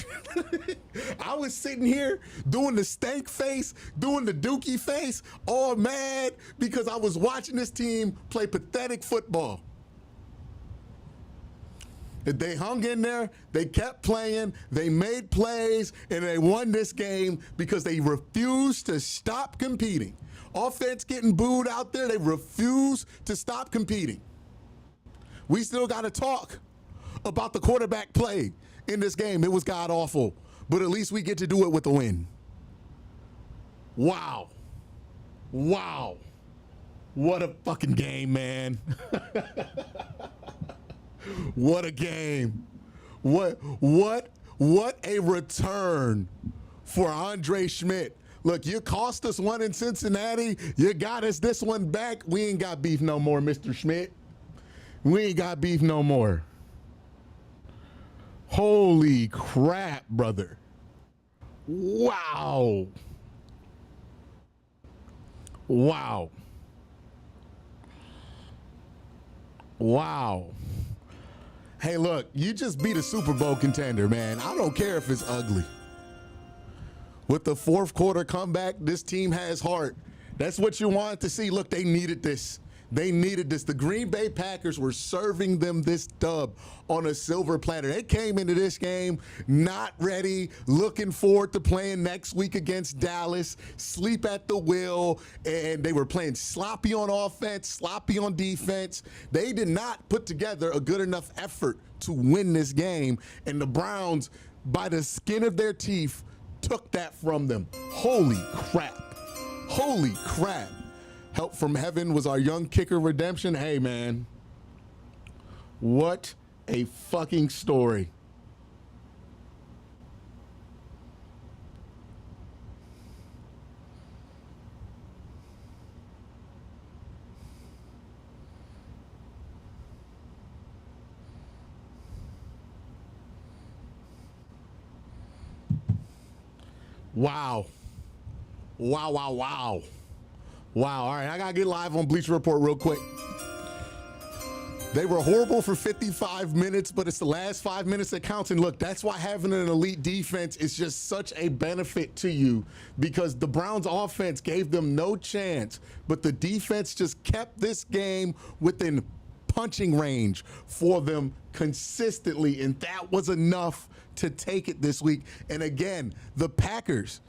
I was sitting here doing the stank face, doing the dookie face, all mad because I was watching this team play pathetic football. They hung in there, they kept playing, they made plays, and they won this game because they refused to stop competing. Offense getting booed out there, they refuse to stop competing. We still got to talk about the quarterback play in this game. It was god-awful, but at least we get to do it with a win. Wow. Wow. What a fucking game, man. What a game. What a return for Andre Schmidt. Look, you cost us one in Cincinnati. You got us this one back. We ain't got beef no more, Mr. Schmidt. We ain't got beef no more. Holy crap, brother. Wow. Wow. Wow. Hey, look, you just beat a Super Bowl contender, man. I don't care if it's ugly. With the fourth quarter comeback, this team has heart. That's what you wanted to see. Look, they needed this. They needed this. The Green Bay Packers were serving them this dub on a silver platter. They came into this game not ready, looking forward to playing next week against Dallas, sleep at the wheel, and they were playing sloppy on offense, sloppy on defense. They did not put together a good enough effort to win this game, and the Browns, by the skin of their teeth, took that from them. Holy crap. Holy crap. Help from heaven was our young kicker redemption. Hey, man. What a fucking story. Wow. Wow, wow, wow. Wow, all right, I gotta get live on Bleacher Report real quick. They were horrible for 55 minutes, but it's the last 5 minutes that counts. And look, that's why having an elite defense is just such a benefit to you, because the Browns offense gave them no chance, but the defense just kept this game within punching range for them consistently, and that was enough to take it this week. And again, the Packers,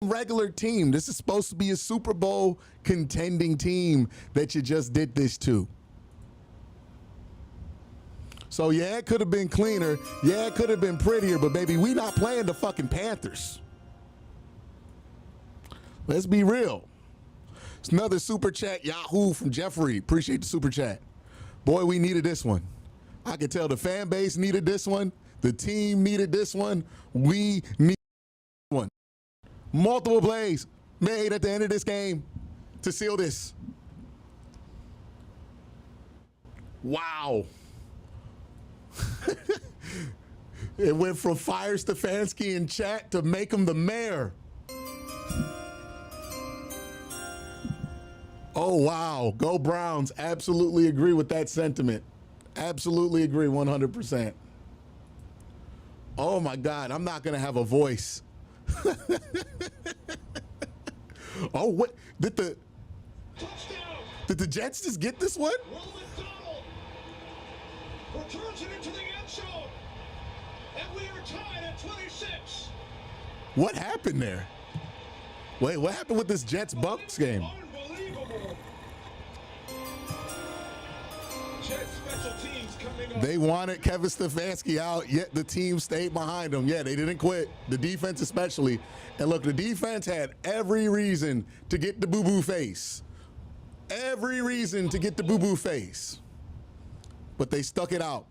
regular team. This is supposed to be a Super Bowl contending team that you just did this to. So yeah, it could have been cleaner. Yeah, it could have been prettier, but baby, we not playing the fucking Panthers. Let's be real. It's another super chat, Yahoo from Jeffrey. Appreciate the super chat. Boy, we needed this one. I could tell the fan base needed this one. The team needed this one. We need one. Multiple plays made at the end of this game to seal this. Wow. It went from fire Stefanski in chat to make him the mayor. Oh, wow. Go Browns. Absolutely agree with that sentiment. Absolutely agree 100%. Oh, my God. I'm not going to have a voice. Oh, what? Did the Jets just get this one? Returns it into the end zone. And we are tied at 26. What happened there? Wait, what happened with this Jets-Bucks game? Unbelievable. Jets special teams coming up. They wanted Kevin Stefanski out, yet the team stayed behind him. Yeah, they didn't quit. The defense especially. And look, the defense had every reason to get the boo-boo face. Every reason to get the boo-boo face. But they stuck it out.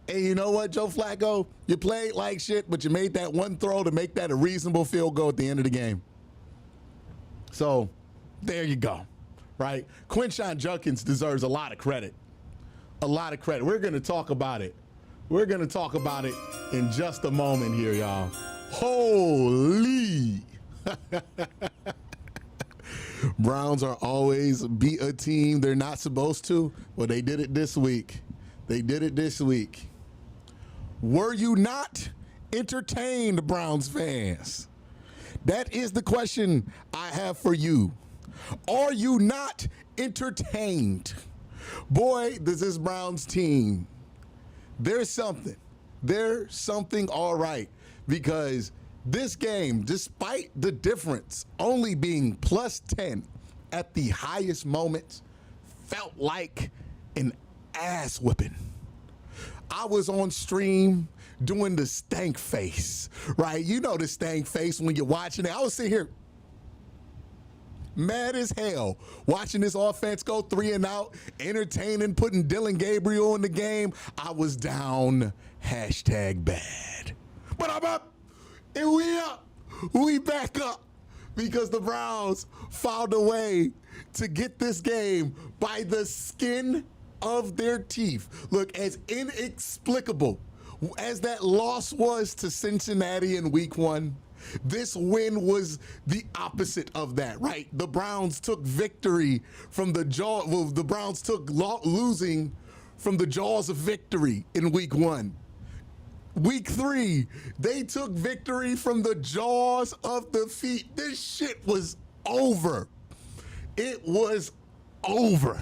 And you know what, Joe Flacco? You played like shit, but you made that one throw to make that a reasonable field goal at the end of the game. So, there you go, right? Quincy Judkins deserves a lot of credit. A lot of credit. We're going to talk about it. We're going to talk about it in just a moment here, y'all. Holy. Browns are always beat a team they're not supposed to. Well, they did it this week. They did it this week. Were you not entertained, Browns fans? That is the question I have for you. Are you not entertained? Boy, this Browns team. There's something. There's something all right. Because this game, despite the difference only being plus 10 at the highest moments, felt like an ass whipping. I was on stream doing the stank face, right? You know the stank face when you're watching it. I was sitting here mad as hell watching this offense go 3 and out, entertaining, putting Dylan Gabriel in the game. I was down #bad. But I'm up, and we up. We back up because the Browns found a way to get this game by the skin of their teeth. Look, as inexplicable as that loss was to Cincinnati in week 1, this win was the opposite of that, right? The Browns took victory from the jaw. Well, the Browns took losing from the jaws of victory in week 1. Week 3, they took victory from the jaws of defeat. This shit was over. It was over.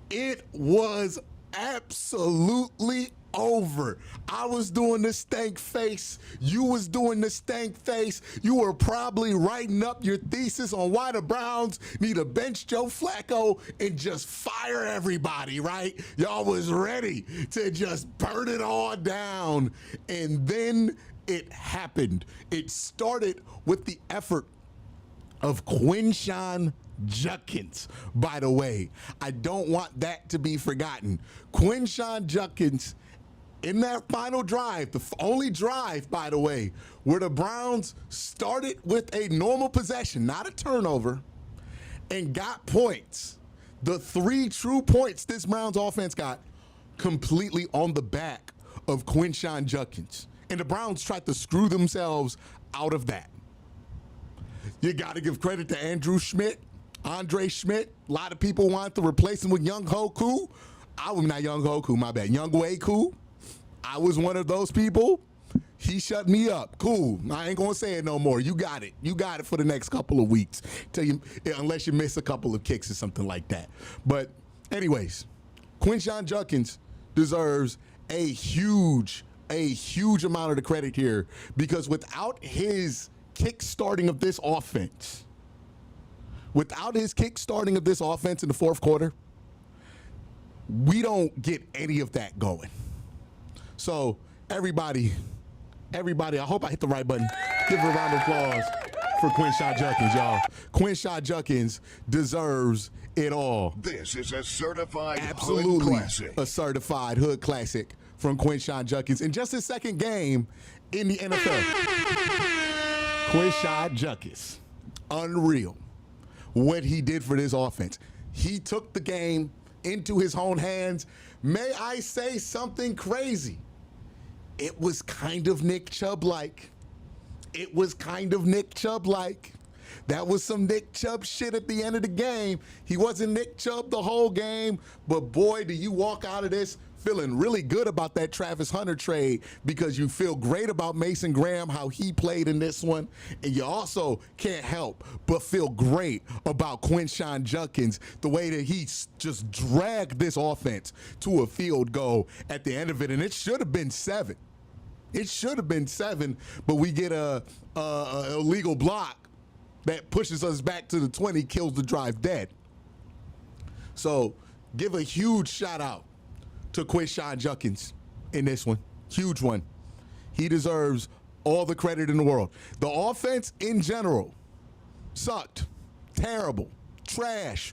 It was absolutely over. I was doing the stank face. You was doing the stank face. You were probably writing up your thesis on why the Browns need to bench Joe Flacco and just fire everybody, right? Y'all was ready to just burn it all down. And then it happened. It started with the effort of Quincy Judkins, by the way. I don't want that to be forgotten. Quincy Judkins, in that final drive, the only drive, by the way, where the Browns started with a normal possession, not a turnover, and got points. The 3 true points this Browns offense got completely on the back of Quincy Judkins. And the Browns tried to screw themselves out of that. You got to give credit to Andre Schmidt. A lot of people want to replace him with Young Hoku. Young Wei-Koo. I was one of those people. He shut me up. Cool. I ain't going to say it no more. You got it. You got it for the next couple of weeks. Unless you miss a couple of kicks or something like that. But anyways, Quincy Judkins deserves a huge amount of the credit here, because without his kick-starting of this offense, in the fourth quarter, we don't get any of that going. So everybody, I hope I hit the right button. Give a round of applause for Quincy Judkins, y'all. Quincy Judkins deserves it all. This is a certified Absolutely hood classic. A certified hood classic from Quincy Judkins. In just his second game in the NFL. Quincy Judkins, unreal what he did for this offense. He took the game into his own hands. May I say something crazy? It was kind of Nick Chubb-like. That was some Nick Chubb shit at the end of the game. He wasn't Nick Chubb the whole game, but boy, do you walk out of this feeling really good about that Travis Hunter trade because you feel great about Mason Graham, how he played in this one, and you also can't help but feel great about Quincy Judkins, the way that he just dragged this offense to a field goal at the end of it, and it should have been 7. It should have been 7, but we get a illegal block that pushes us back to the 20, kills the drive dead. So give a huge shout out to Quincy Judkins in this one. Huge one. He deserves all the credit in the world. The offense in general sucked. Terrible. Trash.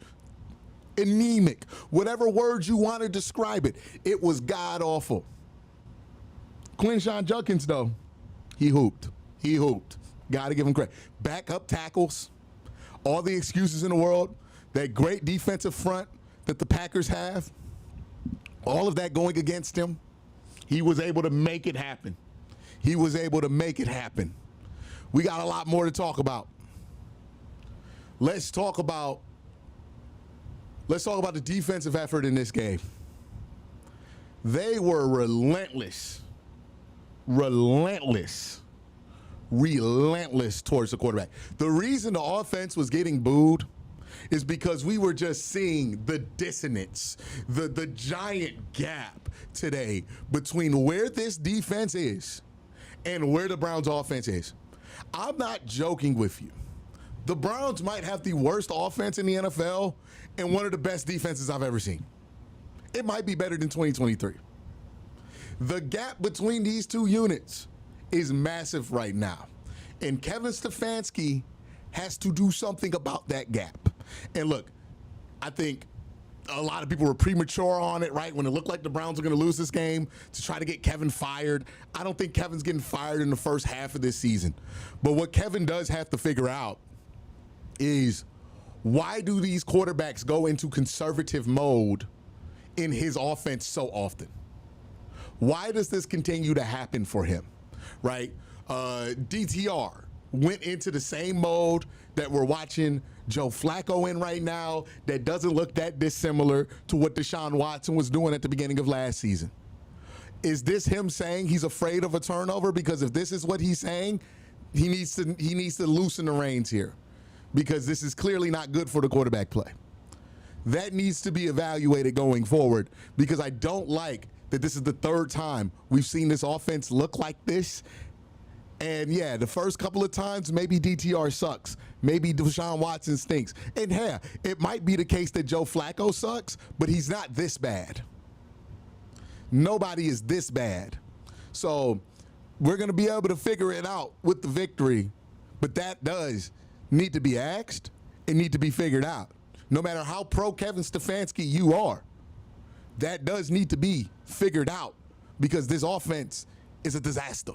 Anemic. Whatever words you want to describe it. It was god-awful. Quincy Judkins, though, he hooped. He hooped. Got to give him credit. Backup tackles. All the excuses in the world. That great defensive front that the Packers have. All of that going against him, he was able to make it happen. He was able to make it happen. We got a lot more to talk about. Let's talk about the defensive effort in this game. They were relentless towards the quarterback. The reason the offense was getting booed is because we were just seeing the dissonance, the giant gap today between where this defense is and where the Browns offense is. I'm not joking with you. The Browns might have the worst offense in the NFL and one of the best defenses I've ever seen. It might be better than 2023. The gap between these two units is massive right now. And Kevin Stefanski has to do something about that gap. And look, I think a lot of people were premature on it, right? When it looked like the Browns were going to lose this game to try to get Kevin fired. I don't think Kevin's getting fired in the first half of this season. But what Kevin does have to figure out is why do these quarterbacks go into conservative mode in his offense so often? Why does this continue to happen for him, right? DTR went into the same mode that we're watching Joe Flacco in right now that doesn't look that dissimilar to what Deshaun Watson was doing at the beginning of last season. Is this him saying he's afraid of a turnover? Because if this is what he's saying, he needs to loosen the reins here because this is clearly not good for the quarterback play. That needs to be evaluated going forward because I don't like that this is the third time we've seen this offense look like this. And yeah, the first couple of times, maybe DTR sucks. Maybe Deshaun Watson stinks. And yeah, it might be the case that Joe Flacco sucks, but he's not this bad. Nobody is this bad. So we're going to be able to figure it out with the victory. But that does need to be asked and need to be figured out. No matter how pro Kevin Stefanski you are, that does need to be figured out because this offense is a disaster.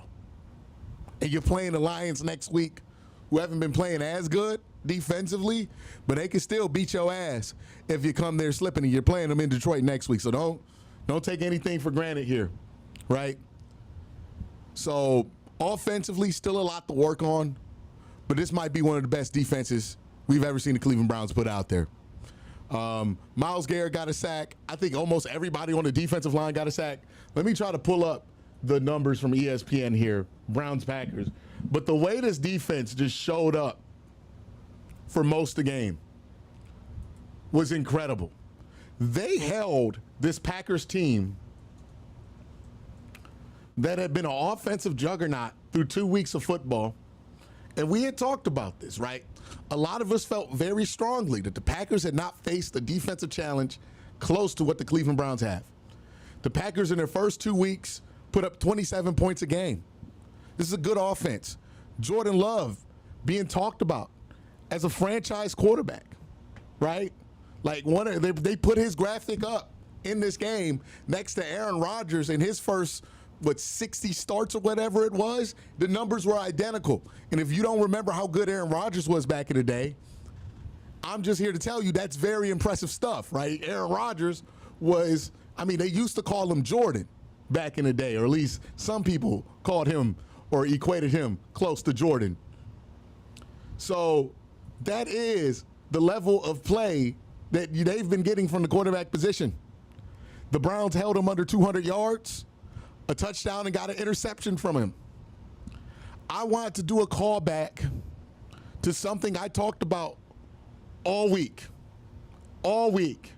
And you're playing the Lions next week, who haven't been playing as good defensively, but they can still beat your ass if you come there slipping, and you're playing them in Detroit next week. So don't take anything for granted here, right? So offensively, still a lot to work on, but this might be one of the best defenses we've ever seen the Cleveland Browns put out there. Myles Garrett got a sack. I think almost everybody on the defensive line got a sack. Let me try to pull up the numbers from ESPN here, Browns Packers. But the way this defense just showed up for most of the game was incredible. They held this Packers team that had been an offensive juggernaut through 2 weeks of football. And we had talked about this, right? A lot of us felt very strongly that the Packers had not faced a defensive challenge close to what the Cleveland Browns have. The Packers in their first 2 weeks put up 27 points a game. This is a good offense. Jordan Love being talked about as a franchise quarterback, right? Like they put his graphic up in this game next to Aaron Rodgers in his first 60 starts or whatever it was. The numbers were identical. And if you don't remember how good Aaron Rodgers was back in the day, I'm just here to tell you that's very impressive stuff, right? Aaron Rodgers was, they used to call him Jordan back in the day, or at least some people called him or equated him close to Jordan. So That is the level of play that they've been getting from the quarterback position. The Browns held him under 200 yards, a touchdown, and got an interception from him. I want to do a callback to something I talked about all week. All week,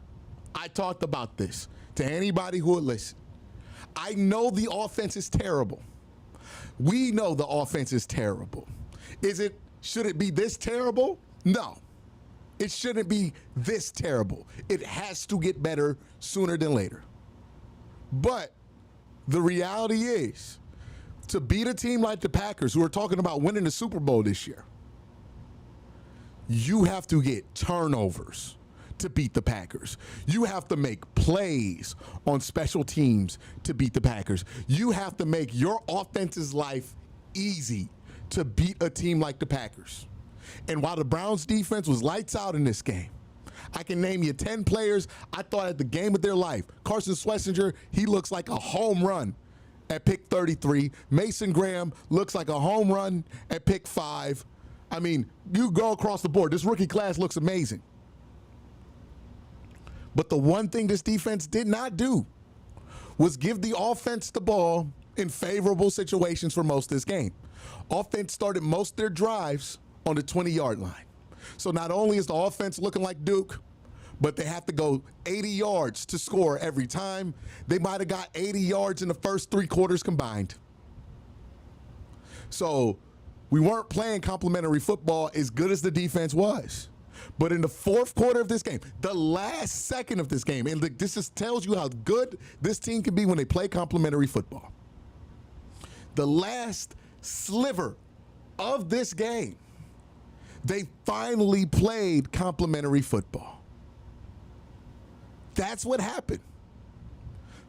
I talked about this to anybody who would listen. I know the offense is terrible. We know the offense is terrible. Should it be this terrible? No. It shouldn't be this terrible. It has to get better sooner than later. But the reality is, to beat a team like the Packers, who are talking about winning the Super Bowl this year, you have to get turnovers to beat the Packers. You have to make plays on special teams to beat the Packers. You have to make your offense's life easy to beat a team like the Packers. And while the Browns defense was lights out in this game, I can name you 10 players I thought had the game of their life. Carson Schlesinger, he looks like a home run at pick 33. Mason Graham looks like a home run at pick 5. I mean, you go across the board. This rookie class looks amazing. But the one thing this defense did not do was give the offense the ball in favorable situations for most of this game. Offense started most of their drives on the 20-yard line. So not only is the offense looking like Duke, but they have to go 80 yards to score every time. They might have got 80 yards in the first 3 quarters combined. So we weren't playing complimentary football as good as the defense was. But in the fourth quarter of this game, the last second of this game, and this just tells you how good this team can be when they play complimentary football. The last sliver of this game, they finally played complimentary football. That's what happened.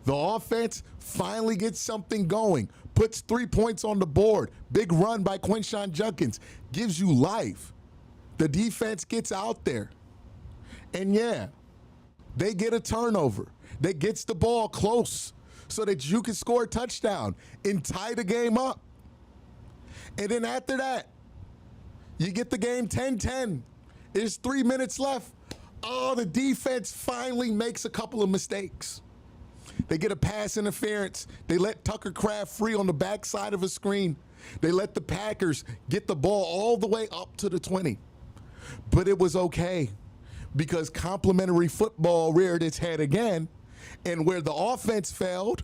The offense finally gets something going, puts 3 points on the board, big run by Quincy Junkins, gives you life. The defense gets out there. And yeah, they get a turnover that gets the ball close so that you can score a touchdown and tie the game up. And then after that, you get the game 10-10. There's 3 minutes left. Oh, the defense finally makes a couple of mistakes. They get a pass interference. They let Tucker Kraft free on the backside of a screen. They let the Packers get the ball all the way up to the 20. But it was okay because complimentary football reared its head again. And where the offense failed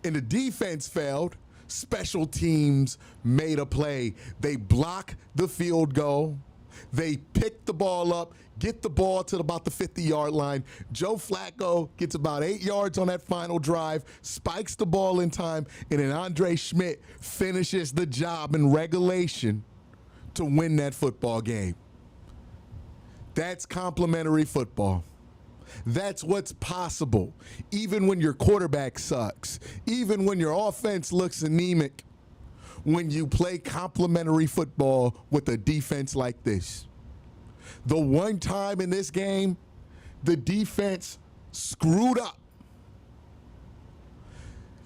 and the defense failed, special teams made a play. They block the field goal. They pick the ball up, get the ball to about the 50-yard line. Joe Flacco gets about 8 yards on that final drive, spikes the ball in time, and then Andre Schmidt finishes the job in regulation to win that football game. That's complimentary football. That's what's possible, even when your quarterback sucks, even when your offense looks anemic, when you play complimentary football with a defense like this. The one time in this game, the defense screwed up.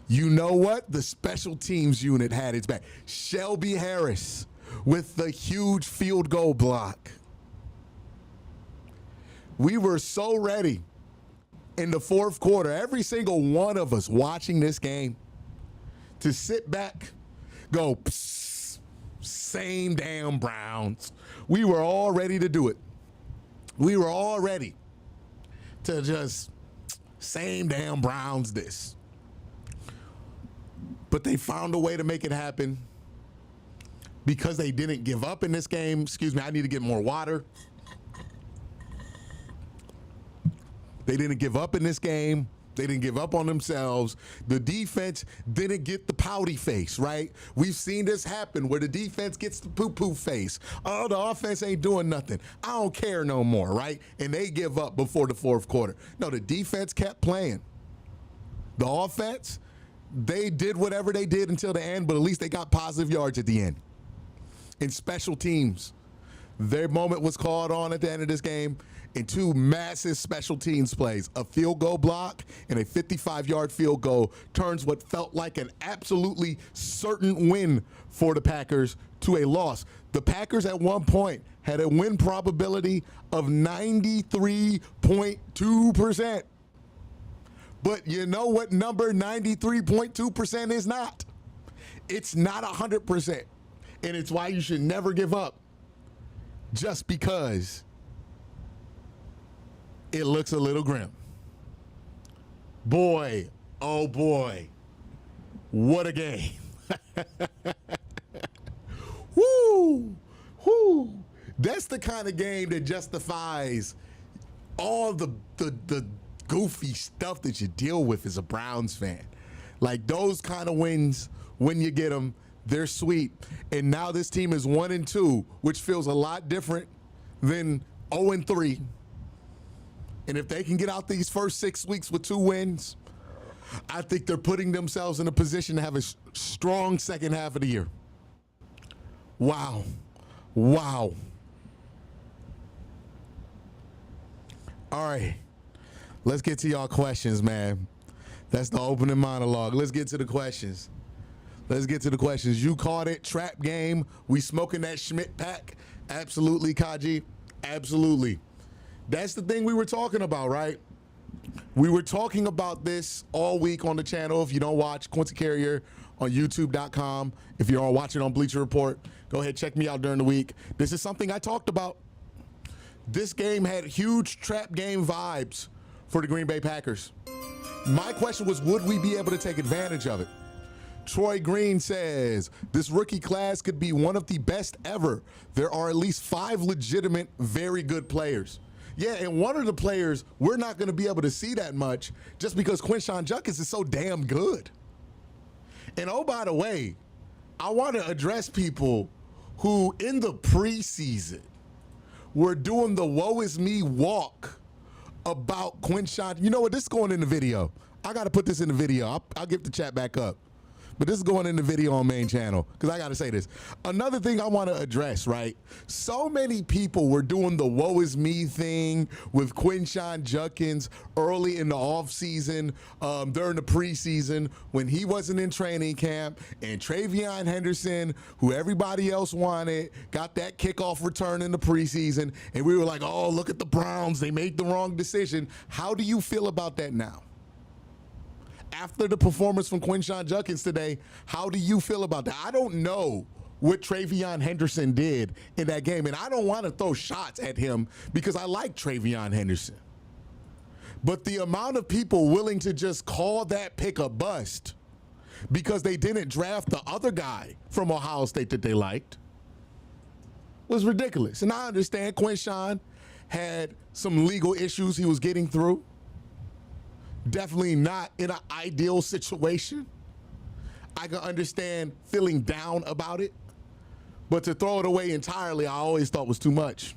You know what? The special teams unit had its back. Shelby Harris with the huge field goal block. We were so ready in the fourth quarter, every single one of us watching this game, to sit back, go, psst, same damn Browns. We were all ready to do it. We were all ready to just, same damn Browns this. But they found a way to make it happen because they didn't give up in this game. Excuse me, I need to get more water. They didn't give up in this game. They didn't give up on themselves. The defense didn't get the pouty face, right? We've seen this happen where the defense gets the poo-poo face. Oh, the offense ain't doing nothing. I don't care no more, right? And they give up before the fourth quarter. No, the defense kept playing. The offense, they did whatever they did until the end, but at least they got positive yards at the end. In special teams, their moment was called on at the end of this game, in 2 massive special teams plays, a field goal block and a 55-yard field goal, turns what felt like an absolutely certain win for the Packers to a loss. The Packers at one point had a win probability of 93.2%. But you know what number 93.2% is not? It's not 100%. And it's why you should never give up just because it looks a little grim. Boy, oh boy, what a game. Woo, woo. That's the kind of game that justifies all the goofy stuff that you deal with as a Browns fan. Like those kind of wins, when you get them, they're sweet. And now this team is 1-2, which feels a lot different than 0-3. And if they can get out these first 6 weeks with 2 wins, I think they're putting themselves in a position to have a strong second half of the year. Wow. Wow. All right. Let's get to y'all questions, man. That's the opening monologue. Let's get to the questions. Let's get to the questions. You caught it. Trap game. We smoking that Schmidt pack. Absolutely, Kaji. Absolutely. That's the thing we were talking about, right? We were talking about this all week on the channel. If you don't watch, Quincy Carrier on YouTube.com. If you're watching on Bleacher Report, go ahead, check me out during the week. This is something I talked about. This game had huge trap game vibes for the Green Bay Packers. My question was, would we be able to take advantage of it? Troy Green says, this rookie class could be one of the best ever. There are at least 5 legitimate, very good players. Yeah, and one of the players we're not going to be able to see that much just because Quincy Judkins is so damn good. And oh, by the way, I want to address people who in the preseason were doing the woe is me walk about Quincy. You know what? This is going in the video. I got to put this in the video. I'll get the chat back up. But this is going in the video on main channel because I got to say this. Another thing I want to address, right? So many people were doing the woe is me thing with Quincy Judkins early in the offseason, during the preseason when he wasn't in training camp, and Travion Henderson, who everybody else wanted, got that kickoff return in the preseason, and we were like, oh, look at the Browns. They made the wrong decision. How do you feel about that now? After the performance from Quincy Judkins today, how do you feel about that? I don't know what Travion Henderson did in that game, and I don't want to throw shots at him because I like Travion Henderson. But the amount of people willing to just call that pick a bust because they didn't draft the other guy from Ohio State that they liked was ridiculous. And I understand Quincy had some legal issues he was getting through. Definitely not in an ideal situation. I can understand feeling down about it, but to throw it away entirely, I always thought was too much.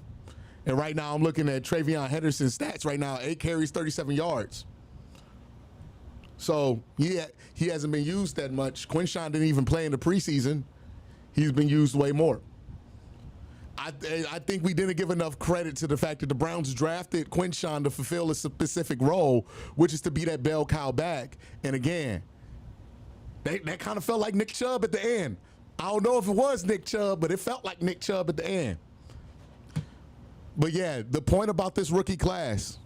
And right now I'm looking at Travion Henderson's stats right now, 8 carries, 37 yards. So he hasn't been used that much. Quincy didn't even play in the preseason. He's been used way more. I think we didn't give enough credit to the fact that the Browns drafted Quincy to fulfill a specific role, which is to be that bell cow back. And again, that kind of felt like Nick Chubb at the end. I don't know if it was Nick Chubb, but it felt like Nick Chubb at the end. But yeah, the point about this rookie class,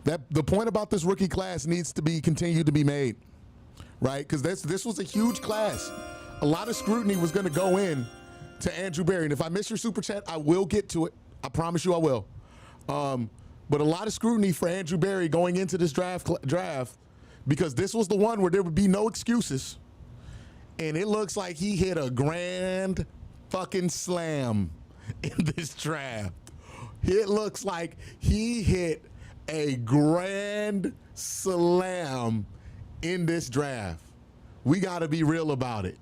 the point about this rookie class needs to be continued to be made, right? Because this was a huge class. A lot of scrutiny was going to go in to Andrew Berry. And if I miss your super chat, I will get to it. I promise you I will. But a lot of scrutiny for Andrew Berry going into this draft because this was the one where there would be no excuses. And it looks like he hit a grand fucking slam in this draft. It looks like he hit a grand slam in this draft. We got to be real about it.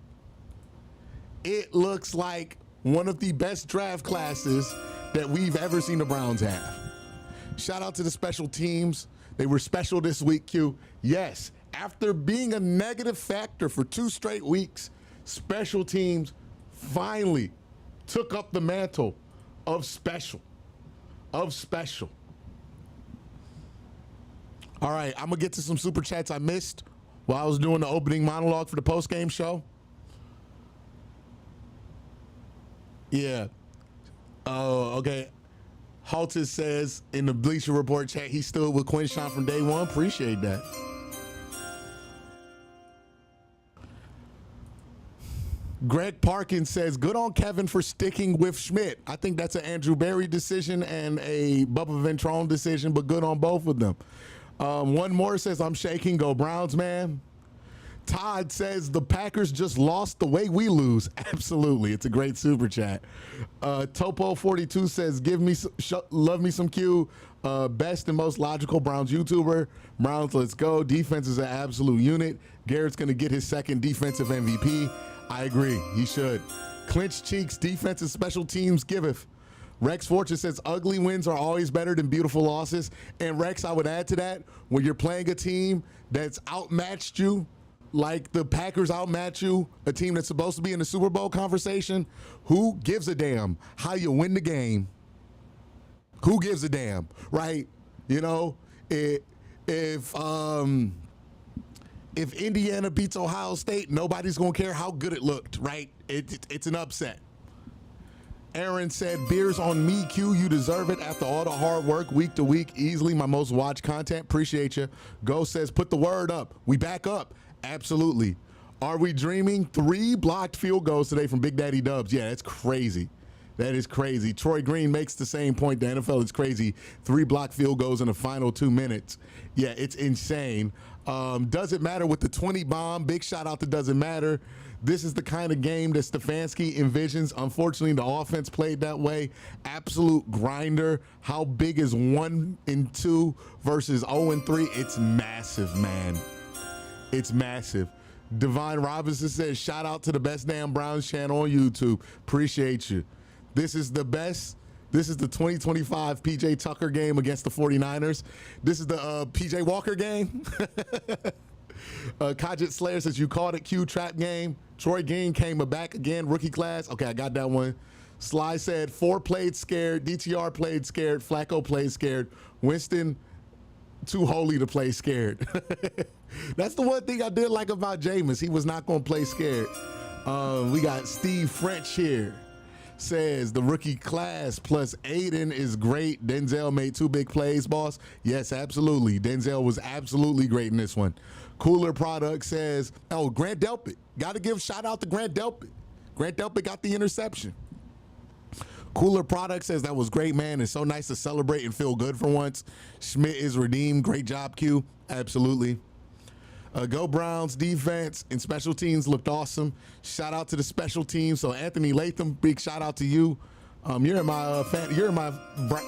It looks like one of the best draft classes that we've ever seen the Browns have. Shout out to the special teams. They were special this week, Q. Yes, after being a negative factor for 2 straight weeks, special teams finally took up the mantle of special. of special. All right, I'm going to get to some super chats I missed while I was doing the opening monologue for the post-game show. Yeah. Oh, okay. Haltis says in the Bleacher Report chat, he stood with Quincy from day one. Appreciate that. Greg Parkins says, good on Kevin for sticking with Schmidt. I think that's an Andrew Berry decision and a Bubba Ventrone decision, but good on both of them. One more says, I'm shaking. Go Browns, man. Todd says, the Packers just lost the way we lose. Absolutely. It's a great super chat. Topo42 says, love me some Q. Best and most logical Browns YouTuber. Browns, let's go. Defense is an absolute unit. Garrett's going to get his second defensive MVP. I agree. He should. Clinch cheeks, defense and special teams giveth. Rex Fortune says ugly wins are always better than beautiful losses. And Rex, I would add to that, when you're playing a team that's outmatched you, like the Packers outmatch you, a team that's supposed to be in the Super Bowl conversation, who gives a damn how you win the game? Who gives a damn, right? You know, if Indiana beats Ohio State, nobody's going to care how good it looked, right? It's an upset. Aaron said, beers on me, Q. You deserve it after all the hard work week to week. Easily my most watched content. Appreciate you. Go says, put the word up. We back up. Absolutely. Are we dreaming? 3 blocked field goals today from Big Daddy Dubs. Yeah, that's crazy. That is crazy. Troy Green makes the same point. The NFL is crazy. 3 blocked field goals in the final 2 minutes. Yeah, it's insane. Doesn't matter with the 20 bomb. Big shout out to Doesn't Matter. This is the kind of game that Stefanski envisions. Unfortunately, the offense played that way. Absolute grinder. How big is 1-2 versus 0-3? It's massive, man. It's massive. Divine Robinson says, shout out to the best damn Browns channel on YouTube. Appreciate you. This is the best. This is the 2025 PJ Tucker game against the 49ers. This is the PJ Walker game. Kajit Slayer says, you called it Q trap game. Troy Green came back again, rookie class. Okay, I got that one. Sly said, 4 played scared. DTR played scared. Flacco played scared. Winston, too holy to play scared. That's the one thing I did like about Jameis. He was not going to play scared. We got Steve French here. Says the rookie class plus Aiden is great. Denzel made 2 big plays, boss. Yes, absolutely. Denzel was absolutely great in this one. Cooler Product says, oh, Grant Delpit. Got to give shout out to Grant Delpit. Grant Delpit got the interception. Cooler Product says that was great, man. It's so nice to celebrate and feel good for once. Schmidt is redeemed. Great job, Q. Absolutely. Go Browns. Defense and special teams looked awesome. Shout out to the special teams. So Anthony Latham, big shout out to you. You're in my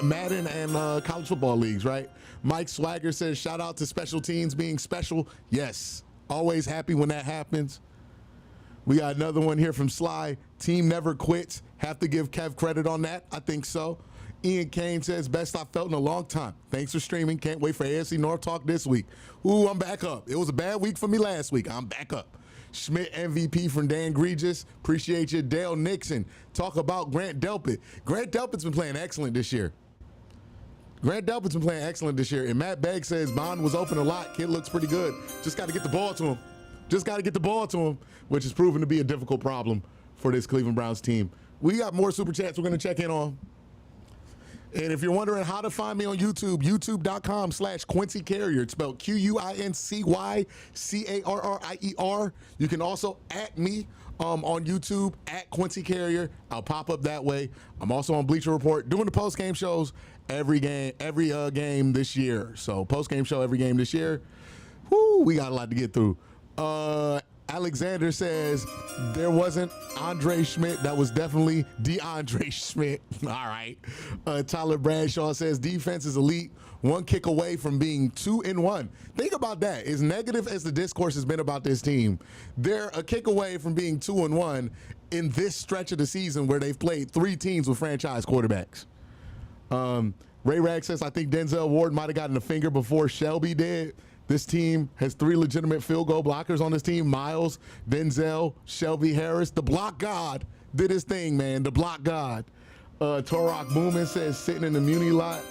Madden and college football leagues, right? Mike Swagger says shout out to special teams being special. Yes, always happy when that happens. We got another one here from Sly. Team never quits. Have to give Kev credit on that. I think so. Ian Kane says, best I've felt in a long time. Thanks for streaming. Can't wait for AFC North Talk this week. Ooh, I'm back up. It was a bad week for me last week. I'm back up. Schmidt MVP from Dan Gregis. Appreciate you. Dale Nixon. Talk about Grant Delpit. Grant Delpit's been playing excellent this year. And Matt Begg says Bond was open a lot. Kid looks pretty good. Just got to get the ball to him. Which has proven to be a difficult problem for this Cleveland Browns team. We got more super chats we're going to check in on. And if you're wondering how to find me on YouTube, youtube.com/Quincy Carrier. It's spelled QUINCYCARRIER. You can also at me on YouTube at Quincy Carrier. I'll pop up that way. I'm also on Bleacher Report doing the post-game shows every game this year. So post-game show every game this year. Whoo, we got a lot to get through. Alexander says there wasn't Andre Schmidt. That was definitely DeAndre Schmidt. All right. Tyler Bradshaw says defense is elite. 1 kick away from being 2-1. Think about that. As negative as the discourse has been about this team, they're a kick away from being 2-1 in this stretch of the season where they've played 3 teams with franchise quarterbacks. Ray Rag says, I think Denzel Ward might have gotten a finger before Shelby did. This team has 3 legitimate field goal blockers on this team. Miles, Denzel, Shelby Harris. The block god did his thing, man. The block god. Torok Boomin says sitting in the Muni lot.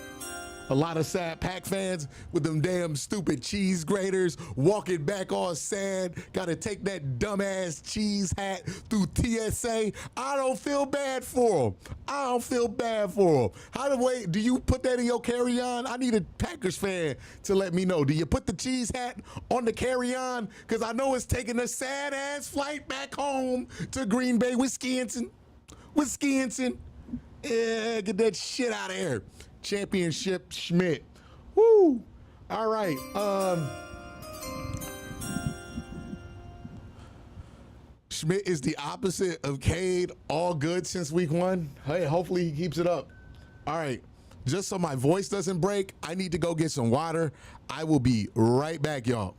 A lot of sad Pack fans with them damn stupid cheese graters walking back on sand. Got to take that dumbass cheese hat through TSA. I don't feel bad for them. I don't feel bad for them. How the way do you put that in your carry-on? I need a Packers fan to let me know. Do you put the cheese hat on the carry-on? Because I know it's taking a sad-ass flight back home to Green Bay, Wisconsin. Yeah, get that shit out of here. Championship Schmidt. Woo. All right. Schmidt is the opposite of Cade. All good since week 1. Hey, hopefully he keeps it up. All right. Just so my voice doesn't break, I need to go get some water. I will be right back, y'all.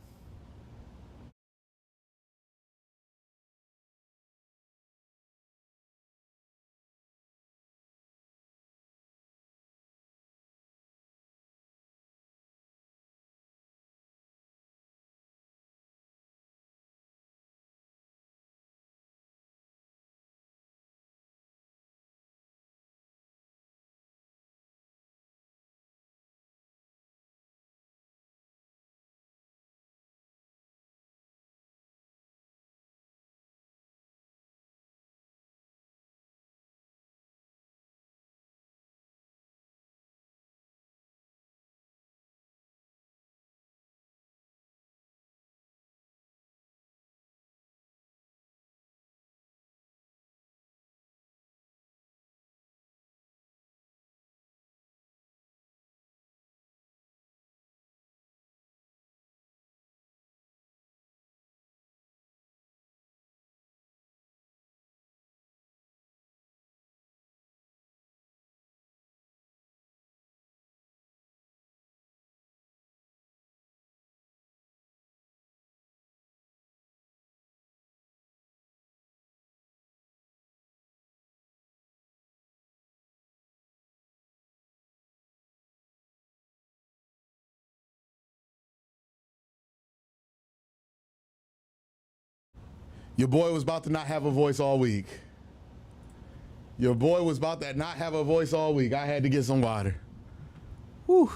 Your boy was about to not have a voice all week. Your boy was about to not have a voice all week. I had to get some water. Whew.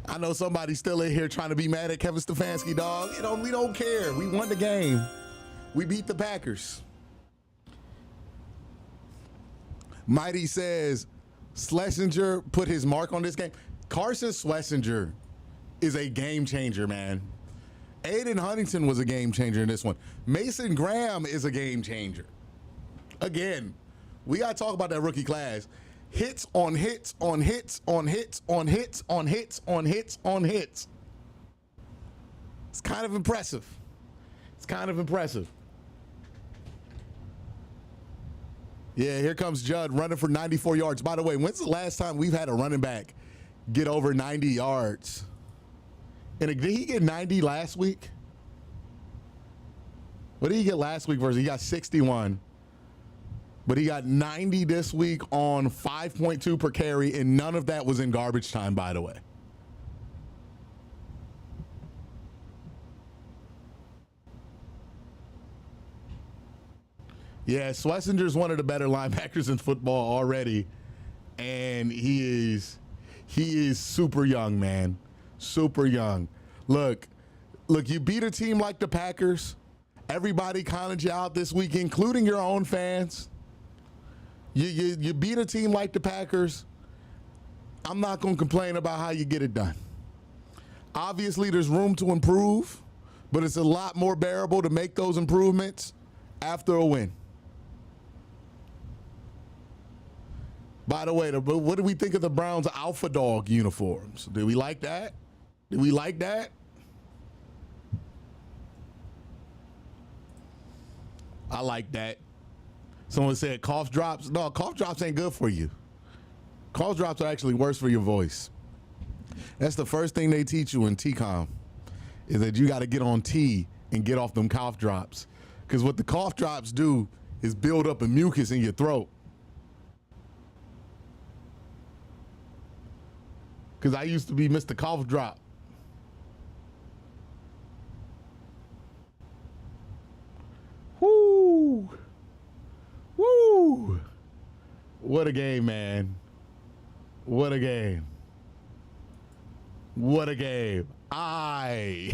I know somebody's still in here trying to be mad at Kevin Stefanski, dog. We don't care. We won the game. We beat the Packers. Mighty says, Schlesinger put his mark on this game. Carson Schlesinger is a game changer, man. Aiden Huntington was a game changer in this one. Mason Graham is a game changer. Again, we got to talk about that rookie class. Hits on hits on hits on hits on hits on hits on hits on hits. It's kind of impressive. Yeah, here comes Judd running for 94 yards. By the way, when's the last time we've had a running back get over 90 yards? And did he get 90 last week? What did he get last week versus? He got 61. But he got 90 this week on 5.2 per carry, and none of that was in garbage time, by the way. Yeah, Schlesinger's one of the better linebackers in football already, and he is super young, man. Super young. Look, you beat a team like the Packers. Everybody counted you out this week, including your own fans. You beat a team like the Packers. I'm not going to complain about how you get it done. Obviously, there's room to improve, but it's a lot more bearable to make those improvements after a win. By the way, what do we think of the Browns' Alpha Dog uniforms? Do we like that? I like that. Someone said cough drops. No, cough drops ain't good for you. Cough drops are actually worse for your voice. That's the first thing they teach you in TCOM, is that you got to get on T and get off them cough drops. Because what the cough drops do is build up a mucus in your throat. Because I used to be Mr. Cough Drop. Woo! Woo! What a game, man. What a game. What a game. I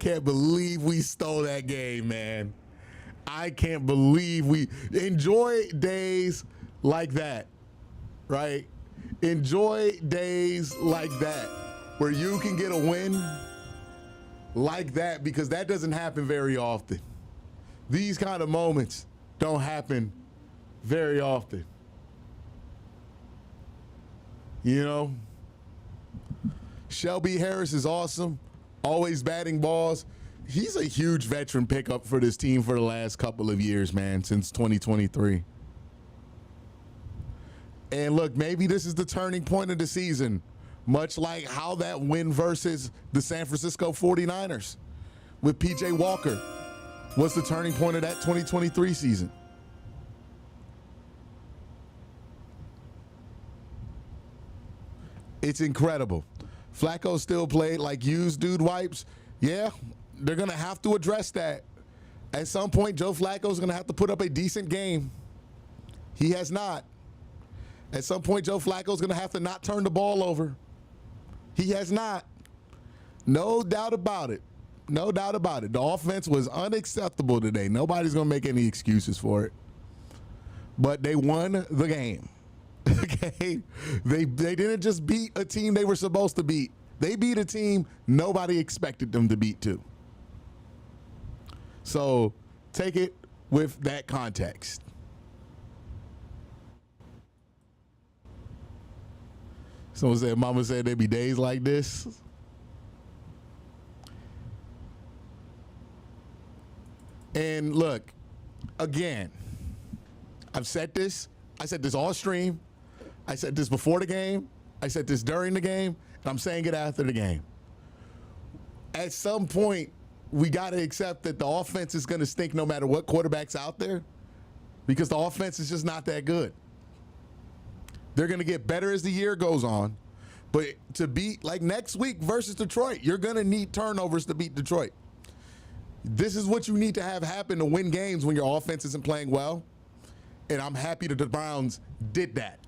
can't believe we stole that game, man. I can't believe we enjoy days like that, right? Enjoy days like that where you can get a win like that, because that doesn't happen very often. These kind of moments don't happen very often. You know, Shelby Harris is awesome, always batting balls. He's a huge veteran pickup for this team for the last couple of years, man, since 2023. And look, maybe this is the turning point of the season, much like how that win versus the San Francisco 49ers with P.J. Walker was the turning point of that 2023 season. It's incredible. Flacco still played like used dude wipes. Yeah, they're going to have to address that. At some point, Joe Flacco's going to have to put up a decent game. He has not. At some point, Joe Flacco's going to have to not turn the ball over. He has not. No doubt about it. No doubt about it. The offense was unacceptable today. Nobody's going to make any excuses for it. But they won the game. Okay? They didn't just beat a team they were supposed to beat. They beat a team nobody expected them to beat too. So take it with that context. Someone said, Mama said there'd be days like this. And look, again, I've said this. I said this all stream. I said this before the game. I said this during the game. And I'm saying it after the game. At some point, we got to accept that the offense is going to stink no matter what quarterback's out there, because the offense is just not that good. They're going to get better as the year goes on. But to beat, like next week versus Detroit, you're going to need turnovers to beat Detroit. This is what you need to have happen to win games when your offense isn't playing well. And I'm happy that the Browns did that.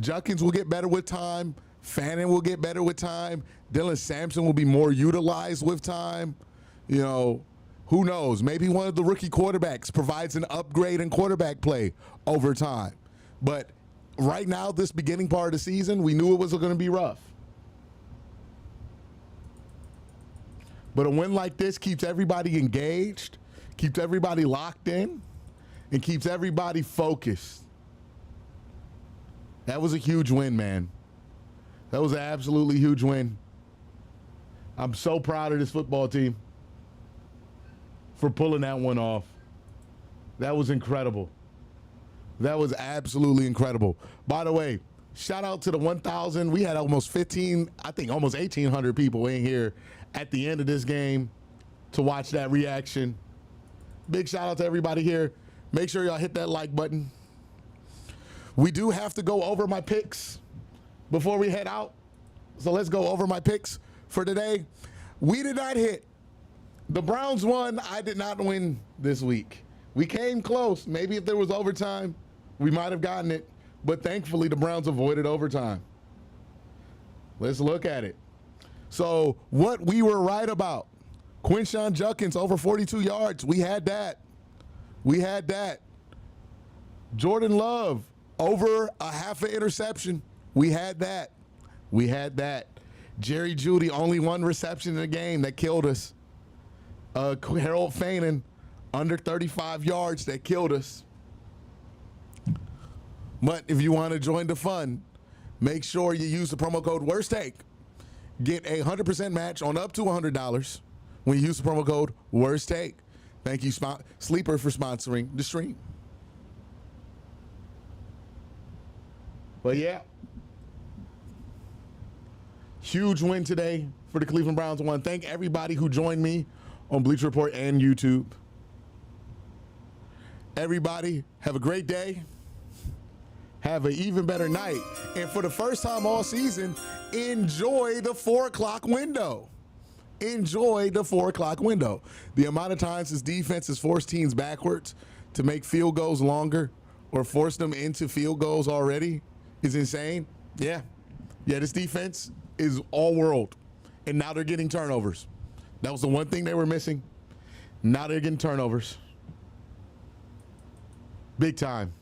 Judkins will get better with time. Fannin will get better with time. Dylan Sampson will be more utilized with time. You know, who knows? Maybe one of the rookie quarterbacks provides an upgrade in quarterback play over time. But right now, this beginning part of the season, we knew it was going to be rough. But a win like this keeps everybody engaged, keeps everybody locked in, and keeps everybody focused. That was a huge win, man. That was an absolutely huge win. I'm so proud of this football team for pulling that one off. That was incredible. That was absolutely incredible. By the way, shout out to the 1,000. We had almost 1,800 people in here at the end of this game to watch that reaction. Big shout out to everybody here. Make sure y'all hit that like button. We do have to go over my picks before we head out. So let's go over my picks for today. We did not hit. The Browns won. I did not win this week. We came close. Maybe if there was overtime, we might have gotten it. But thankfully, the Browns avoided overtime. Let's look at it. So what we were right about. Quincy Judkins over 42 yards. We had that. We had that. Jordan Love over a half an interception. We had that. We had that. Jerry Jeudy, only one reception in the game that killed us. Harold Fannin, under 35 yards, that killed us. But if you want to join the fun, make sure you use the promo code WORSTTAKE. Get a 100% match on up to $100 when you use the promo code WORSTTAKE. Thank you, Sleeper, for sponsoring the stream. But yeah, huge win today for the Cleveland Browns. I want to thank everybody who joined me on Bleacher Report and YouTube. Everybody, have a great day. Have an even better night. And for the first time all season, enjoy the 4 o'clock window. enjoy the 4 o'clock window. The amount of times this defense has forced teams backwards to make field goals longer or force them into field goals already is insane. Yeah, this defense is all world, and now they're getting turnovers. That was the one thing they were missing. Now they're getting turnovers. Big time.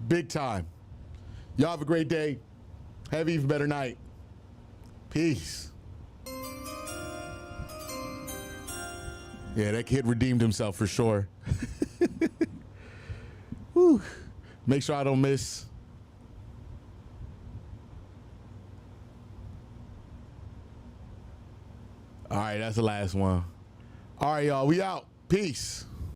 Big time. Y'all have a great day. Have an even better night. Peace. Yeah, that kid redeemed himself for sure. Whew. Make sure I don't miss. All right, that's the last one. All right, y'all. We out. Peace.